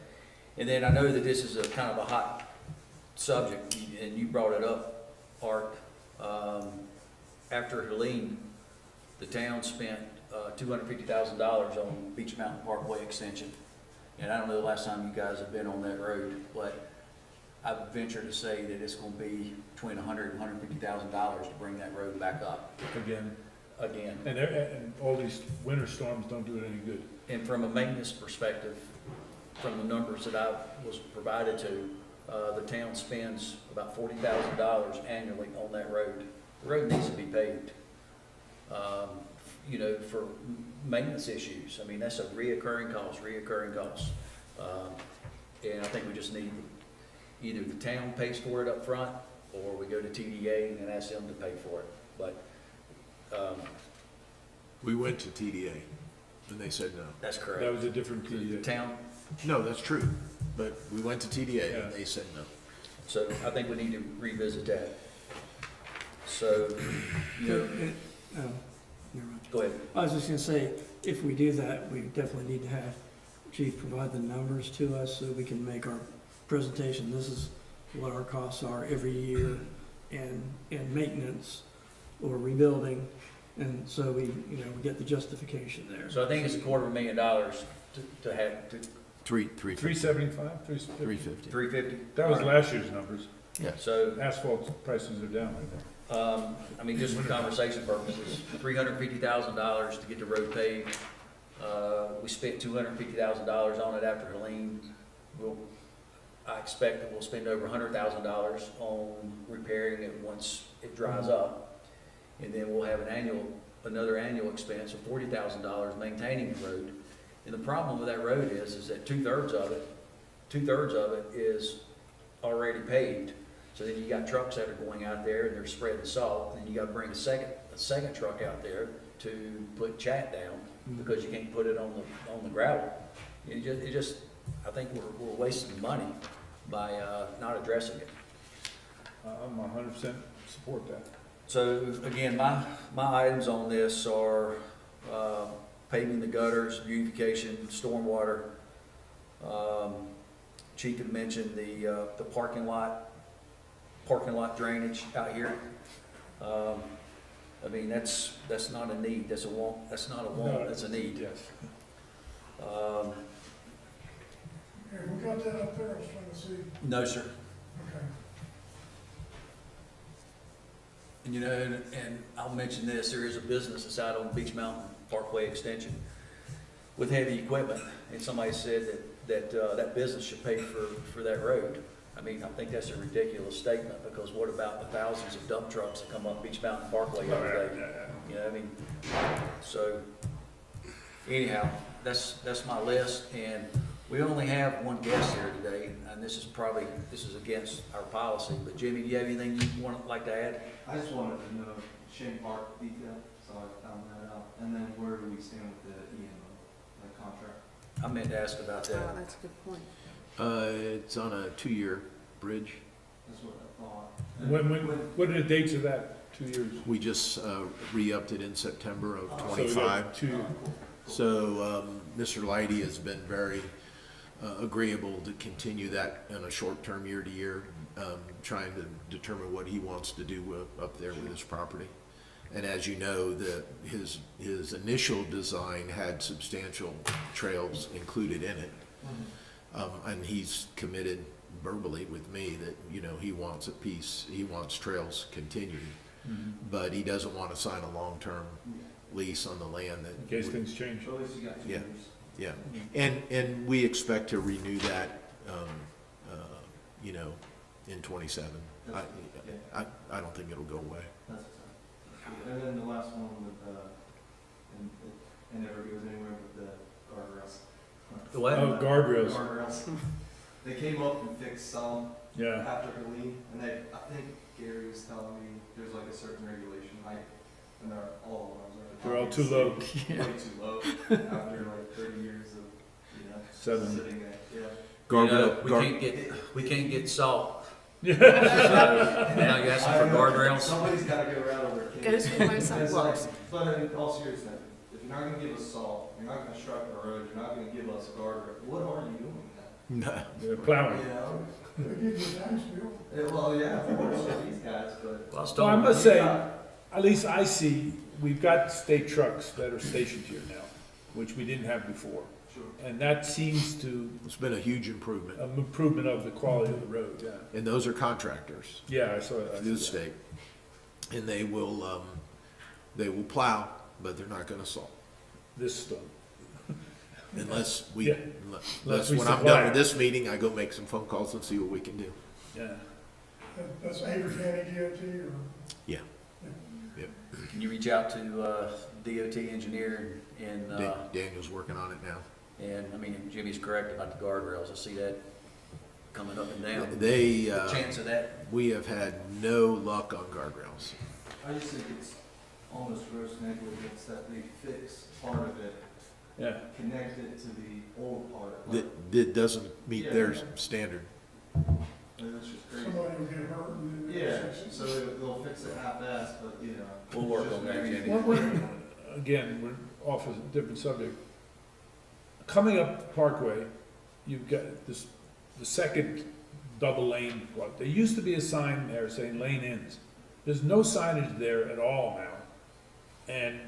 and then I know that this is a kind of a hot subject, and you brought it up, Art. After Helene, the town spent $250,000 on Beach Mountain Parkway extension. And I don't know the last time you guys have been on that road, but I would venture to say that it's gonna be between $100,000 and $150,000 to bring that road back up Again, again. and all these winter storms don't do it any good. And from a maintenance perspective, from the numbers that I was provided to, the town spends about $40,000 annually on that road. The road needs to be paved, you know, for maintenance issues. I mean, that's a reoccurring cost. And I think we just need, either the town pays for it up front, or we go to TDA and ask them to pay for it. But, We went to TDA, and they said no. that's That correct. was a different The PDA. town, No, that's true, but we went to TDA, and Yeah. they said no. so I think we need to revisit that. So, you know, Oh, never mind. go ahead. I was just gonna say, if we do that, we definitely need to have Chief provide the numbers to us so we can make our presentation. This is what our costs are every year and maintenance or rebuilding. And so we, you know, we get the justification there. So I think it's $250,000 to have, to, 350. 375, 350? 350. 350? That was last year's numbers. So, Asphalt prices are down right now. I mean, just for conversation purposes, $350,000 to get the road paved. We spent $250,000 on it after Helene. I expect that we'll spend over $100,000 on repairing it once it dries up. And then we'll have another annual expense of $40,000 maintaining the road. And the problem with that road is that two-thirds of it is already paved. So then you got trucks that are going out there and they're spreading salt, and then you gotta bring a second truck out there to put chat down, because you can't put it on the gravel. It just, I think we're wasting money by, not addressing it. I'm 100% support that. So again, my items on this are, paving the gutters, beautification, stormwater. Chief had mentioned the parking lot drainage out here. I mean, that's not a need, that's a want, that's not a want, that's a need. Yes. Have we got that up there? I was trying to see. No, sir. Okay. And you know, and I'll mention this, there is a business that's out on Beach Mountain Parkway Extension with heavy equipment, and somebody said that business should pay for that road. I mean, I think that's a ridiculous statement, because what about the thousands of dump trucks that come up Beach Mountain Parkway every day? You know, I mean, so anyhow, that's my list, and we only have one guest here today, and this is against our policy, but Jimmy, do you have anything you like to add? I just wanted to know Shane Park detail, so I found that out. And then where do we stand with the EMO, the contract? I meant to ask about Oh, that. that's a good point. It's on a 2-year bridge. That's what I thought. What are the dates of that? 2 years? We just re-upped it in September of So we got 25. 2 years. So Mr. Leidy has been very agreeable to continue that in a short-term, year-to-year, trying to determine what he wants to do up there with his property. And as you know, his initial design had substantial trails included in it. And he's committed verbally with me that, you know, he wants a piece, he wants trails continued. But he doesn't want to sign a long-term lease on the land that. In case things change. So at least you got 2 Yeah. years. Yeah, and we expect to renew that, you know, in 27. I don't think it'll go away. That's what's up. And then the last one with, and it never goes anywhere with the guardrails. The what? Oh, guardrails, Guardrails. They came up and fixed some yeah. after Helene, and I think Gary was telling me there's like a certain regulation height, and all of them are. They're all too low. Way too low, after like 30 years of, you know, Seven. sitting there, yeah. We can't get salt. Yeah. So, now you're asking for guardrails? Somebody's gotta go around over there. Goes for my It's like- sidewalks. But in all seriousness, if you're not gonna give us salt, you're not gonna construct a road, you're not gonna give us a guardrail, what are you doing then? No. They're plowing. You know? They give you a tax bill. Well, yeah, of course, for these guys, but. Well, I was Well, I told- must say, at least I see, we've got state trucks that are stationed here now, which we didn't have before. Sure. And that seems to, It's been a huge improvement. improvement of the quality of the road, yeah. And those are contractors Yeah, I saw that. through the state. And they will plow, but they're not gonna salt. This stuff. Unless we, Yeah. unless we when I'm supply done it. with this meeting, I go make some phone calls and see what we can do. Yeah. That's Avery County DOT or? Yeah. Can you reach out to DOT engineer and, Daniel's working on it now. and, I mean, Jimmy's correct about the guardrails, I see that coming up and down. They, The chance of that, we have had no luck on guardrails. I just think it's almost gross negligence that they fix part of it, Yeah. connect it to the old part. That doesn't meet their Yeah. standard. And it's just crazy. Somebody will get hurt and then. Yeah, so they'll fix it half-assed, but you know. we'll work it's on just that, crazy. Jimmy. Again, we're off a different subject. Coming up the Parkway, you've got this, the second double lane, what, there used to be a sign there saying lane ends. There's no signage there at all now. And,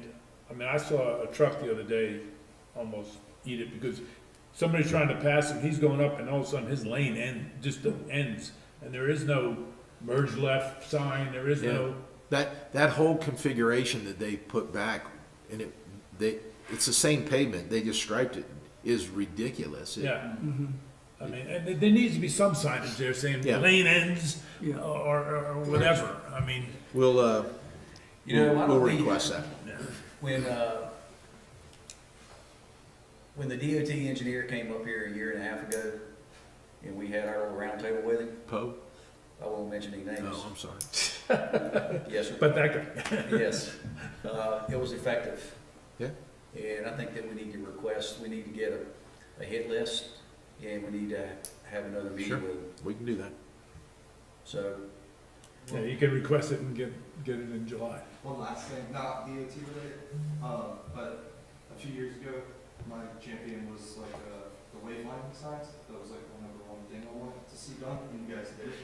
I mean, I saw a truck the other day almost eat it because somebody's trying to pass him, he's going up and all of a sudden his lane just ends. And there is no merge left sign, there is no, That whole configuration that they put back, and it's the same pavement, they just striped it, is ridiculous. yeah. I mean, and there needs to be some signage there saying Yeah. lane ends Yeah. or whatever. I mean, We'll, You know, why we'll don't we- request that. When the DOT engineer came up here a year and a half ago, and we had our little round table with him, Poe? I won't mention any names. Oh, I'm sorry. Yes, sir. but that guy, Yes, it was effective. Yeah. And I think that we need to request, we need to get a hit list, and we need to have another meeting Sure. with them. We can do that. So, Yeah, you can request it and get it in July. One last thing, not DOT related, but a few years ago, my champion was like, the wayfinding signs. That was like the number one thing I wanted to see done, and you guys did it.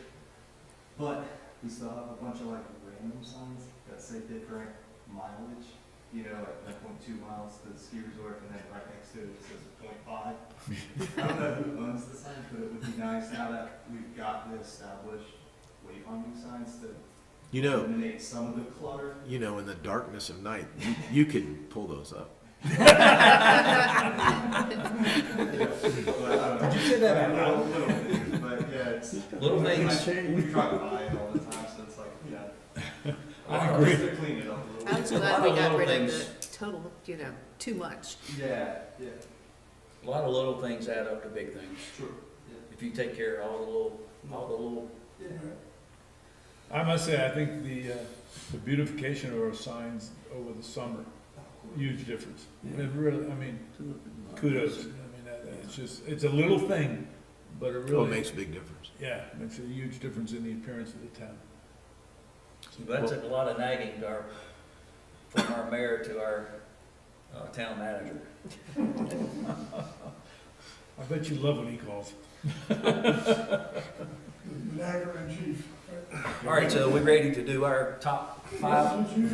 But we still have a bunch of like random signs that say different mileage, you know, like 1.2 miles to the ski resort, and then right next to it, it says 0.5. I don't know who owns the signs, but it would be nice now that we've got the established wayfinding signs to You know, eliminate some of the clutter. in the darkness of night, you could pull those up. Did you say that out loud? A little bit, but yeah, it's. Little things. We drive by it all the time, so it's like, yeah. I agree. Just to clean it up a little I was bit. glad we got Little rid of things. the total, too much. Yeah, yeah, A lot of little things add up to big things. true. If you take care of all the little, Yeah. I must say, I think the beautification of our signs over the summer, huge difference. It really, I mean, kudos. I mean, it's a little thing, but it Oh, really. it makes a big difference. Yeah, it makes a huge difference in the appearance of the town. that took a lot of nagging from our mayor to our town manager. I bet you love when he calls. The Nagger in chief. All right, so we're ready to do our top 5. Since you,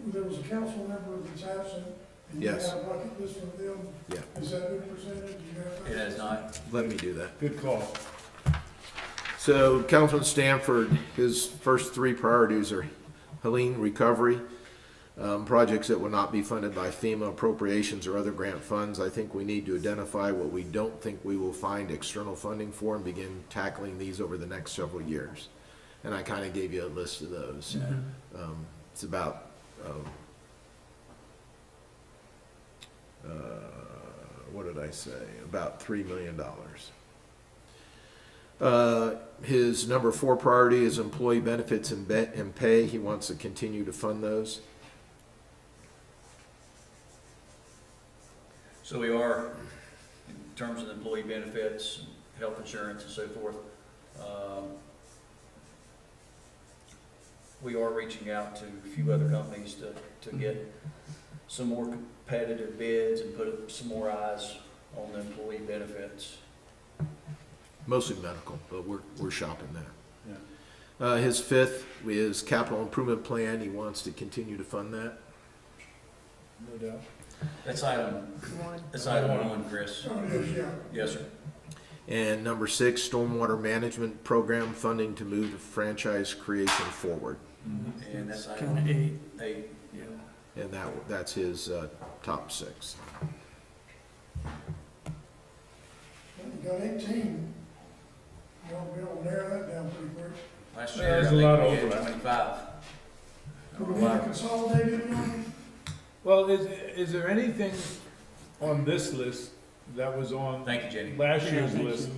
there was a council member that's absent, and you had Yes. a bucket list of them. Yeah. Has that been presented? Do you have that? It has not. Let me do that. Good call. So Councilman Stanford, his first 3 priorities are Helene recovery, projects that will not be funded by FEMA appropriations or other grant funds. I think we need to identify what we don't think we will find external funding for and begin tackling these over the next several years. And I kind of gave you a list of those. It's about, what did I say? About $3 million. His number 4 priority is employee benefits and pay. He wants to continue to fund those. So we are, in terms of employee benefits, health insurance and so forth, we are reaching out to a few other companies to get some more competitive bids and put some more eyes on the employee benefits. Mostly medical, but we're shopping that. Yeah. His 5th is capital improvement plan. He wants to continue to fund that. No doubt. That's item One. 1, Chris. Oh, it is, yeah. Yes, sir. And number 6, stormwater management program funding to move the franchise creation forward. And that's Kind item of 8. 8. And that's his top 6. You got 18. You'll be able to narrow that down pretty quick. Last Yeah, year, I there's a think lot of we had overlap. 25. Do we need to consolidate it now? Well, is there anything on this list that was on Thank you, Jenny. last Yeah, year's thank list you.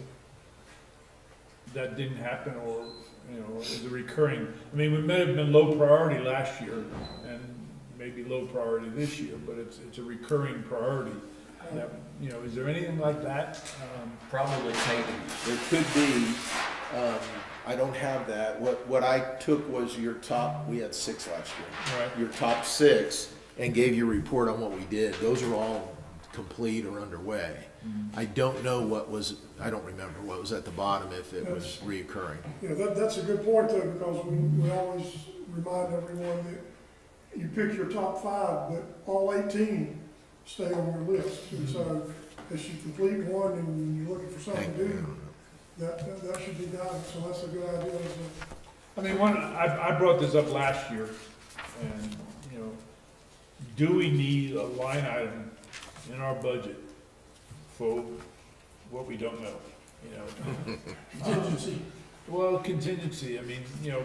that didn't happen, or, is it recurring? I mean, we may have been low priority last year, and maybe low priority this year, but it's a recurring priority. That, is there anything like that? Probably paving. There could be, I don't have that. What I took was your top, we had 6 last year. Right. Your top 6 and gave you a report on what we did. Those are all complete or underway. I don't know I don't remember what was at the bottom, if it was reoccurring. Yeah, that's a good point though, because we always remind everyone that you pick your top 5, but all 18 stay on your list. And so as you complete one and you're looking for something to do, that should be done. So that's a good idea. I mean, I brought this up last year, and, do we need a line item in our budget for what we don't know, Contingency. Well, contingency, I mean,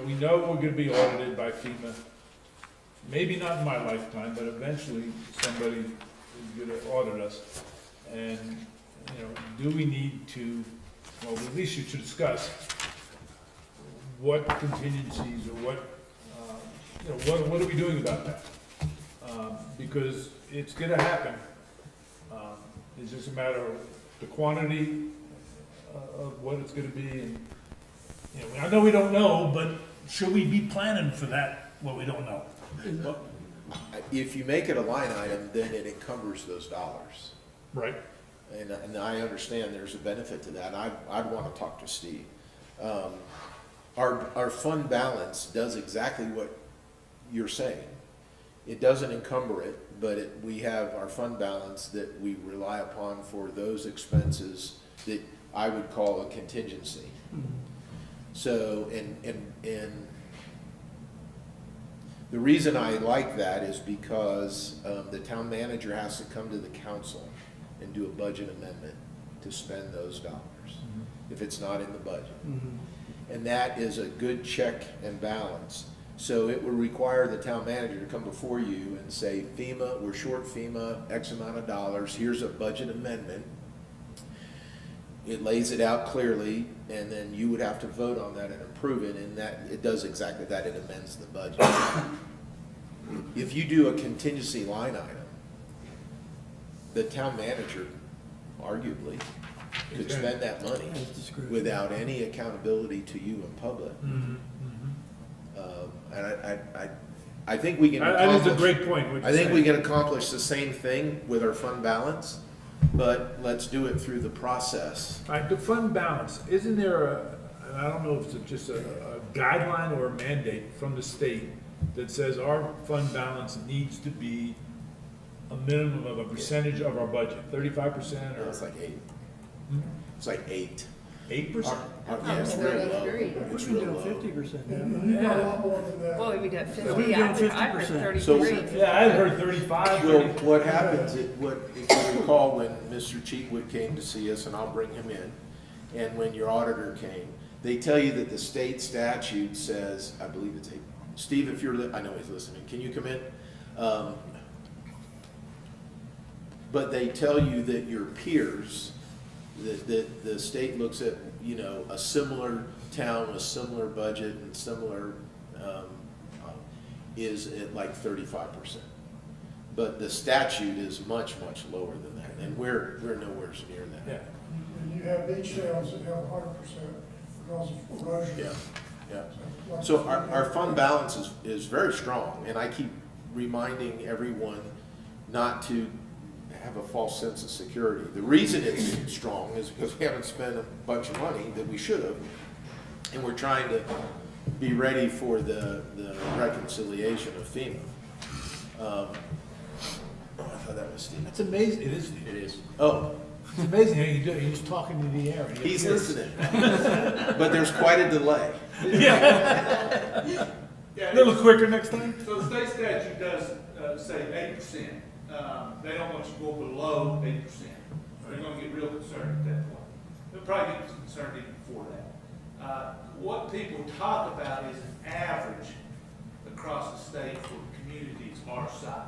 we know we're gonna be audited by FEMA. Maybe not in my lifetime, but eventually somebody is gonna audit us. And, do we need to, well, at least you should discuss what contingencies or what are we doing about that? Because it's gonna happen. It's just a matter of the quantity of what it's gonna be, and You know, I know we don't know, but should we be planning for that, what we don't know? If you make it a line item, then it encumbers those dollars. Right? And I understand there's a benefit to that, and I'd want to talk to Steve. Our fund balance does exactly what you're saying. It doesn't encumber it, but we have our fund balance that we rely upon for those expenses that I would call a contingency. So, and the reason I like that is because the town manager has to come to the council and do a budget amendment to spend those dollars, if it's not in the budget. And that is a good check and balance. So it would require the town manager to come before you and say, FEMA, we're short FEMA, X amount of dollars, here's a budget amendment. It lays it out clearly, and then you would have to vote on that and approve it, and that, it does exactly that, it amends the budget. If you do a contingency line item, the town manager arguably could spend that money As described. without any accountability to you in public. And I think we can That is a accomplish, great point, what I you're think we saying. can accomplish the same thing with our fund balance, but let's do it through the process. All right, the fund balance, isn't there and I don't know if it's just a guideline or a mandate from the state that says our fund balance needs to be a minimum of a percentage of our budget, 35% or It's like 8. It's like 8. 8%? Yeah, it's real low. It's We've real been doing low. 50% And you got a lot more than that. Well, we got we've 50, done I heard 50%. 33. Yeah, I had heard 35, Well, 30. what happens, if you recall, when Mr. Cheatwood came to see us, and I'll bring him in, and when your auditor came, they tell you that the state statute says, I believe it's 8. Steve, if you're, I know he's listening, can you come in? But they tell you that your peers, that the state looks at, you know, a similar town with similar budget and similar, is at like 35%. But the statute is much, much lower than that, and we're nowhere near that. Yeah. And you have beach towns that have 100% because of erosion. Yeah, yeah. Like- So our fund balance is very strong, and I keep reminding everyone not to have a false sense of security. The reason it's strong is because we haven't spent a bunch of money that we should have, and we're trying to be ready for the reconciliation of FEMA. Oh, I thought that was Steve. That's amazing, it is, It is. Oh, it's amazing how you do it, he's talking to the air. and he he's appears. listening. But there's quite a delay. A little quicker next time? So the state statute does say 8%. They don't want you to go below 8%. They're gonna get real concerned at that point. They'll probably get concerned even before that. What people talk about is an average across the state for communities our size.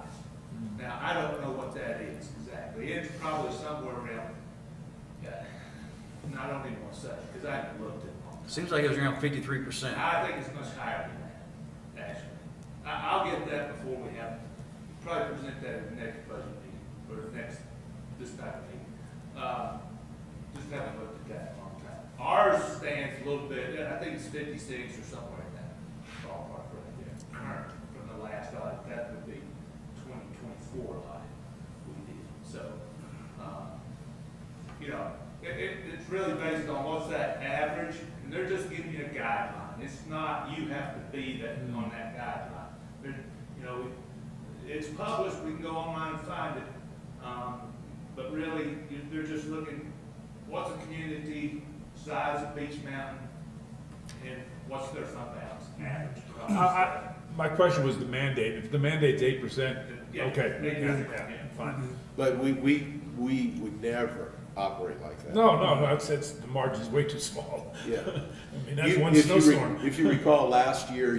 Now, I don't know what that is exactly. It's probably somewhere around, and I don't even want to say, because I haven't looked at it. Seems like it was around 53%. I think it's much higher than that, actually. I'll get that before we have, probably present that at the next budget meeting, or the next, this type of meeting. Just haven't looked at that in a long time. Ours stands a little bit, I think it's 56 or somewhere in that ballpark right there, current, from the last audit, that would be 2024 audit we did. So, you know, it's really based on what's that average, and they're just giving you a guideline. It's not, you have to be that, on that guideline. You know, it's published, we can go online and find it, but really, they're just looking, what's a community size of Beach Mountain, and what's their fund balance average across the state. My question was the mandate, if the mandate's 8%, Yeah. okay, Yeah. fine. But we would never operate like that. No, that's, the margin's way too small. Yeah. I mean, that's You- one if you re- snowstorm. If you recall, last year,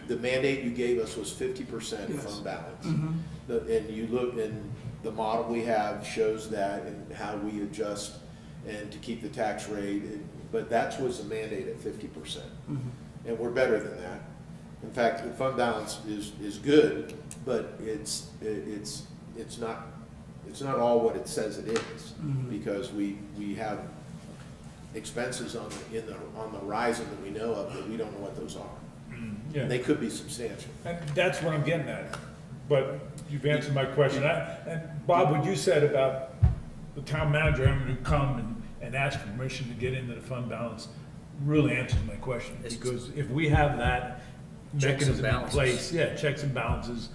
the mandate you gave us was 50% Yes. fund balance. And you look, and the model we have shows that, and how we adjust and to keep the tax rate, but that was the mandate at 50%. And we're better than that. In fact, the fund balance is good, but it's not all what it says it is. Because we have expenses on the horizon that we know of, that we don't know what those are. Yeah. They could be substantial. And that's what I'm getting at, but you've answered my question. And Bob, what you said about the town manager having to come and ask permission to get into the fund balance really answers my question. It's- Because if we have that Checks and mechanism in balances. place, yeah, checks and balances,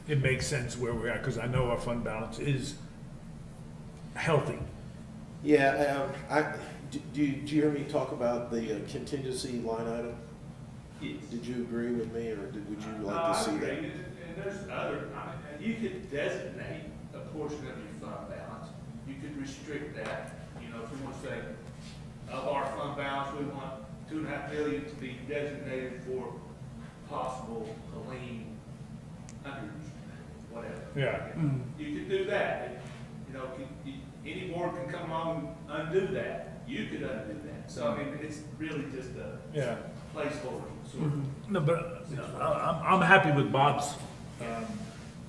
it makes sense where we're at, because I know our fund balance is healthy. Yeah, do you hear me talk about the contingency line item? Yes. Did you agree with me, or would you No, like I to see agree. that? And there's other, and you could designate a portion of your fund balance. You could restrict that, you know, if we want to say, of our fund balance, we want 2.5 million to be designated for possible lien under, whatever. Yeah. You could do that. You know, any board can come along and undo that. You could undo that. So, I mean, it's really just a Yeah. placeholder, sort of. No, but you know, I'm happy with Bob's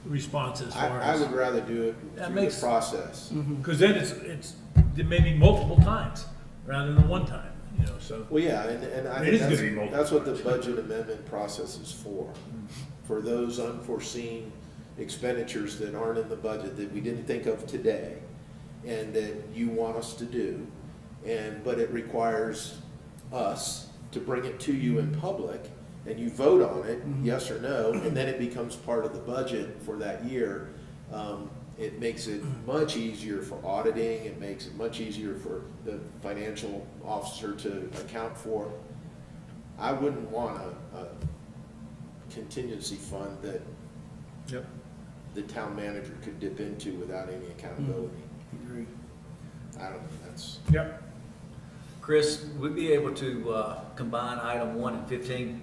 response as far I as. would rather do it That through the makes- process. Because then it's maybe multiple times rather than one time, you know, so. Well, yeah, and I It think is gonna be multiple that's what the times. budget amendment process is for those unforeseen expenditures that aren't in the budget, that we didn't think of today, and that you want us to do, but it requires us to bring it to you in public, and you vote on it, yes or no, and then it becomes part of the budget for that year. It makes it much easier for auditing, it makes it much easier for the financial officer to account for. I wouldn't want a contingency fund that Yep. the town manager could dip into without any accountability. I don't know, that's, Yep. Chris, would we be able to combine item 1 and 15?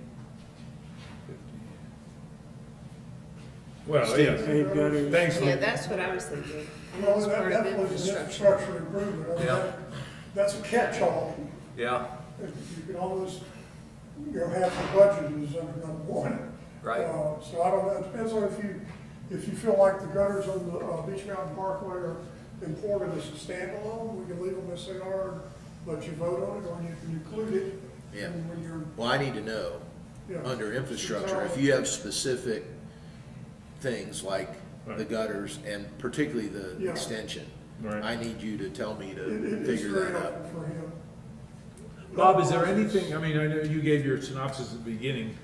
Well, Steve. yeah. Thanks, Yeah, Luke. that's what I was thinking. And Well, that's that part of definitely is infrastructure. infrastructure improvement. I mean, Yeah. that's a catch-all. Yeah, You can almost, half the budget is under number one. right. So I don't know, it depends on if you feel like the gutters on the Beach Mountain Parkway are important as a standalone, we can leave them as they are, let you vote on it, or you can include it. Yeah. And when you're, well, I need to know, yeah. under infrastructure, if you have specific things like the Right. gutters and particularly the Yeah. extension, Right. I need you to tell me to It's figure very that out. helpful for him. Bob, is there anything, I mean, I know you gave your synopsis at the beginning,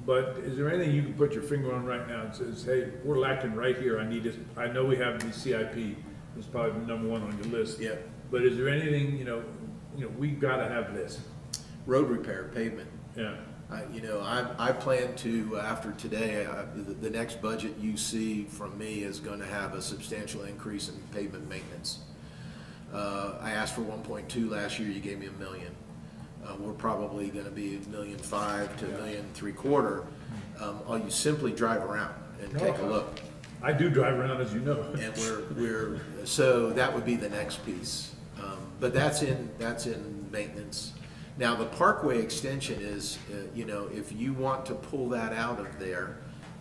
but is there anything you can put your finger on right now and says, hey, we're lacking right here, I need this, I know we have the CIP, it's probably number one on your list. Yeah. But is there anything, we gotta have this, Road repair, pavement. yeah. I plan to, after today, the next budget you see from me is gonna have a substantial increase in pavement maintenance. I asked for 1.2 last year, you gave me $1 million. We're probably gonna be $1.5 million to $1.75 million. All you simply drive around and take a look. I do drive around, as you know. And so that would be the next piece. But that's in maintenance. Now, the Parkway extension is, if you want to pull that out of there,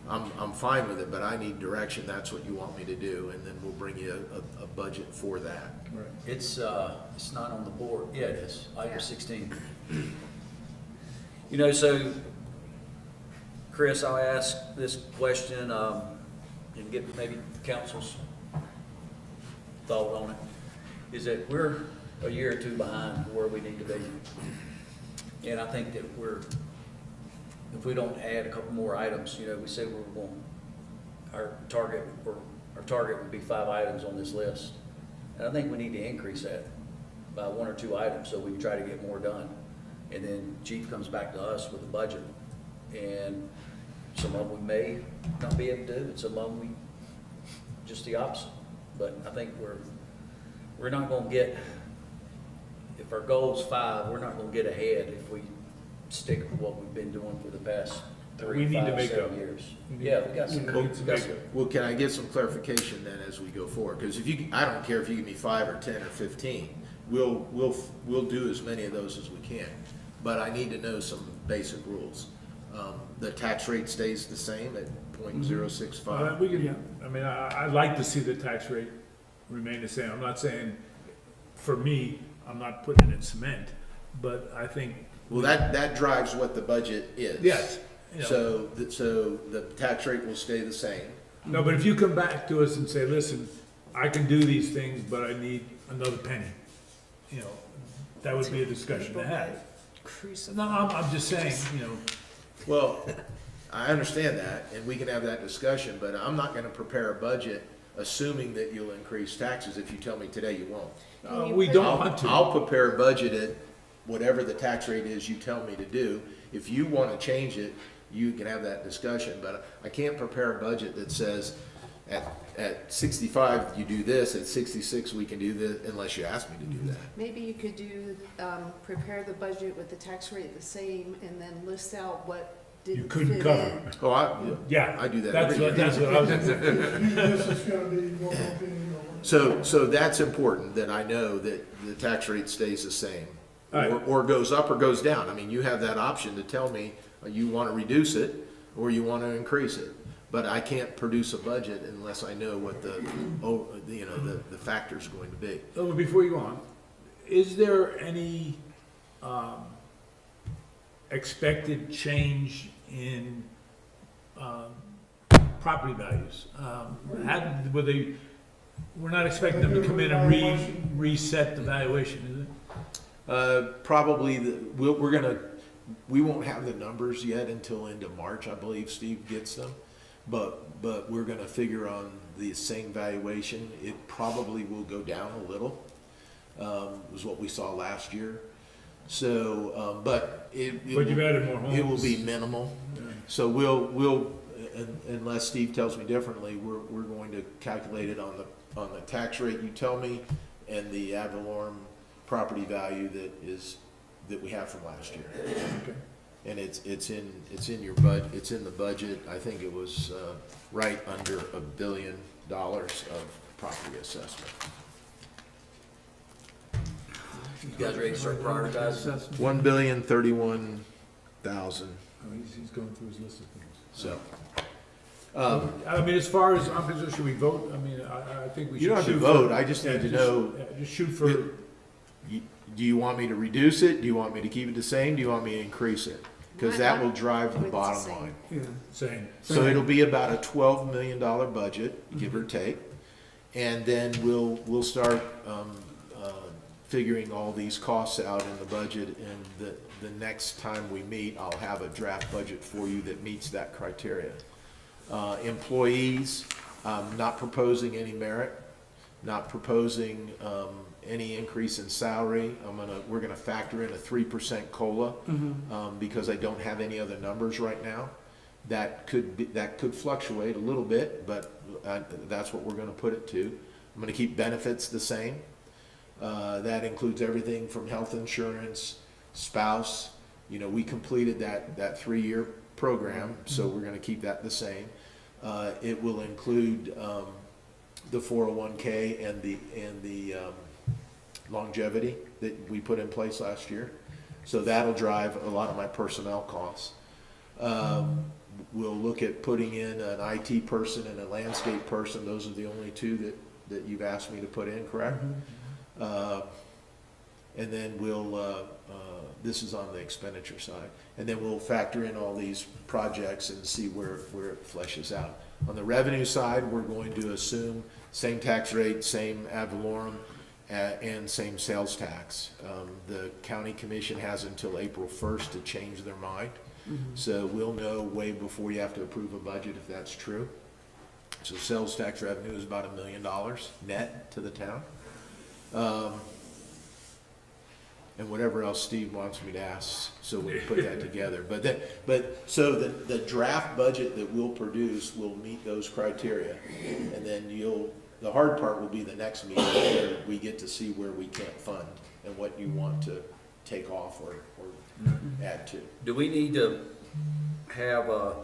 I'm fine with it, but I need direction, that's what you want me to do, and then we'll bring you a budget for that. Right. It's not on the board. Yeah, it is. Item Yeah. 16. So, Chris, I'll ask this question, and get maybe council's thought on it. Is that we're a year or two behind where we need to be. And I think that if we don't add a couple more items, we say we're going, our target would be 5 items on this list. And I think we need to increase that by 1 or 2 items so we can try to get more done. And then chief comes back to us with a budget. And some of them we may not be able to do, and some of them we, just the opposite. But I think we're not gonna get, if our goal's 5, we're not gonna get ahead if we stick with what we've been doing for the past We 3, need to 5, make 7 up. years. We need- Yeah, we got some. We need to we got make some- up. Well, can I get some clarification then as we go forward? Because I don't care if you give me 5 or 10 or 15, we'll do as many of those as we can. But I need to know some basic rules. The tax rate stays the same at .065. We can, I'd like to see the tax rate remain the same. I'm not saying, for me, I'm not putting it in cement, but I think, Well, that drives what the budget is. yes. You know. So the tax rate will stay the same. No, but if you come back to us and say, listen, I can do these things, but I need another penny, you know, that would be a discussion to have. No, I'm just saying, you know, Well, I understand that, and we can have that discussion, but I'm not gonna prepare a budget assuming that you'll increase taxes if you tell me today you won't. we don't want to. I'll prepare a budget at whatever the tax rate is you tell me to do. If you wanna change it, you can have that discussion, but I can't prepare a budget that says at 65, you do this, at 66, we can do this, unless you ask me to do that. Maybe you could do, prepare the budget with the tax rate the same and then list out what You didn't couldn't fit cover. in. Oh, Yeah. I do that That's every what, year. that's what I was, This is gonna be one opinion or. So that's important, that I know that the tax rate stays the same. Right. Or goes up or goes down. I mean, you have that option to tell me you want to reduce it or you want to increase it. But I can't produce a budget unless I know what the factor's going to be. oh, before you go on, is there any, expected change in, property values? We're not expecting them to come in and reset the valuation, is it? Probably, we won't have the numbers yet until into March, I believe Steve gets them. But we're gonna figure on the same valuation. It probably will go down a little, was what we saw last year. So, but But you've added more homes. it will be minimal. So we'll, unless Steve tells me differently, we're going to calculate it on the tax rate you tell me and the ad valorem property value that we have from last year. Okay. And it's in the budget. I think it was, right under $1 billion of property assessment. You guys ready to start prioritizing? Assessment. 1,031,000, Oh, he's going through his list of things. so. I mean, as far as I'm concerned, should we vote? I mean, I think we should. You don't have to shoot vote, for- I just yeah, need to know, Just shoot for, do you want me to reduce it? Do you want me to keep it the same? Do you want me to increase it? Because that will drive the It's the bottom same. line. Yeah. same. So it'll be about a $12 million budget, give or take. And then we'll start figuring all these costs out in the budget. And the next time we meet, I'll have a draft budget for you that meets that criteria. Employees, not proposing any merit, not proposing any increase in salary. We're gonna factor in a 3% COLA, because I don't have any other numbers right now. That could fluctuate a little bit, but that's what we're gonna put it to. I'm gonna keep benefits the same. That includes everything from health insurance, spouse. We completed that 3-year program, so we're gonna keep that the same. It will include the 401k and the longevity that we put in place last year. So that'll drive a lot of my personnel costs. We'll look at putting in an IT person and a landscape person. Those are the only two that you've asked me to put in, correct? And then this is on the expenditure side. And then we'll factor in all these projects and see where it fleshes out. On the revenue side, we're going to assume same tax rate, same ad valorem, and same sales tax. The county commission has until April 1st to change their mind. So we'll know way before you have to approve a budget if that's true. So sales tax revenue is about $1 million net to the town. And whatever else Steve wants me to ask, so we can put that together. So the draft budget that we'll produce will meet those criteria. And then the hard part will be the next meeting where we get to see where we can't fund and what you want to take off or add to. Do we need to have a,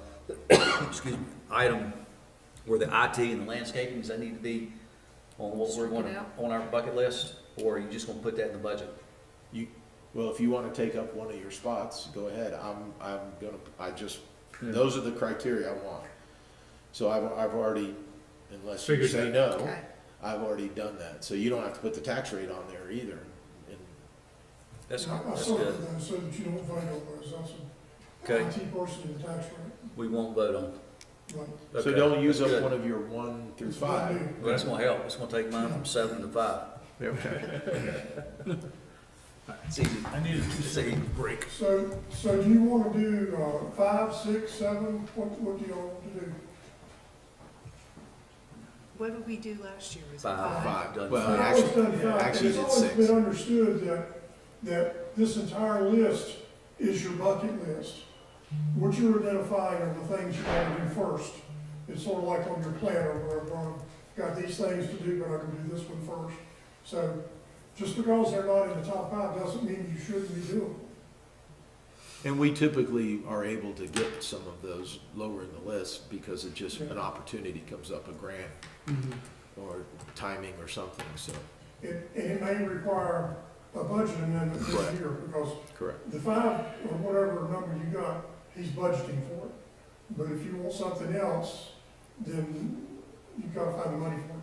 excuse me, item where the IT and the landscaping, does that need to be on what we're going to, on our bucket list? Or are you just going to put that in the budget? Well, if you want to take up one of your spots, go ahead. Those are the criteria I want. So I've already, unless you Figured say that. no, Okay. I've already done that. So you don't have to put the tax rate on there either. And That's, I that's circled good. those so that you don't vote on those, that's Okay. an IT person in the tax rate, We won't vote on. right? So Okay, don't use that's up good. one of your 1 through It's 5. not new. Well, that's gonna help. It's gonna take mine from 7 to 5. It's easy. I need a It's easy. 2-second break. So do you wanna do, 5, 6, 7, what do y'all want to do? What did we do last year? Was it 5. 5. Done Well, five. I always actually- done five. actually It's did always 6. been understood that this entire list is your bucket list. What you're identifying are the things you want to do first. It's sort of like on your planner where I've got these things to do, but I can do this one first. So just because they're not in the top 5 doesn't mean you shouldn't be doing them. And we typically are able to get some of those lower in the list because it just, an opportunity comes up, a grant or timing or something, so, And it may require a budget amendment this Correct. year because correct. the 5 or whatever number you got, he's budgeting for it. But if you want something else, then you've got to find the money for it.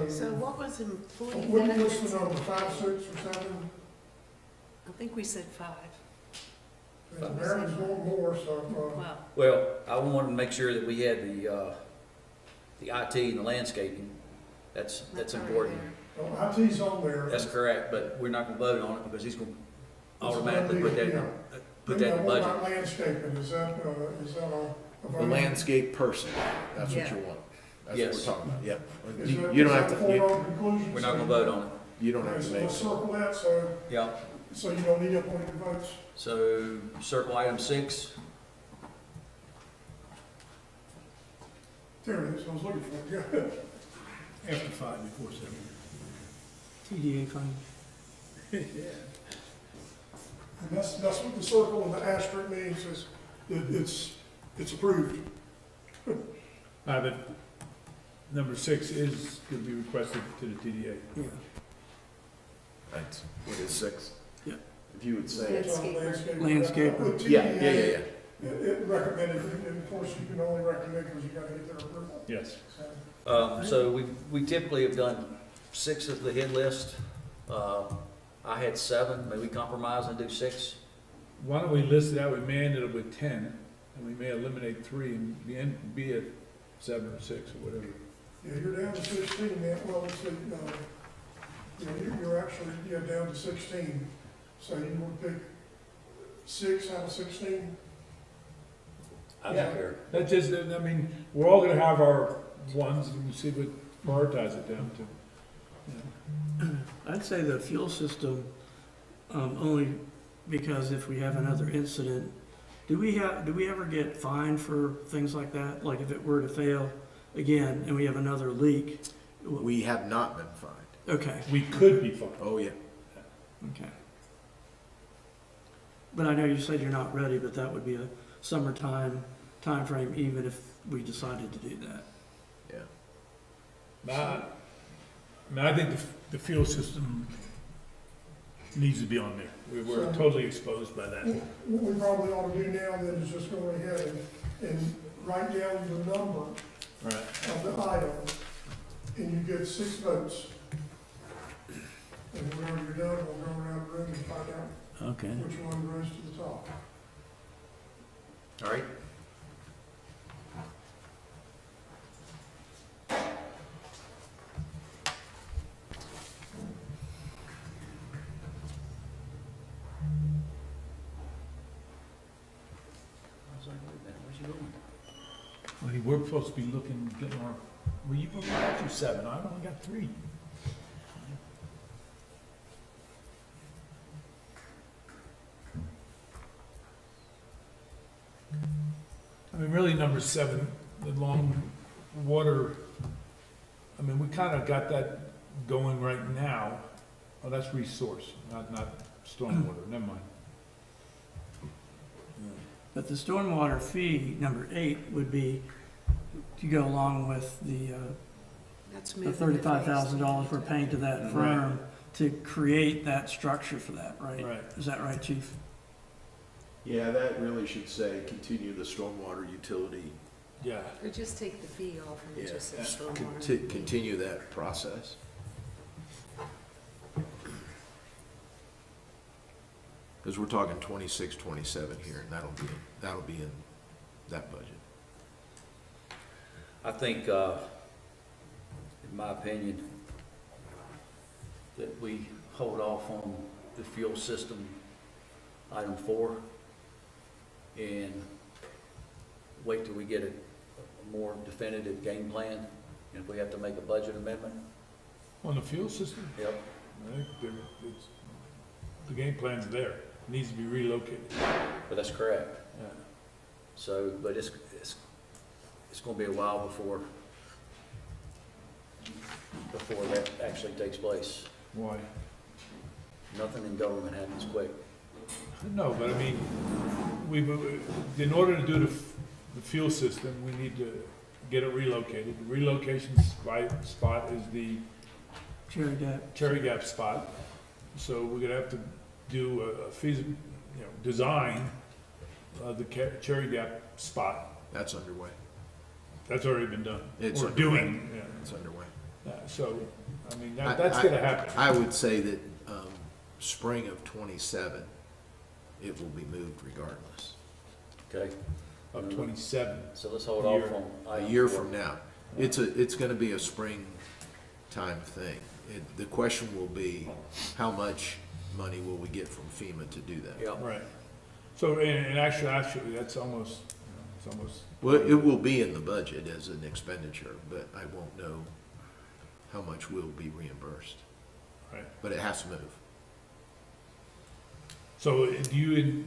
So what was employee What's benefits? the number, 5, 6, or 7? I think we said 5. And Mary's want more, so, Wow. Well, I wanted to make sure that we had the IT and the landscaping. That's already important. there. well, IT's on there. That's correct, but we're not gonna vote on it because he's gonna automatically It's put that, gonna put that in the What budget. about landscaping, is that a The vote? landscape person, that's what Yeah. you want. That's what Yes. we're talking about, yep. Is that- You don't is have that to, foregone conclusion? We're not gonna vote on it. you don't Okay, have to so make, let's circle that, so, Yeah, so you don't need appointed votes. so circle item 6. There it is, I was looking for it, yeah. After 5, before 7. TDA fund. And that's what the circle and the asterisk means, is it's approved. But number 6 is gonna be requested to the TDA. Yeah. that's, what is 6? Yeah. If you would say it. Landscaper. Landscaper. With Yeah, yeah, yeah, TDA, It recommended, and of course, you can only recommend because you gotta get their approval. Yes. So, So we typically have done 6 of the hit list. I had 7, may we compromise and do 6? Why don't we list it out, we may end it up with 10, and we may eliminate 3 and be at 7 or 6 or whatever. Yeah, you're down to 16, man, well, let's see, you're actually, down to 16. So you would pick 6 out of 16? I Yeah. don't care. That just, I mean, we're all gonna have our ones, and we see what prioritize it down to. I'd say the fuel system, only because if we have another incident, do we ever get fined for things like that? Like if it were to fail again and we have another leak? We have not been fined. Okay, We could be fine. Oh, yeah. okay. But I know you said you're not ready, but that would be a summertime timeframe even if we decided to do that. Yeah. I think the fuel system needs to be on there. We're totally exposed by that. What we probably ought to do now then is just go ahead and write down the number Right. of the item, and you get 6 votes. And whenever you're done, we'll go around the room and find out Okay. which one rose to the top. All right? Where's you going? Well, we're supposed to be looking, getting our, well, you probably got your 7, I've only got 3. I mean, really, number 7, the long water, I mean, we kind of got that going right now. Oh, that's resource, not stormwater, never mind. But the stormwater fee, number 8, would be to go along with the That's the moving it $35,000 we're paying to that firm to create that structure for that, right? Right. Is that right, chief? Yeah, that really should say continue the stormwater utility Yeah. Or just take the fee off and Yeah, just say stormwater. continue that process. Because we're talking 26, 27 here, and that'll be in that budget. I think, in my opinion, that we hold off on the fuel system, item 4, and wait till we get a more definitive game plan, and if we have to make a budget amendment, On the fuel system, yep. I think the game plan's there. It needs to be relocated. But that's correct. Yeah. So, but it's gonna be a while before that actually takes place. Why? Nothing in government happens quick. No, but I mean, in order to do the fuel system, we need to get it relocated. The relocation spot is the Cherry Gap. Cherry Gap spot. So we're gonna have to do a feasible, design the Cherry Gap spot. That's underway. That's already been done. It's Or underway. doing, yeah. It's underway. So, I mean, that's gonna happen. I would say that spring of 27, it will be moved regardless. Okay? Of 27. So let's hold off Year. on A item year 4. from now. It's gonna be a spring time thing. The question will be, how much money will we get from FEMA to do that? Yep. Right. So, actually, that's almost, it's almost. Well, it will be in the budget as an expenditure, but I won't know how much will be reimbursed. Right. But it has to move. So you're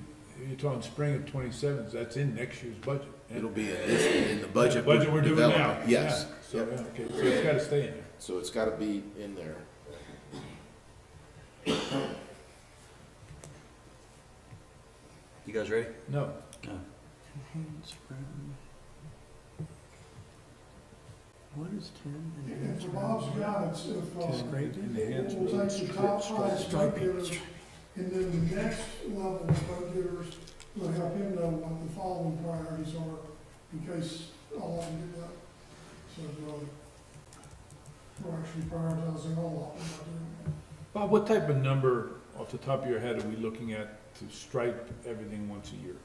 talking spring of 27, that's in next year's budget? It'll be in the budget. The budget we're doing now? development. Yes. Yeah. So, Yep. okay, so it's gotta stay in there. So it's gotta be in there. You guys ready? No. No. What is 10? If Bob's got it, if, Scrape it? we'll take the top 5 stroke getters, and then the next level of stroke getters, will help him know what the following priorities are, in case all of them get done. So, we're actually prioritizing all of them by doing that. Bob, what type of number, off the top of your head, are we looking at to stripe everything once a year?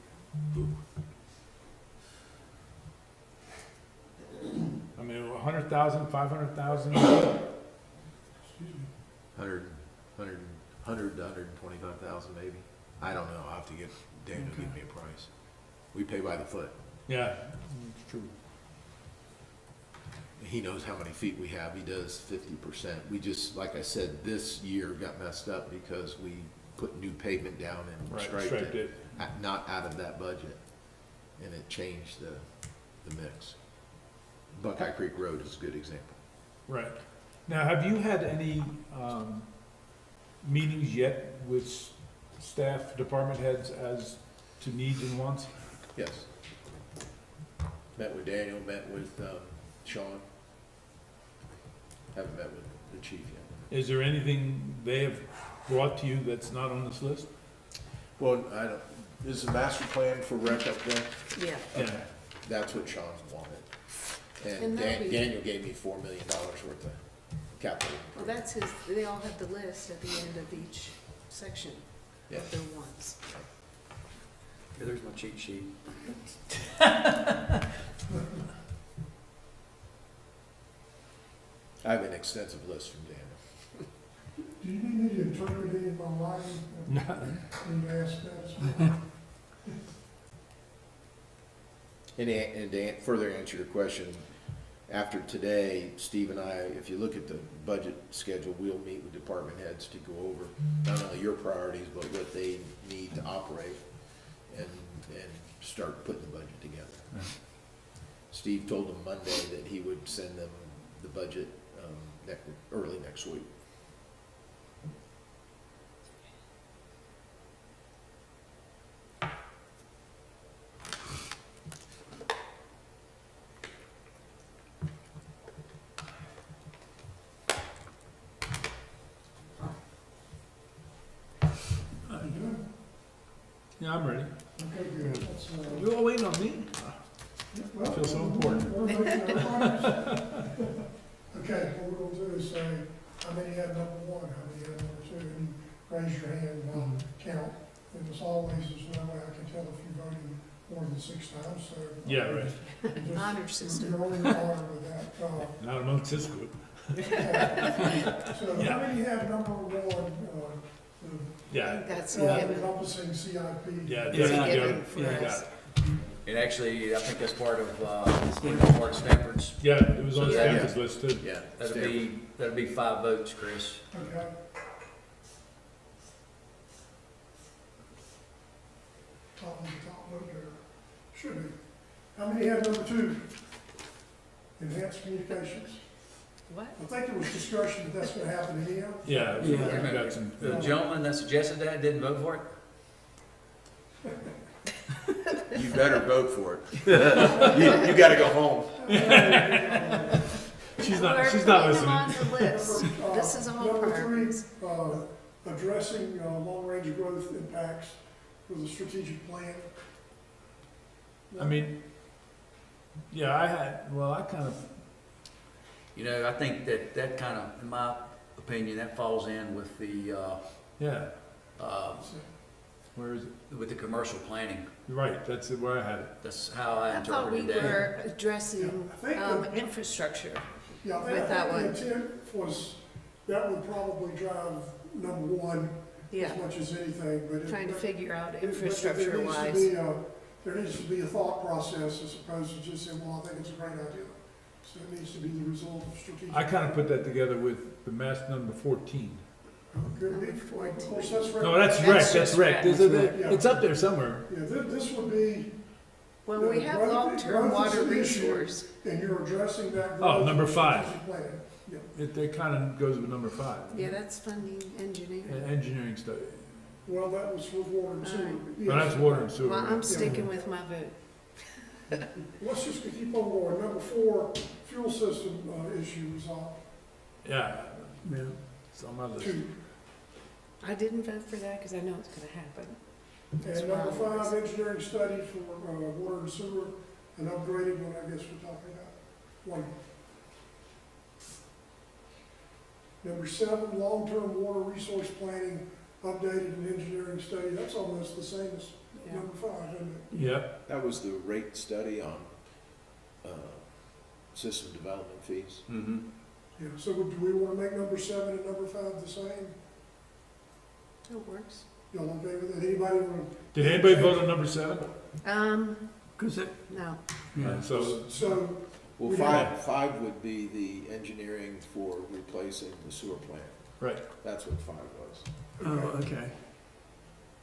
I mean, 100,000, 500,000? Excuse me. 100 to 125,000 maybe. I don't know. I'll have to get Daniel to give me a price. We pay by the foot. Yeah, it's true. He knows how many feet we have. He does 50%. We just, like I said, this year got messed up because we put new pavement down and Right, striped striped it. it. Not out of that budget. And it changed the mix. Buckeye Creek Road is a good example. Right. Now, have you had any meetings yet with staff, department heads as to needs and wants? Yes. Met with Daniel, met with Sean. Haven't met with the chief yet. Is there anything they have brought to you that's not on this list? Well, is the master plan for rec up there? Yeah. Yeah. That's what Sean's wanted. And And that'll be- Daniel gave me $4 million worth of capital. Well, that's his, they all have the list at the end of each section Yeah. of their wants. Here, there's my cheat sheet. I have an extensive list from Daniel. Do you need me to interpret any of my writing? No. Need to ask that as well. And to further answer your question, after today, Steve and I, if you look at the budget schedule, we'll meet with department heads to go over not only your priorities, but what they need to operate and start putting the budget together. Steve told them Monday that he would send them the budget early next week. You good? Yeah, I'm ready. Okay, good. That's, You all waiting on me? Well, Feel so important. we're making our progress. Okay, what we're gonna do is say, how many have number one, how many have number two, and you raise your hand and I'll count. And as always, there's no way I can tell if you're voting more than 6 times, so. Yeah, right. Just- Honor system. You're only in honor with that. Not amongst this group. So Yeah. how many have number one, Yeah, That's a the given. encompassing CIP? yeah. It's a definitely given got it. for Yeah. us. And actually, I think that's part of, part of Stanford's. Yeah, it was on Yeah. Stanford's list too. Yeah. That'd be 5 votes, Chris. Okay. Top of the top vote there. Should be. How many have number two? Enhanced communications. What? I think there was discussion that that's gonna happen anyhow. Yeah, Yeah. we got some. The gentleman that suggested that didn't vote for it? You better vote for it. You gotta go home. She's not We're listening. putting them on the list. Number, This is all Number priorities. three, addressing, long-range growth impacts with a strategic plan. I mean, yeah, I kind of, You know, I think that kind of, in my opinion, that falls in with the, yeah, where is it? with the commercial planning. You're right, that's where I had it. That's how I I thought we interpreted that. were addressing, Yeah, I think that- infrastructure. Yeah, I With think that the one. intent was, that would probably drive number one Yeah, as much as anything, but. trying to figure out but there infrastructure needs to wise. be there needs to be a thought process as opposed to just saying, well, I think it's a great idea. So it needs to be the result of strategic. I kind of put that together with the mass number 14. Could be. Number 14. Of course, that's right. No, that's That's rec, just that's rec. rec. It's up there somewhere. Yeah, this would be, Well, we have growth- long-term growth is water an issue. resource. and you're addressing that. Oh, growth number with 5. strategic plan. It kind of goes with number 5. Yeah, that's funding engineering. Engineering study. Well, that was with water and sewer. Alright. Well, that's water and sewer. Well, I'm right? sticking with my vote. Let's just keep on going. Number 4, fuel system issue resolved. Yeah, it's on my list. 2. I didn't vote for that because I know it's gonna happen. That's And why number I'm- 5, engineering study for water and sewer, an upgraded one, I guess we're talking about. 1. Number 7, long-term water resource planning, updated and engineering study. That's almost the same as Yeah. number 5, isn't it? Yep, That was the rate study on, system development fees. Mm-hmm. Yeah, so do we want to make number 7 and number 5 the same? It works. Y'all okay with it? Anybody want to? did anybody vote on number 7? Cause it, No. Yeah, so, So, Well, We five would be the engineering for replacing the sewer plant. right, That's what 5 was. oh, okay.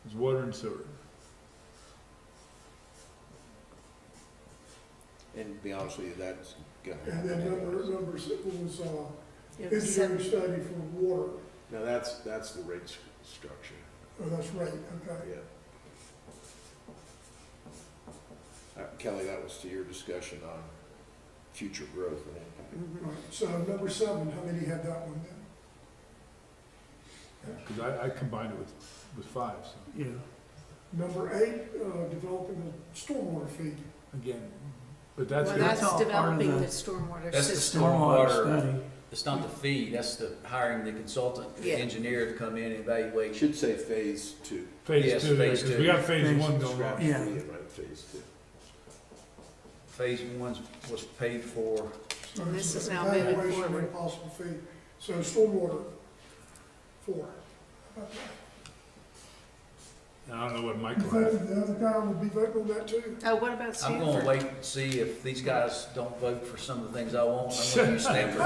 it's water and sewer. And to be honest with you, that's gonna and happen then anyways. number 6 was It was engineering 7. study for water. No, that's the rate structure, Oh, that's right, okay. yeah. Kelly, that was to your discussion on future growth and impact. Mhm. Right, so number 7, how many had that one then? Because I combined it with 5, so, Yeah. Number 8, developing a stormwater fee. again, but that's Well, good. that's all part of developing the- the stormwater That's the system. stormwater. Study. It's not the fee, that's the hiring the consultant, the Yeah. engineer to come in and It evaluate. should say phase 2. Phase Yes, 2, phase because two. we got phase Phase 1 going Scratch on. Yeah. fee and write phase 2. Phase 1 was paid for, So And it's this is an now moving evaluation of forward. possible fee. So stormwater, 4. How about that? And I don't know what You Michael think had. the other guy would be voting on that too? Oh, what about I'm gonna Stanford? wait and see if these guys don't vote for some of the things I want, I'm gonna use Stanford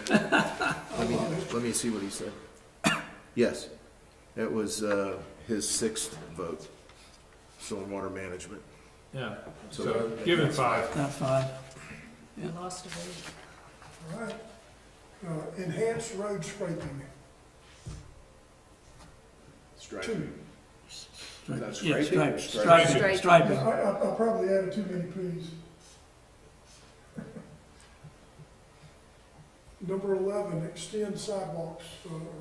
vote. Let me see what he said. Yes, it was his 6th vote, stormwater management. Yeah, So- so give it 5. Not 5. We lost a vote. All right. Enhanced road scraping, Striping. 2. That's Yeah, scraping or striping, striping? striping. I probably added too many Ps. Number 11, extend sidewalks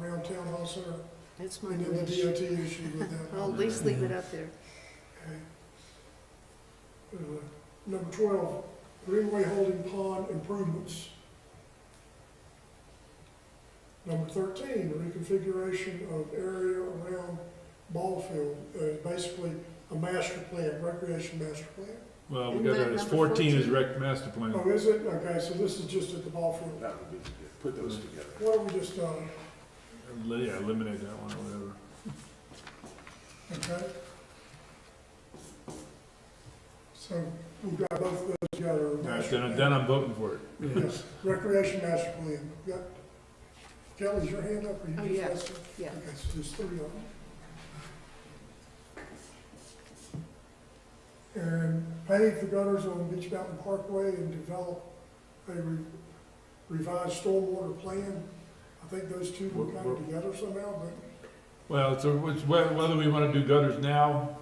around Town Hall Center. That's my And then the wish. DOT issue with that. Well, at least leave it up there. Okay. Number 12, Greenway Holding Pond improvements. Number 13, reconfiguration of area around ball field, basically a master plan, recreation master plan. Well, we And got then that as number 14 is 14? rec master plan. Oh, is it? Okay, so this is just at the ball field. That would be good. Put those together. What have we just done? Yeah, eliminate that one or whatever. Okay? So we've got both of those together. All right, then I'm voting for it. Yes, recreation master plan. Got, Kelly's your hand up, or you Oh, just yeah. listed? Yeah. Okay, so there's 3 of them. And pave the gutters on Beach Mountain Parkway and develop a revised stormwater plan. I think those two were kind of together somehow, but Well, it's whether we want to do gutters now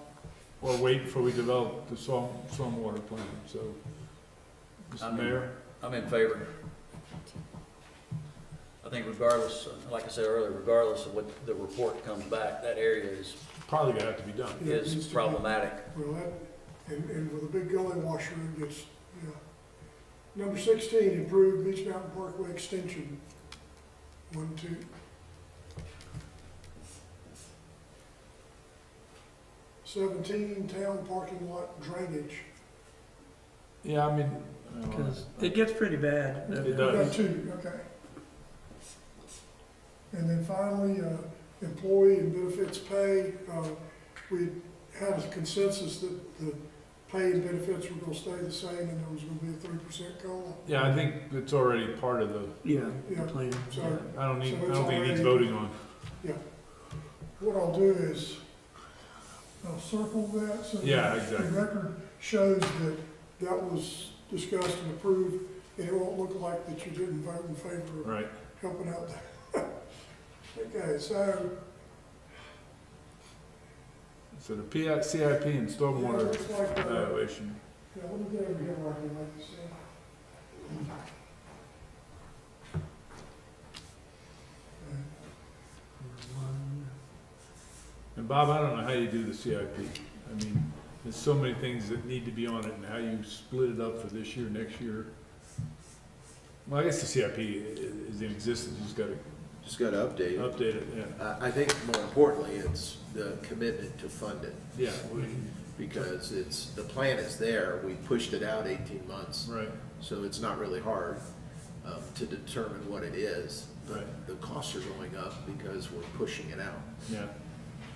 or wait before we develop the stormwater plan, so. Mr. Mayor? I'm in favor. I think regardless, like I said earlier, regardless of what the report comes back, that area is Probably gonna have to be done. Yeah, it needs to be. problematic. well, that, and with a big gully washer, it gets, yeah. Number 16, improve Beach Mountain Parkway extension. 1, 2. Seventeen, town parking lot drainage. Yeah, I mean. Because it gets pretty bad. It We've does. got 2, okay. And then finally, employee and benefits pay, we had a consensus that the pay and benefits were gonna stay the same and there was gonna be a 3% COLA. Yeah, I think it's already part of the, Yeah, Yeah. the plan. So I don't So it's think it needs already- voting on. what I'll do is, I'll circle that so Yeah, that exactly. the record shows that that was discussed and approved, and it won't look like that you didn't vote in favor of Right. helping out there. Okay, so, So the CIP and yeah, stormwater looks like, evaluation. yeah, let me get over here where I can make this in. And Bob, I don't know how you do the CIP. I mean, there's so many things that need to be on it and how you split it up for this year, next year. Well, I guess the CIP is in existence, you just gotta Just gotta update it. update it, yeah. I think more importantly, it's the commitment to fund it, Yeah, because it's, the plan is there, we pushed it out 18 months, right, so it's not really hard to determine what it is. But Right. the costs are going up because we're pushing it out. yeah.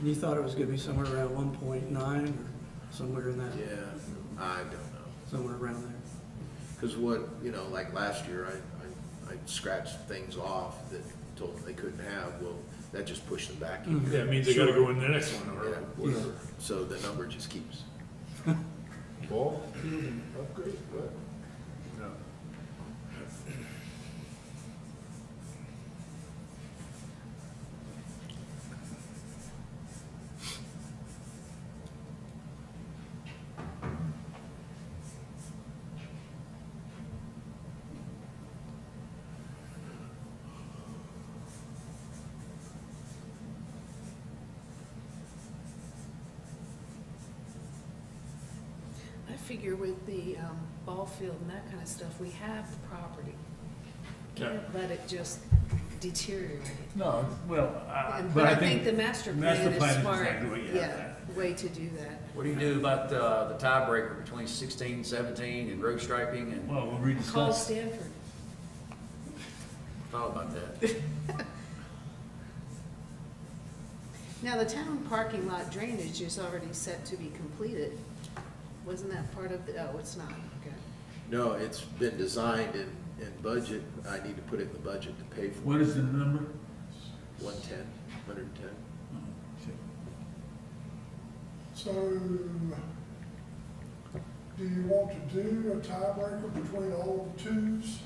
You thought it was gonna be somewhere around 1.9 or somewhere in that, Yeah, I don't know. somewhere around there. Because what, like last year, I scratched things off that told them they couldn't have, well, that just pushed them back. a Mhm. year. Yeah, it means they gotta go in the next one or Yeah. whatever. So the number just keeps. Ball, field, and upgrade, what? No. I figure with the ball field and that kind of stuff, we have the property. Can't let it just deteriorate. No, well, But I think the master master plan plan is is smart, exactly what you have yeah, way to do that. What do you do about the tiebreaker between 16, 17 and road striping and Well, we'll Call rediscuss. Stanford. thought about that? Now, the town parking lot drainage is already set to be completed. Wasn't that part of the, oh, it's not, okay. No, it's been designed in budget. I need to put it in the budget to pay for What is the number? 110, 110. So, do you want to do a tiebreaker between all the twos?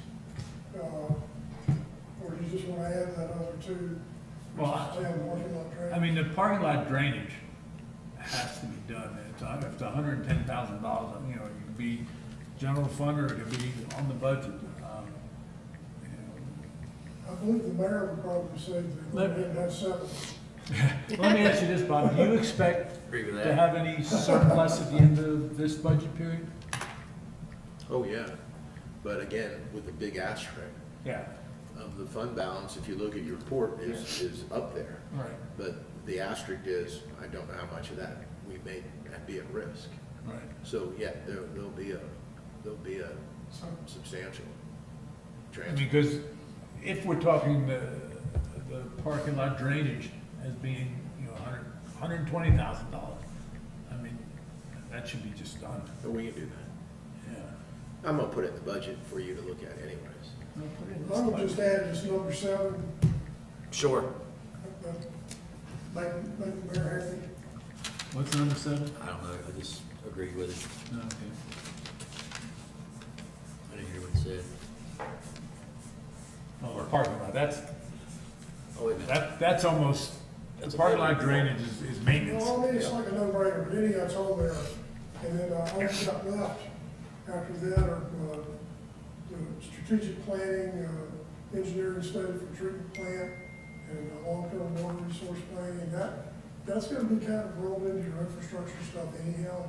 Or do you just want to add that other two? Well, Which is town parking lot drainage? I mean, the parking lot drainage has to be done. It's $110,000, you know, it could be general fund or it could be on the budget. I believe the mayor would probably say that we didn't have 7. Let me ask you this, Bob, do you expect Agree with to that? have any surplus at the end of this budget period? Oh, yeah, but again, with a big asterisk Yeah, of the fund balance, if you look at your report, is up there. right, But the asterisk is, I don't know how much of that we may be at risk. right. So, yeah, there'll be a substantial I transfer. mean, because if we're talking the parking lot drainage as being, you know, $120,000, I mean, that should be just done, But we can do that. yeah. I'm gonna put it in the budget for you to look at anyways. I would just add this number 7, Sure. make the mayor happy. What's number 7? I don't know, I just agree with it. No, okay. I didn't hear what he said. Oh, the parking lot, Oh, wait a minute. that's almost, the That's a parking lot big- drainage is maintenance. Well, I mean, it's like a no-brainer, but any that's on there, and then all you got left after that are the strategic planning, engineering study for treatment plant, and long-term water resource planning, and that's gonna be kind of rolled into your infrastructure stuff anyhow.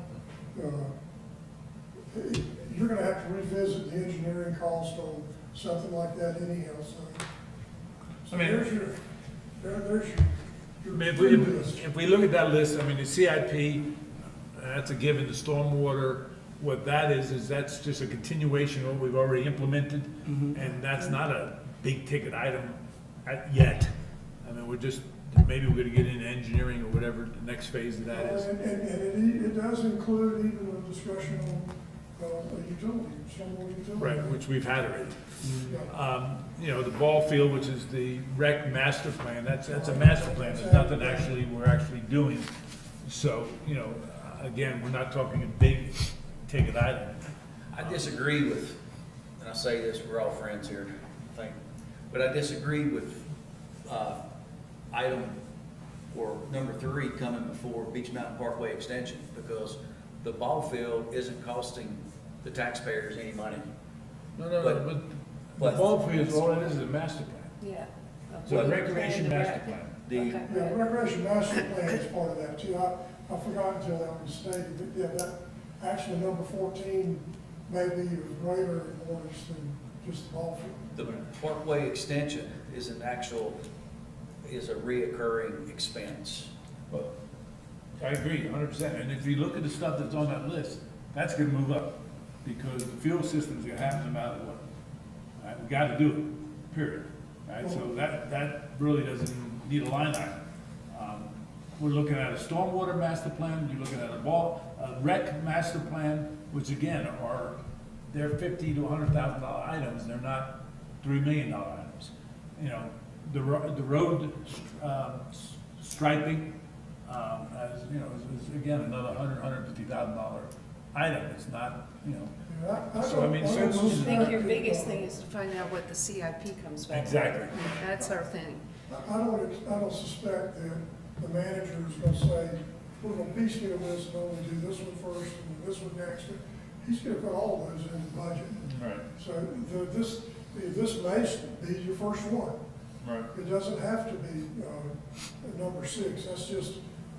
You're gonna have to revisit the engineering cost on something like that anyhow, so. I mean- There's your, there's I your mean, if food we, list. if we look at that list, I mean, the CIP, that's a given, the stormwater, what that is that's just a continuation of what we've already implemented, and that's not a big ticket item yet. I mean, we're just, maybe we're gonna get into engineering or whatever the next phase of that is. And it does include even a discussion on a utility, stormwater utility. Right, which we've had already. Yeah. You know, the ball field, which is the rec master plan, that's a master plan, there's nothing actually, we're actually doing. So, you know, again, we're not talking a big ticket item. I disagree with, and I say this, we're all friends here, I think, but I disagree with, item or number 3 coming before Beach Mountain Parkway extension, because the ball field isn't costing the taxpayers any money. No, no, But- but but- the ball field, all it is a master plan. Yeah. So a recreation master plan. The, Okay. Yeah, the recreation master plan is part of that too. I forgot until that was stated, but yeah, that, actually number 14 may be of greater importance than just the ball field. the Parkway extension is is a reoccurring expense. Well, I agree, 100%, and if you look at the stuff that's on that list, that's gonna move up, because the fuel system's gonna happen no matter what. All right, we gotta do it, period. All right, so that really doesn't need a line item. We're looking at a stormwater master plan, you're looking at a rec master plan, which again they're $50,000 to $100,000 items, they're not $3 million items. You know, the road striping, as, you know, is again, another $150,000 item, it's not, you know, Yeah, So, I mean, don't since- I think suspect your that, biggest thing is to find out what the CIP comes back with. exactly. That's our thing. I don't suspect that the manager is gonna say, we're gonna piecemeal this and only do this one first and this one next. He's gonna put all those in the budget. Right, So this may be your first one. right. It doesn't have to be, number 6, that's just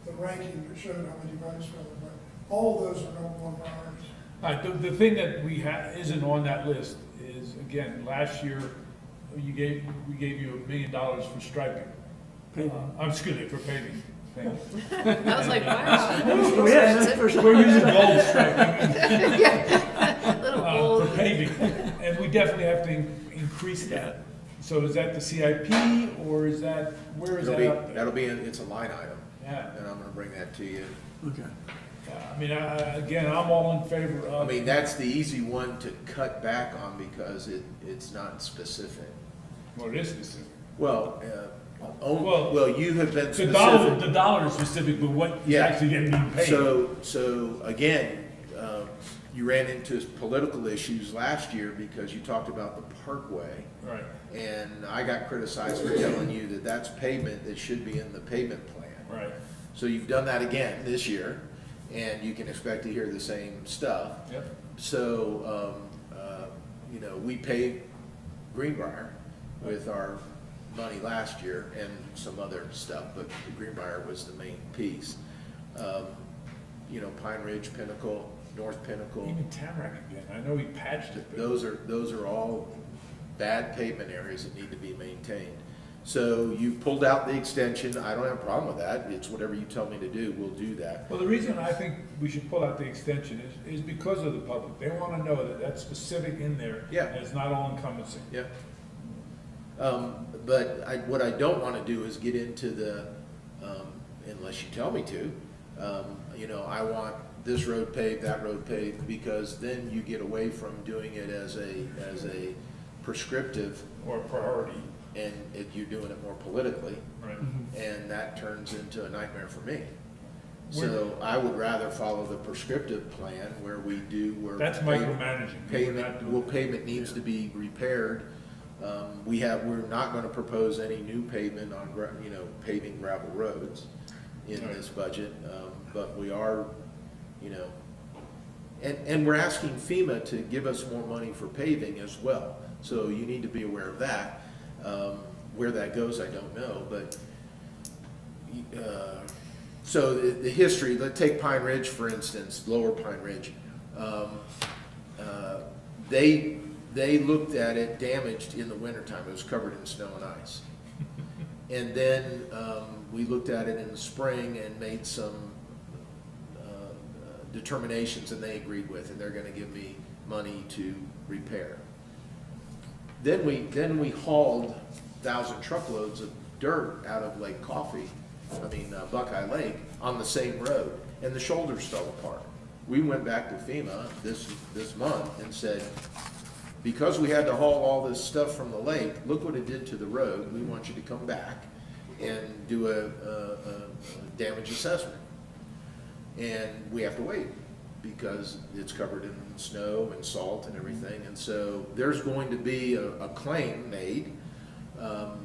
the ranking that showed how many votes for it, but all of those are number 1 priorities. All right, the thing that isn't on that list is, again, last year, we gave you $1 million for striping. Excuse me, for paving. I was like, wow. We're using gold striping. Little For gold. paving, and we definitely have to increase that. So is that the CIP, or is that, where is that up there? That'll be, it's a line item, Yeah, and I'm gonna bring that to you. Okay. I mean, again, I'm all in favor I of. mean, that's the easy one to cut back on because it's not specific. Well, it is specific. Well, Well, well, you have been The dollar specific. is specific, but what is Yeah. actually getting being paid. So again, you ran into political issues last year because you talked about the Parkway. Right, And I got criticized for telling you that that's pavement that should be in the pavement plan. right, So you've done that again this year, and you can expect to hear the same stuff. yep, So, you know, we paid Greenbrier with our money last year and some other stuff, but Greenbrier was the main piece. You know, Pine Ridge, Pinnacle, North Pinnacle. Even Tamarack again, I know he patched it, but Those are all bad pavement areas that need to be maintained. So you pulled out the extension, I don't have a problem with that, it's whatever you tell me to do, we'll do that. well, the reason I think we should pull out the extension is because of the public. They wanna know that that's specific in there. Yeah. And it's not all encompassing. Yeah. But what I don't wanna do is get into the, unless you tell me to, you know, I want this road paved, that road paved, because then you get away from doing it as a prescriptive, Or priority, and you're doing it more politically, right? and that turns into a nightmare for me. So I would rather follow the prescriptive plan where we do, where. That's micromanaging. We're not Pavement, doing well, that. pavement needs to be repaired. We're not gonna propose any new pavement on, you know, paving gravel roads in Right. this budget, but we are, you know, and we're asking FEMA to give us more money for paving as well. So you need to be aware of that. Where that goes, I don't know, but, so the history, let's take Pine Ridge, for instance, Lower Pine Ridge. They looked at it damaged in the wintertime, it was covered in snow and ice. And then, we looked at it in the spring and made some, determinations, and they agreed with, and they're gonna give me money to repair. Then we hauled 1,000 truckloads of dirt out of Lake Coffee, Buckeye Lake, on the same road, and the shoulders fell apart. We went back to FEMA this month and said, because we had to haul all this stuff from the lake, look what it did to the road, we want you to come back and do a damage assessment. And we have to wait, because it's covered in snow and salt and everything, and so there's going to be a claim made.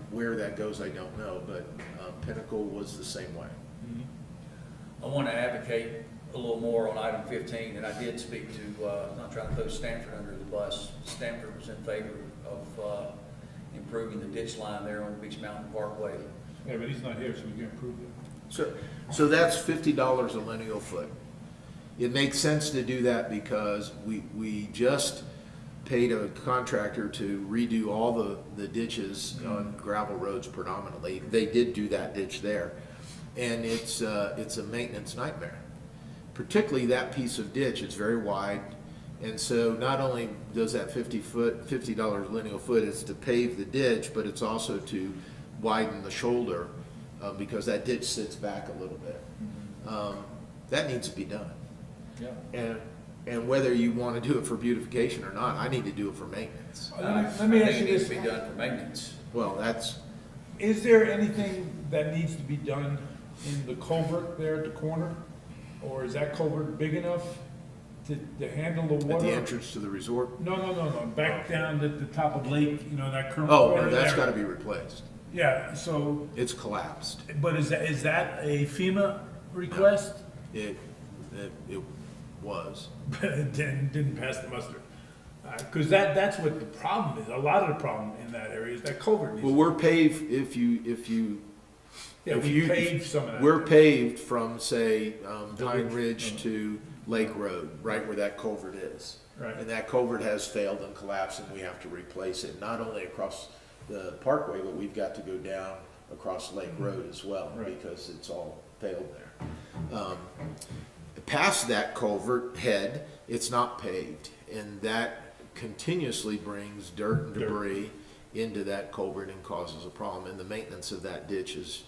Where that goes, I don't know, but Pinnacle was the same way. I want to advocate a little more on item 15, and I did speak to, I'm not trying to throw Stanford under the bus. Stanford was in favor of improving the ditch line there on Beach Mountain Parkway. Yeah, but he's not here, so we can't prove that. So that's $50 a lineal foot. It makes sense to do that because we just paid a contractor to redo all the ditches on gravel roads predominantly. They did do that ditch there. And it's a maintenance nightmare. Particularly that piece of ditch, it's very wide. And so not only does that $50 lineal foot, it's to pave the ditch, but it's also to widen the shoulder, because that ditch sits back a little bit. That needs to be done. Yeah. And whether you want to do it for beautification or not, I need to do it for maintenance. Let me I ask think you it needs this. to be done for maintenance. Well, that's, Is there anything that needs to be done in the culvert there at the corner? Or is that culvert big enough to handle the at water? the entrance to the resort. No, back down at the top of Lake, you know, that current. Oh, corner no, that's there. gotta be replaced. Yeah, so, It's collapsed. but is that a FEMA request? It was. But it didn't pass the muster. Cause that's what the problem is, a lot of the problem in that area is that culvert needs. Well, we're paved, if you, Yeah, if we you- paved some of that. we're paved from, say, The Pine ridge. Ridge to Lake Road, right where that culvert is. Right. And that culvert has failed and collapsed, and we have to replace it, not only across the parkway, but we've got to go down across Lake Road as well, Right. because it's all failed there. Past that culvert head, it's not paved, and that continuously brings dirt and debris into that culvert and causes a problem, and the maintenance of that ditch is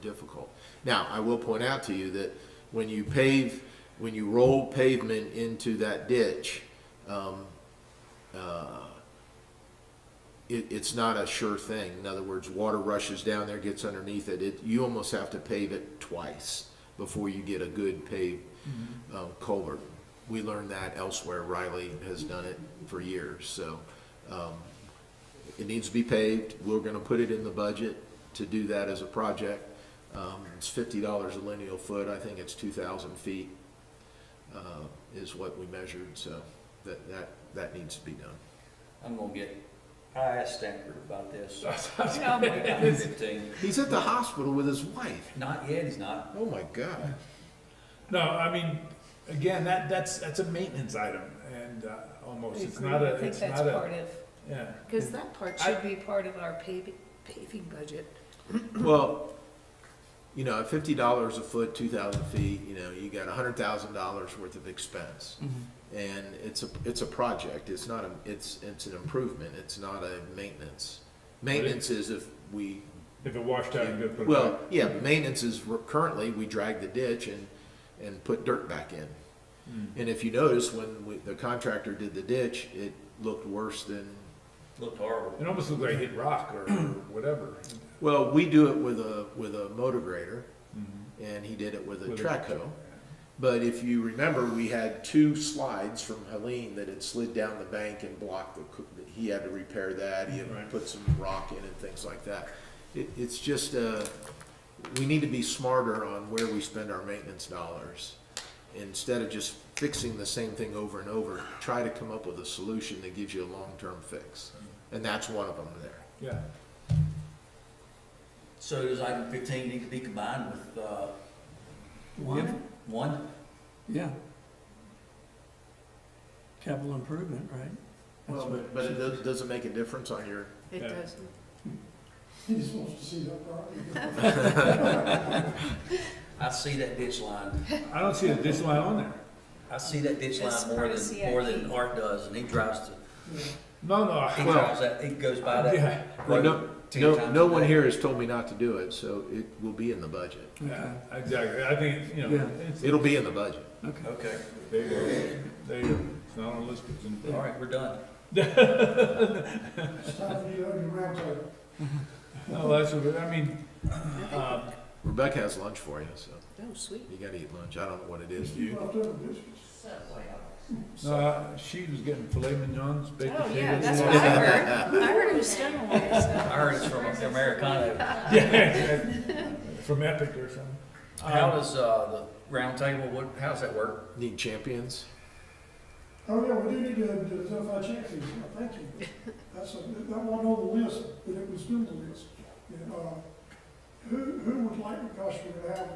difficult. Now, I will point out to you that when you roll pavement into that ditch, it's not a sure thing. In other words, water rushes down there, gets underneath it. You almost have to pave it twice before you get a good paved culvert. We learned that elsewhere. Riley has done it for years, so it needs to be paved. We're gonna put it in the budget to do that as a project. It's $50 a lineal foot. I think it's 2,000 feet is what we measured, so that needs to be done. I asked Stanford about this. Yeah, I'm like, Item 15. He's at the hospital with his wife. Not yet, he's not. Oh, my God. No, I mean, again, that's a maintenance item, and, almost, it's Agree. not I a, think it's that's not a, part of, yeah. because that part should be part of our paving budget. Well, you know, at $50 a foot, 2,000 feet, you know, you got $100,000 worth of expense. And it's a project, it's not a, it's an improvement, it's not a maintenance. Maintenance is if we, If it washed out, you could put it well, back. yeah, maintenance is, currently, we drag the ditch and put dirt back in. And if you notice, when the contractor did the ditch, it looked worse than, Looked horrible. It almost looked like it hit rock or whatever. well, we do it with a motor grader, and he did it with a With a- track hoe. But if you remember, we had 2 slides from Helene that had slid down the bank and blocked he had to repair that, he had to Right. put some rock in and things like that. It's just, we need to be smarter on where we spend our maintenance dollars. Instead of just fixing the same thing over and over, try to come up with a solution that gives you a long-term fix. And that's one of them there. Yeah. So does item 15 need to be combined with, One? one? Yeah. Capital improvement, right? That's Well, what- but it doesn't make a difference on your, It Yeah. doesn't. He just wants to see that property. I see that ditch line. I don't see a ditch line on there. I see that ditch Just line courtesy more than IP. Art does, and he drives No, no, he Well, drives that, he goes by that yeah, well, road 10 no times a one day. here has told me not to do it, so it will be in the budget. yeah, exactly. I think, you know, Yeah. it's, It'll be in the budget. Okay. Okay, there you go. There you go. It's not on the list, it's in. all right, we're done. It's time for you to have your round table. No, that's, I mean, Rebecca has lunch for you, so Oh, sweet. you gotta eat lunch. I don't know what it is. Do You you? left over dishes. no, she was getting filet mignons, baked Oh, potatoes. yeah, that's what I heard. I heard it was Stonewall. I heard it's from Americano. Yeah, from Epic or something. How does, the round table, how's that work? Need champions? Oh, yeah, we do need to identify champions. Yeah, thank you. That wasn't on the list, but it was in the list. And, who would like, gosh, we're gonna have,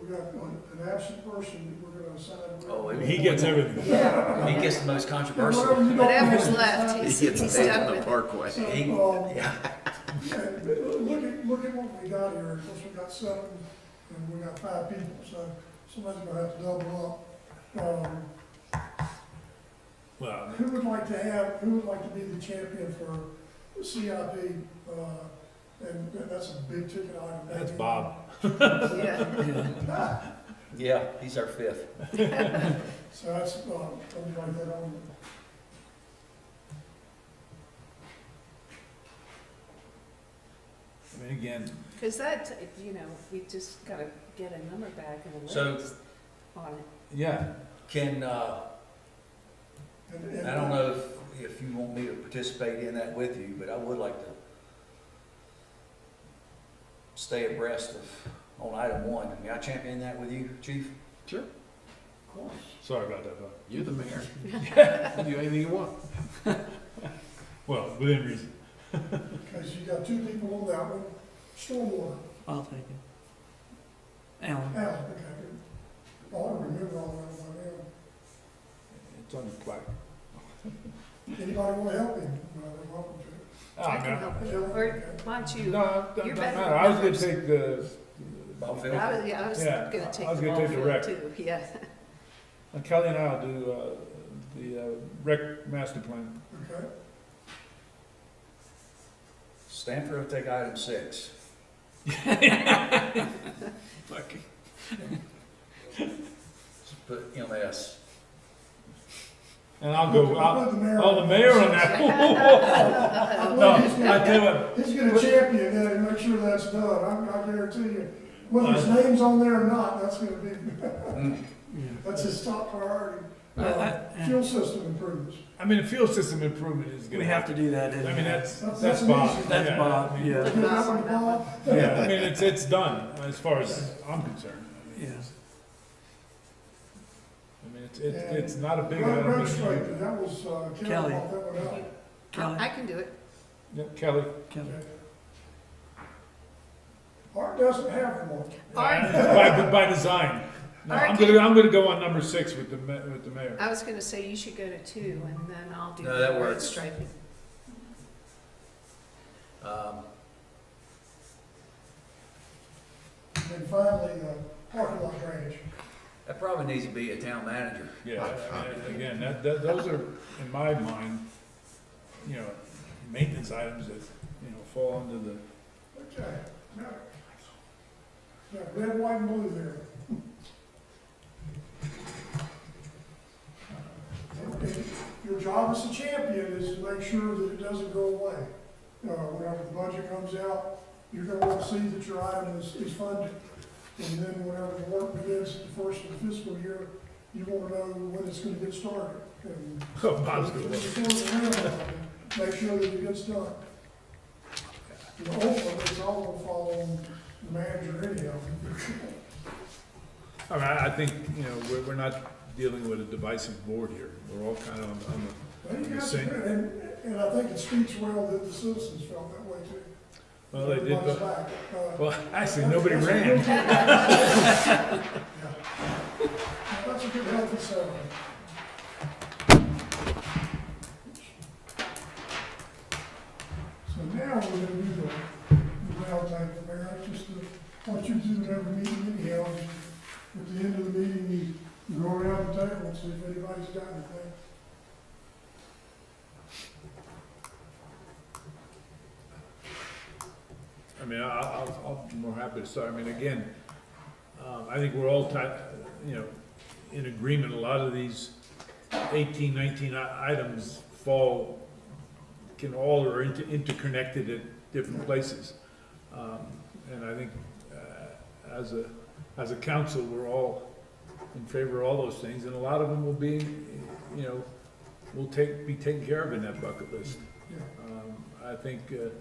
we got an absent person that we're gonna assign. Oh, He gets everything. Yeah. He gets the most Whatever controversial. you don't Whatever's want. left, he's He gets paid stuck on the with it. parkway. So, He- yeah. look at what we got here. Of course, we got 7 and we got 5 people, so somebody's gonna have to double up. Well, Who would like to be the champion for CIP? And that's a big ticket item. that's Bob. Yeah. Yeah, he's our 5th. So that's, let me write that on. I mean, again, Because that, you know, we just gotta get a number back and a So- list on it. yeah, Can, And- I don't know if you want me to participate in that with you, but I would like to stay abreast of, on item 1. May I champion that with you, Chief? Sure. Of course. sorry about that, Bob. You're the mayor. You can do anything you want. Well, within reason. Okay, so you got 2 people on that one. Stormwater. I'll take it. Alan? Alan, okay. I don't remember all that one now. It's on the plaque. Anybody want to help him? They're welcome to. Ah, I can man. help it. Or why don't you? No, it doesn't You're matter. better I was with gonna take the, Bob I Phil? was Yeah, gonna take I was the gonna ball take the field rec. too, yeah. Kelly and I'll do, the rec master plan. Okay. Stanford will take item 6. Just put MS. And I'll go, Put the mayor the mayor on that. No, I tell you what, He's gonna champion that and make sure that's done. I guarantee you. Whether his name's on there or not, that's gonna be, that's his top priority. Fuel system improvements. I mean, the fuel system improvement is gonna We have to do that. I mean, that's That's Bob. amazing. That's Yeah, Bob, I mean, yeah. Give that one to Bob. Yeah, I mean, it's done, as far as I'm concerned. Yeah. I mean, it's not a big Road item. registrator, that was, Kelly Kelly. brought that one out. Kelly? I can do it. Yeah, Kelly. Kelly. Art doesn't have one. Art, By design. No, All right, I'm gonna go on number 6 with the mayor. I was gonna say you should go to 2, and then I'll do No, the that road works. striping. And finally, parking lot drainage. That probably needs to be a town manager. Yeah, again, those are, in my mind, you know, maintenance items that, you know, fall under the, Okay, now, got red, white, and blue there. And your job as a champion is to make sure that it doesn't go away. Whenever the budget comes out, you're gonna want to see that your item is funded. And then whenever the work begins at the first of the fiscal year, you wanna know when it's gonna get started. And oh, Bob's gonna Make look. sure that it gets done. You know, ultimately, it's all gonna fall on the manager anyhow. I mean, I think, you know, we're not dealing with a divisive board here. We're all kind of on Well, you the got same. and I think it speaks well that the citizens felt that way too. Well, they did, Everybody's but, back. well, actually, nobody ran. Yeah. That's a good healthy settlement. So now we're gonna do the round table, Mayor, I just want you to do it every meeting anyhow. At the end of the meeting, you go around the table and see if anybody's got anything. I mean, I'll be more happy to start. I mean, again, I think we're all you know, in agreement. A lot of these 18, 19 items can all are interconnected at different places. And I think, as a council, we're all in favor of all those things, and a lot of them will be, you know, be taken care of in that bucket list. Yeah. I think, you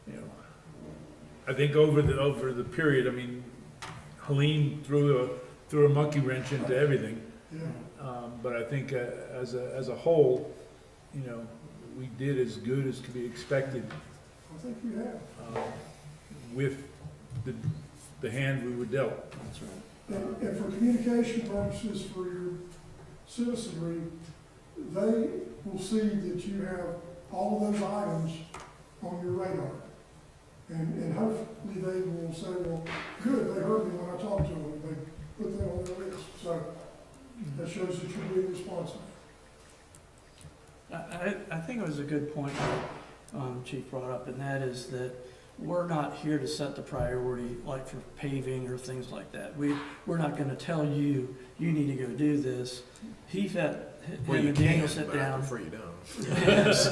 know, I think over the period, I mean, Helene threw a monkey wrench into everything. Yeah. But I think, as a whole, you know, we did as good as could be expected, I think you have. with the hand we were dealt. That's right. And for communication purposes for your citizenry, they will see that you have all of those items on your radar. And hopefully they will say, well, good, they heard me when I talked to them, they put that on their list. So that shows that you're being responsive. I think it was a good point that Chief brought up, and that is that we're not here to set the priority, like for paving or things like that. We're not gonna tell you, you need to go do this. Him and Daniel sit down. Before you don't. Yes,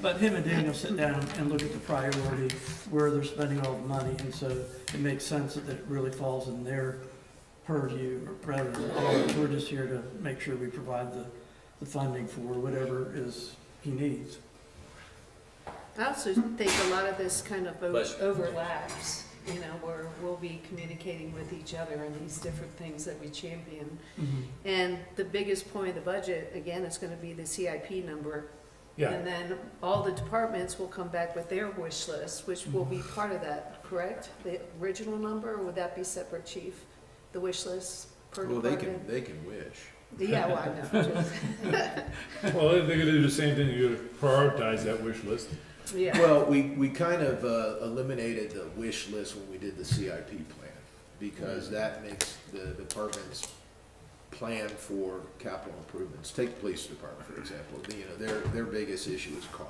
but him and Daniel sit down and look at the priority, where they're spending all the money, and so it makes sense that it really falls in their purview rather than ours. We're just here to make sure we provide the funding for whatever is he needs. I also think a lot of this kind of But- overlaps, you know, where we'll be communicating with each other on these different things that we champion. And the biggest point of the budget, again, is gonna be the CIP number. Yeah, And then all the departments will come back with their wish list, which will be part of that, correct? The original number, or would that be separate, chief? The wish list per Well, department? they can wish. Yeah, well, I know. well, they're gonna do the same thing, you're gonna prioritize that wish list. Yeah, Well, we kind of eliminated the wish list when we did the CIP plan, because that makes the departments plan for capital improvements. Take the police department, for example. You know, their biggest issue is cars.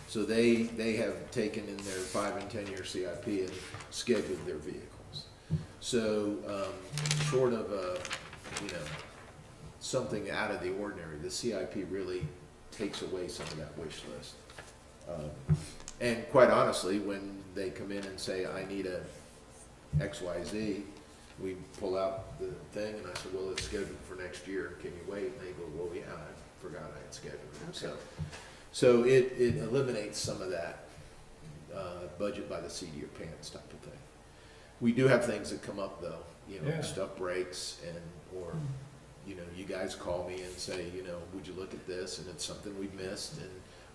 So they have taken in their 5 and 10-year CIP and scheduled their vehicles. So, short of, you know, something out of the ordinary, the CIP really takes away some of that wish list. And quite honestly, when they come in and say, I need a XYZ, we pull out the thing and I said, well, it's scheduled for next year, can you wait? And they go, well, yeah, I forgot I had scheduled it. So it eliminates some of that, budget by the seat of your pants type of thing. We do have things that come up though, you know, Yeah. stuff breaks or, you know, you guys call me and say, you know, would you look at this? And it's something we've missed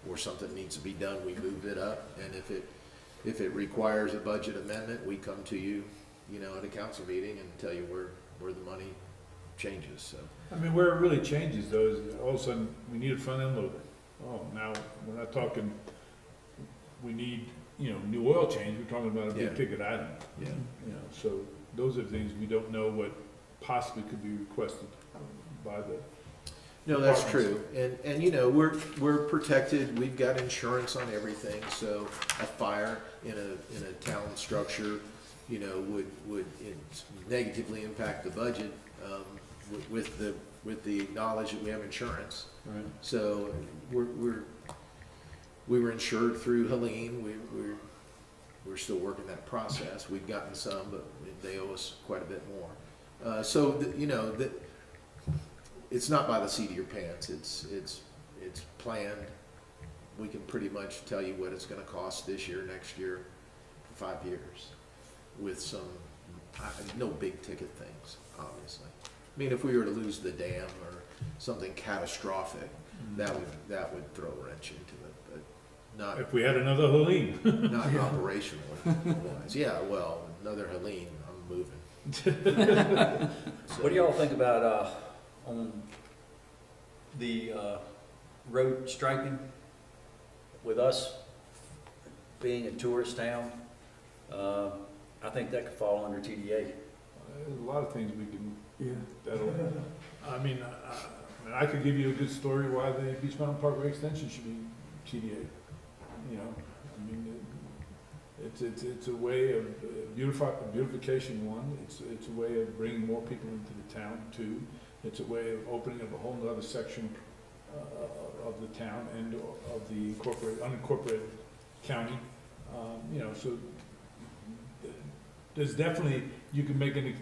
or something needs to be done, we move it up. And if it requires a budget amendment, we come to you, you know, at a council meeting and tell you we're where the money changes, so. I mean, where it really changes though is all of a sudden, we need a front end loader. Oh, now, we're not talking, we need, new oil change, we're talking about a big Yeah. ticket item. Yeah. So those are things we don't know what possibly could be requested by the, No, that's Departments. true, and we're protected, we've got insurance on everything, so a fire in a town structure, would negatively impact the budget, with the knowledge that we have insurance. right? So we were insured through Helene, we're still working that process, we've gotten some, but they owe us quite a bit more. It's not by the seat of your pants, it's planned. We can pretty much tell you what it's gonna cost this year, next year, for 5 years, with some, no big ticket things, obviously. I mean, if we were to lose the dam or something catastrophic, that would throw a wrench into it, but not, If we had another Helene. not operational wise. Yeah, well, another Helene, I'm moving. What do y'all think about, on the, road striping? With us being a tourist town, I think that could fall under TDA. There's a lot of things we can, Yeah. that'll, I could give you a good story why the Beach Mountain Parkway extension should be TDA. It's a way of beautification, one, it's a way of bringing more people into the town, two, it's a way of opening up a whole nother section of the town and of the unincorporated county. So there's definitely, you can make a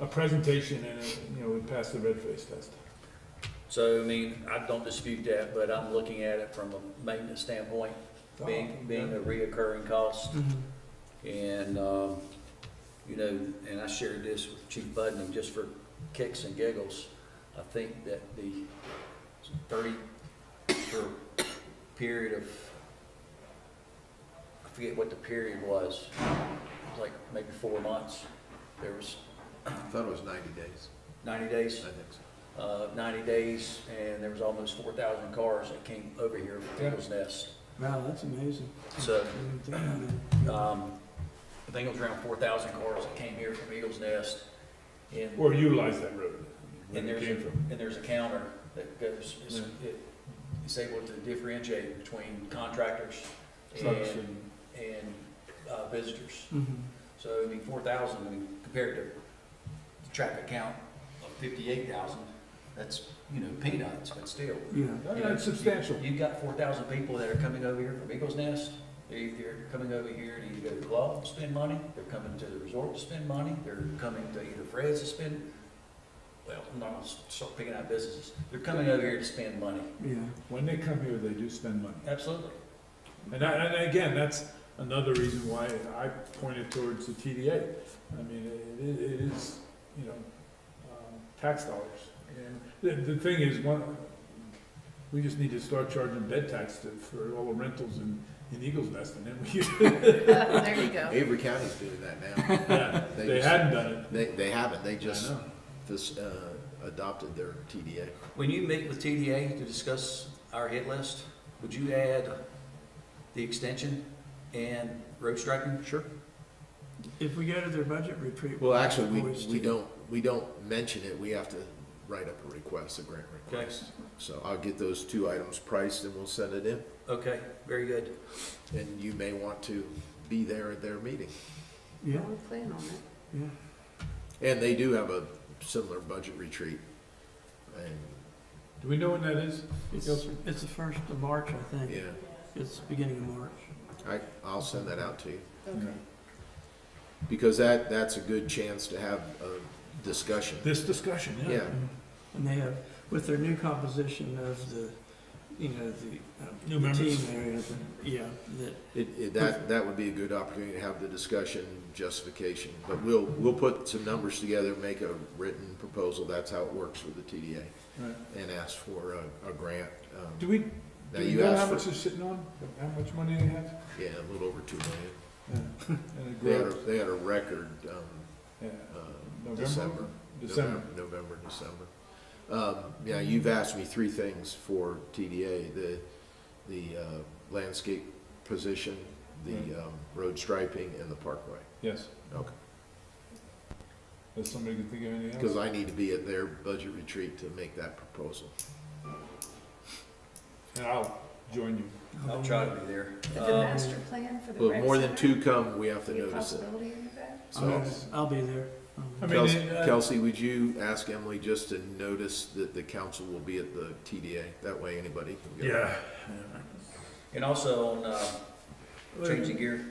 presentation and pass the red face test. So, I mean, I don't dispute that, but I'm looking at it from a maintenance standpoint, being a reoccurring cost. And, and I shared this with Chief Budney, just for kicks and giggles. I think that the 30, for period of, I forget what the period was, it was like maybe 4 months. There was I thought it was 90 days, 90 days. I think so. 90 days, and there was almost 4,000 cars that came over here from Eagles Nest. Wow, that's amazing. So, I didn't think about that. I think it was around 4,000 cars that came here from Eagles Nest. And, Or utilize that road. where and it came from. there's a counter that goes, it's able to differentiate between contractors Trucks and visitors. Mhm. So, I mean, 4,000, I mean, compared to the traffic count of 58,000, that's, peanuts, but still. Yeah. That's substantial. You've got 4,000 people that are coming over here from Eagles Nest. They're coming over here to either go to the club to spend money, they're coming to the resort to spend money, they're coming to either Fred's to spend, well, I'm not gonna start picking out businesses. They're coming over here to spend money. Yeah. When they come here, they do spend money. Absolutely. And again, that's another reason why I pointed towards the TDA. I mean, it is, tax dollars. And the thing is, we just need to start charging bed tax for all the rentals in Eagles Nest, and then we, There you go. Avery County's doing that now. yeah, they hadn't done it. They haven't, they I just know. adopted their TDA. When you meet with TDA to discuss our hit list, would you add the extension and road striping? Sure. If we go to their budget retreat. Well, actually, always we do. don't mention it, we have to write up a request, a grant request. So I'll get those 2 items priced and we'll send it in, Okay, very good. and you may want to be there at their meeting. Yeah, We plan on it. yeah. And they do have a similar budget retreat, and, Do we know when that is? It's the 1st of March, I think. yeah, It's beginning of March. I'll send that out to you. Okay. Because that's a good chance to have a discussion. This discussion, yeah. Yeah, And they have, with their new composition of the, the New the members. team there, that would be a good opportunity to have the discussion, justification. But we'll put some numbers together, make a written proposal, that's how it works with the TDA, Right. and ask for a grant. Do we Now, you you know how asked much for, they're sitting on? How much money they have? yeah, a little over 2 million. Yeah. And it They grows. had a record, Yeah. November? December. December. November, December. Yeah, you've asked me three things for TDA, the landscape position, the road striping, and the parkway. Yes. Okay. Does somebody can think of anything else? Because I need to be at their budget retreat to make that proposal. And I'll join you. I'll try to be there. The master plan for the Well, rec if more than center? two come, we have to Be a notice it. possibility of that? So, I'll be there. I mean, Kelsey, would you ask Emily just to notice that the council will be at the TDA? That way anybody can go. yeah. And also on, changing gear,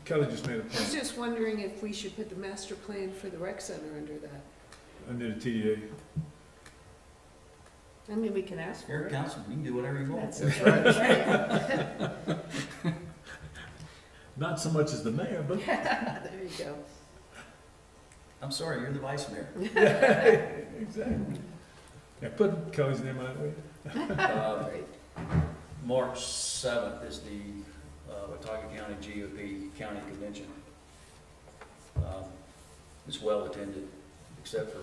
Kelly just made a I was point just wondering if we should put the master plan for the rec center under that. under the TDA. I mean, we can ask you're for a it. councilman, you can do whatever you want. That's right. Not so much as the mayor, but There you go. I'm sorry, you're the vice mayor. Exactly. Yeah, put Kelly's name on it, wait. Great. March 7th is the Watauga County GOP County Convention. It's well attended, except for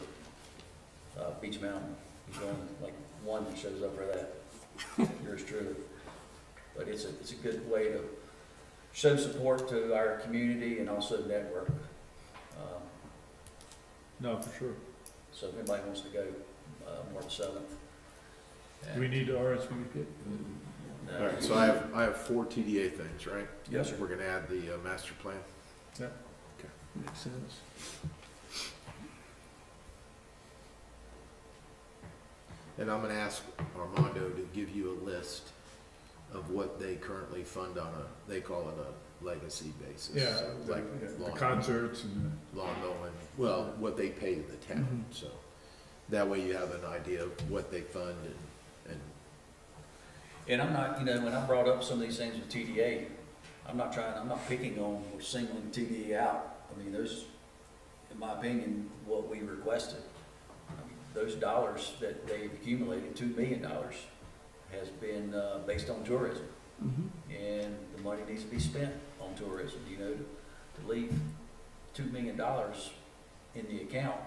Beach Mountain. There's only like one that shows up for that. Yours truly. But it's a good way to show support to our community and also network. No, for sure. So if anybody wants to go, March 7th. Do we need to RSVP? All right, so I have 4 TDA things, right? Yes, sir. We're gonna add the master plan. Makes sense. And I'm gonna ask Armando to give you a list of what they currently fund on they call it a legacy basis. Yeah, So, like the lawn- concerts and, lawn mowing, well, what they pay to the town, so. That way you have an idea of what they fund and And I'm not, when I brought up some of these things with TDA, I'm not picking on or singling TDA out. I mean, those, in my opinion, what we requested, I mean, those dollars that they've accumulated, $2 million, has been based on tourism. And the money needs to be spent on tourism, to leave $2 million in the account.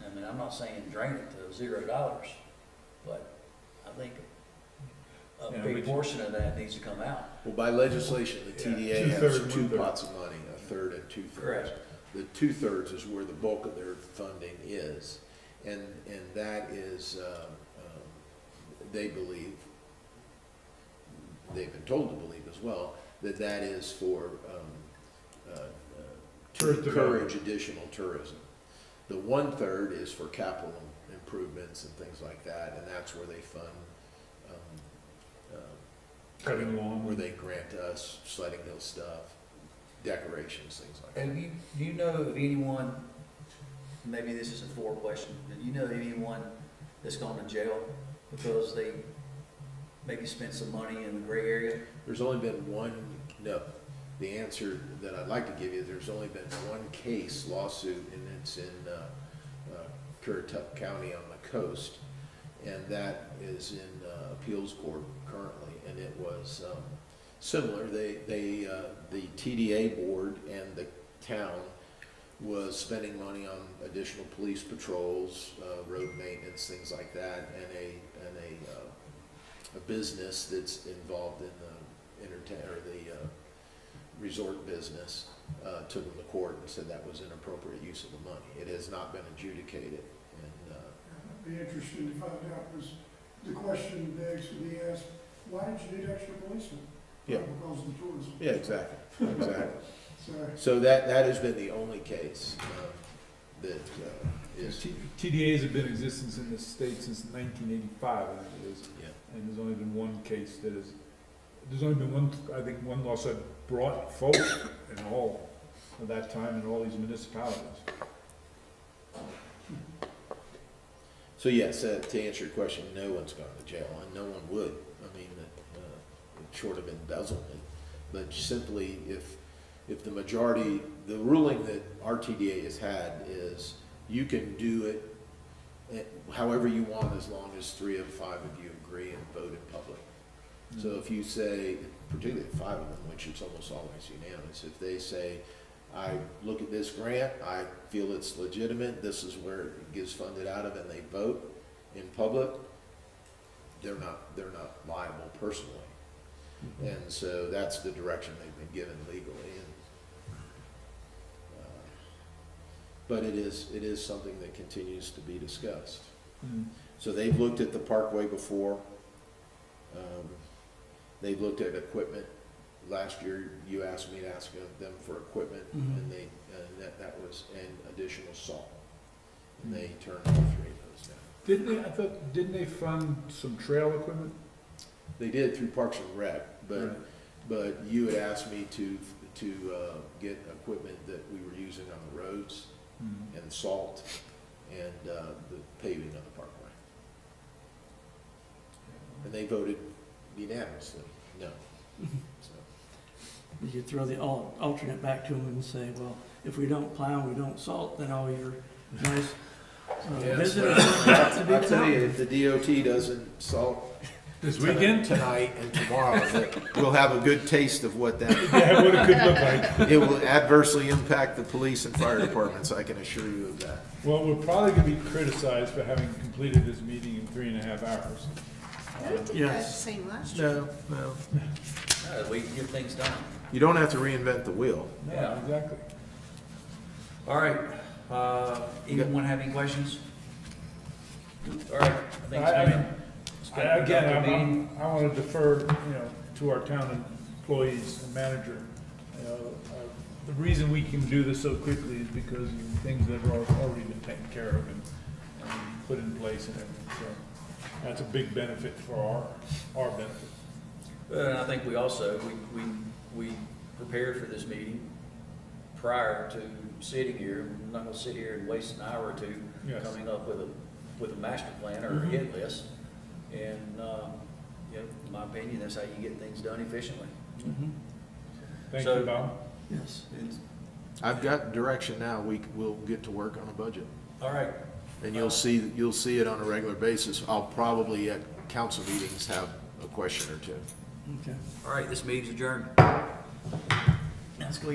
I mean, I'm not saying drain it to $0, but I think a Yeah, big but- portion of that needs to come out. well, by legislation, the Yeah, TDA has two-thirds, 2 one-third. pots of money, a third and 2/3. Correct. The 2/3 is where the bulk of their funding is, and that is, they believe, they've been told to believe as well, that is for, to Tourist encourage additional tourism. The 1/3 is for capital improvements and things like that, and that's where they fund, cutting lawn. where they grant us sledding hill stuff, decorations, things like that. And do you know of anyone, maybe this is a forward question, but do you know of anyone that's gone to jail because they maybe spent some money in the gray area? There's only been one, no. The answer that I'd like to give you, there's only been one case lawsuit, and it's in Currituck County on the coast, and that is in appeals court currently, and it was similar. The TDA board and the town was spending money on additional police patrols, road maintenance, things like that, and a business that's involved in the resort business took them to court and said that was inappropriate use of the money. It has not been adjudicated, and Be interesting to find out, because the question begs to be asked, why did you need extra policemen? Yeah. Because of the tourism. yeah, exactly, exactly. So, So that has been the only case that is, TDAs have been in existence in the state since 1985, I think it is. yeah. And there's only been one case there's only been one, I think, one lawsuit brought forward in all of that time in all these municipalities. So yes, to answer your question, no one's gone to jail, and no one would. I mean, short of embezzlement, but simply if the majority, the ruling that our TDA has had is you can do it however you want as long as 3 of 5 of you agree and vote in public. So if you say, particularly 5 of them, which is almost always unanimous, if they say, I look at this grant, I feel it's legitimate, this is where it gets funded out of, and they vote in public, they're not liable personally. And so that's the direction they've been given legally. But it is something that continues to be discussed. So they've looked at the Parkway before. They've looked at equipment. Last year, you asked me to ask them for equipment, and that was an additional salt. And they turned all three of those down. Didn't they fund some trail equipment? They did through Parks and Rec, but you had asked me to get equipment that we were using on the roads, and salt, and the paving of the parkway. And they voted unanimously, no. So, You could throw the alternate back to them and say, well, if we don't plow and we don't salt, then all your nice yes, visitors well, have to be I'll tell you, plowed. if the DOT doesn't salt This weekend? tonight and tomorrow, that we'll have a good taste of what that, Yeah, what it could look like. it will adversely impact the police and fire departments, I can assure you of that. Well, we're probably gonna be criticized for having completed this meeting in 3.5 hours. I didn't think Yes. that's the same last year. No. We can get things done. You don't have to reinvent the wheel. Yeah, exactly. All right, anyone have any questions? All right, I think it's been. Again, I want to defer, to our town employees and manager. The reason we can do this so quickly is because of things that have already been taken care of and put in place and everything. So that's a big benefit for our benefit. And I think we also, we prepared for this meeting prior to sitting here. We're not gonna sit here and waste an hour or two Yes. coming up with a master plan or a hit list. And, in my opinion, that's how you get things done efficiently. Thank So- you, Bob. Yes. I've got direction now, we'll get to work on a budget. All right, And you'll see it on a regular basis. I'll probably at council meetings have a question or two. Okay. all right, this meeting's adjourned. Let's go.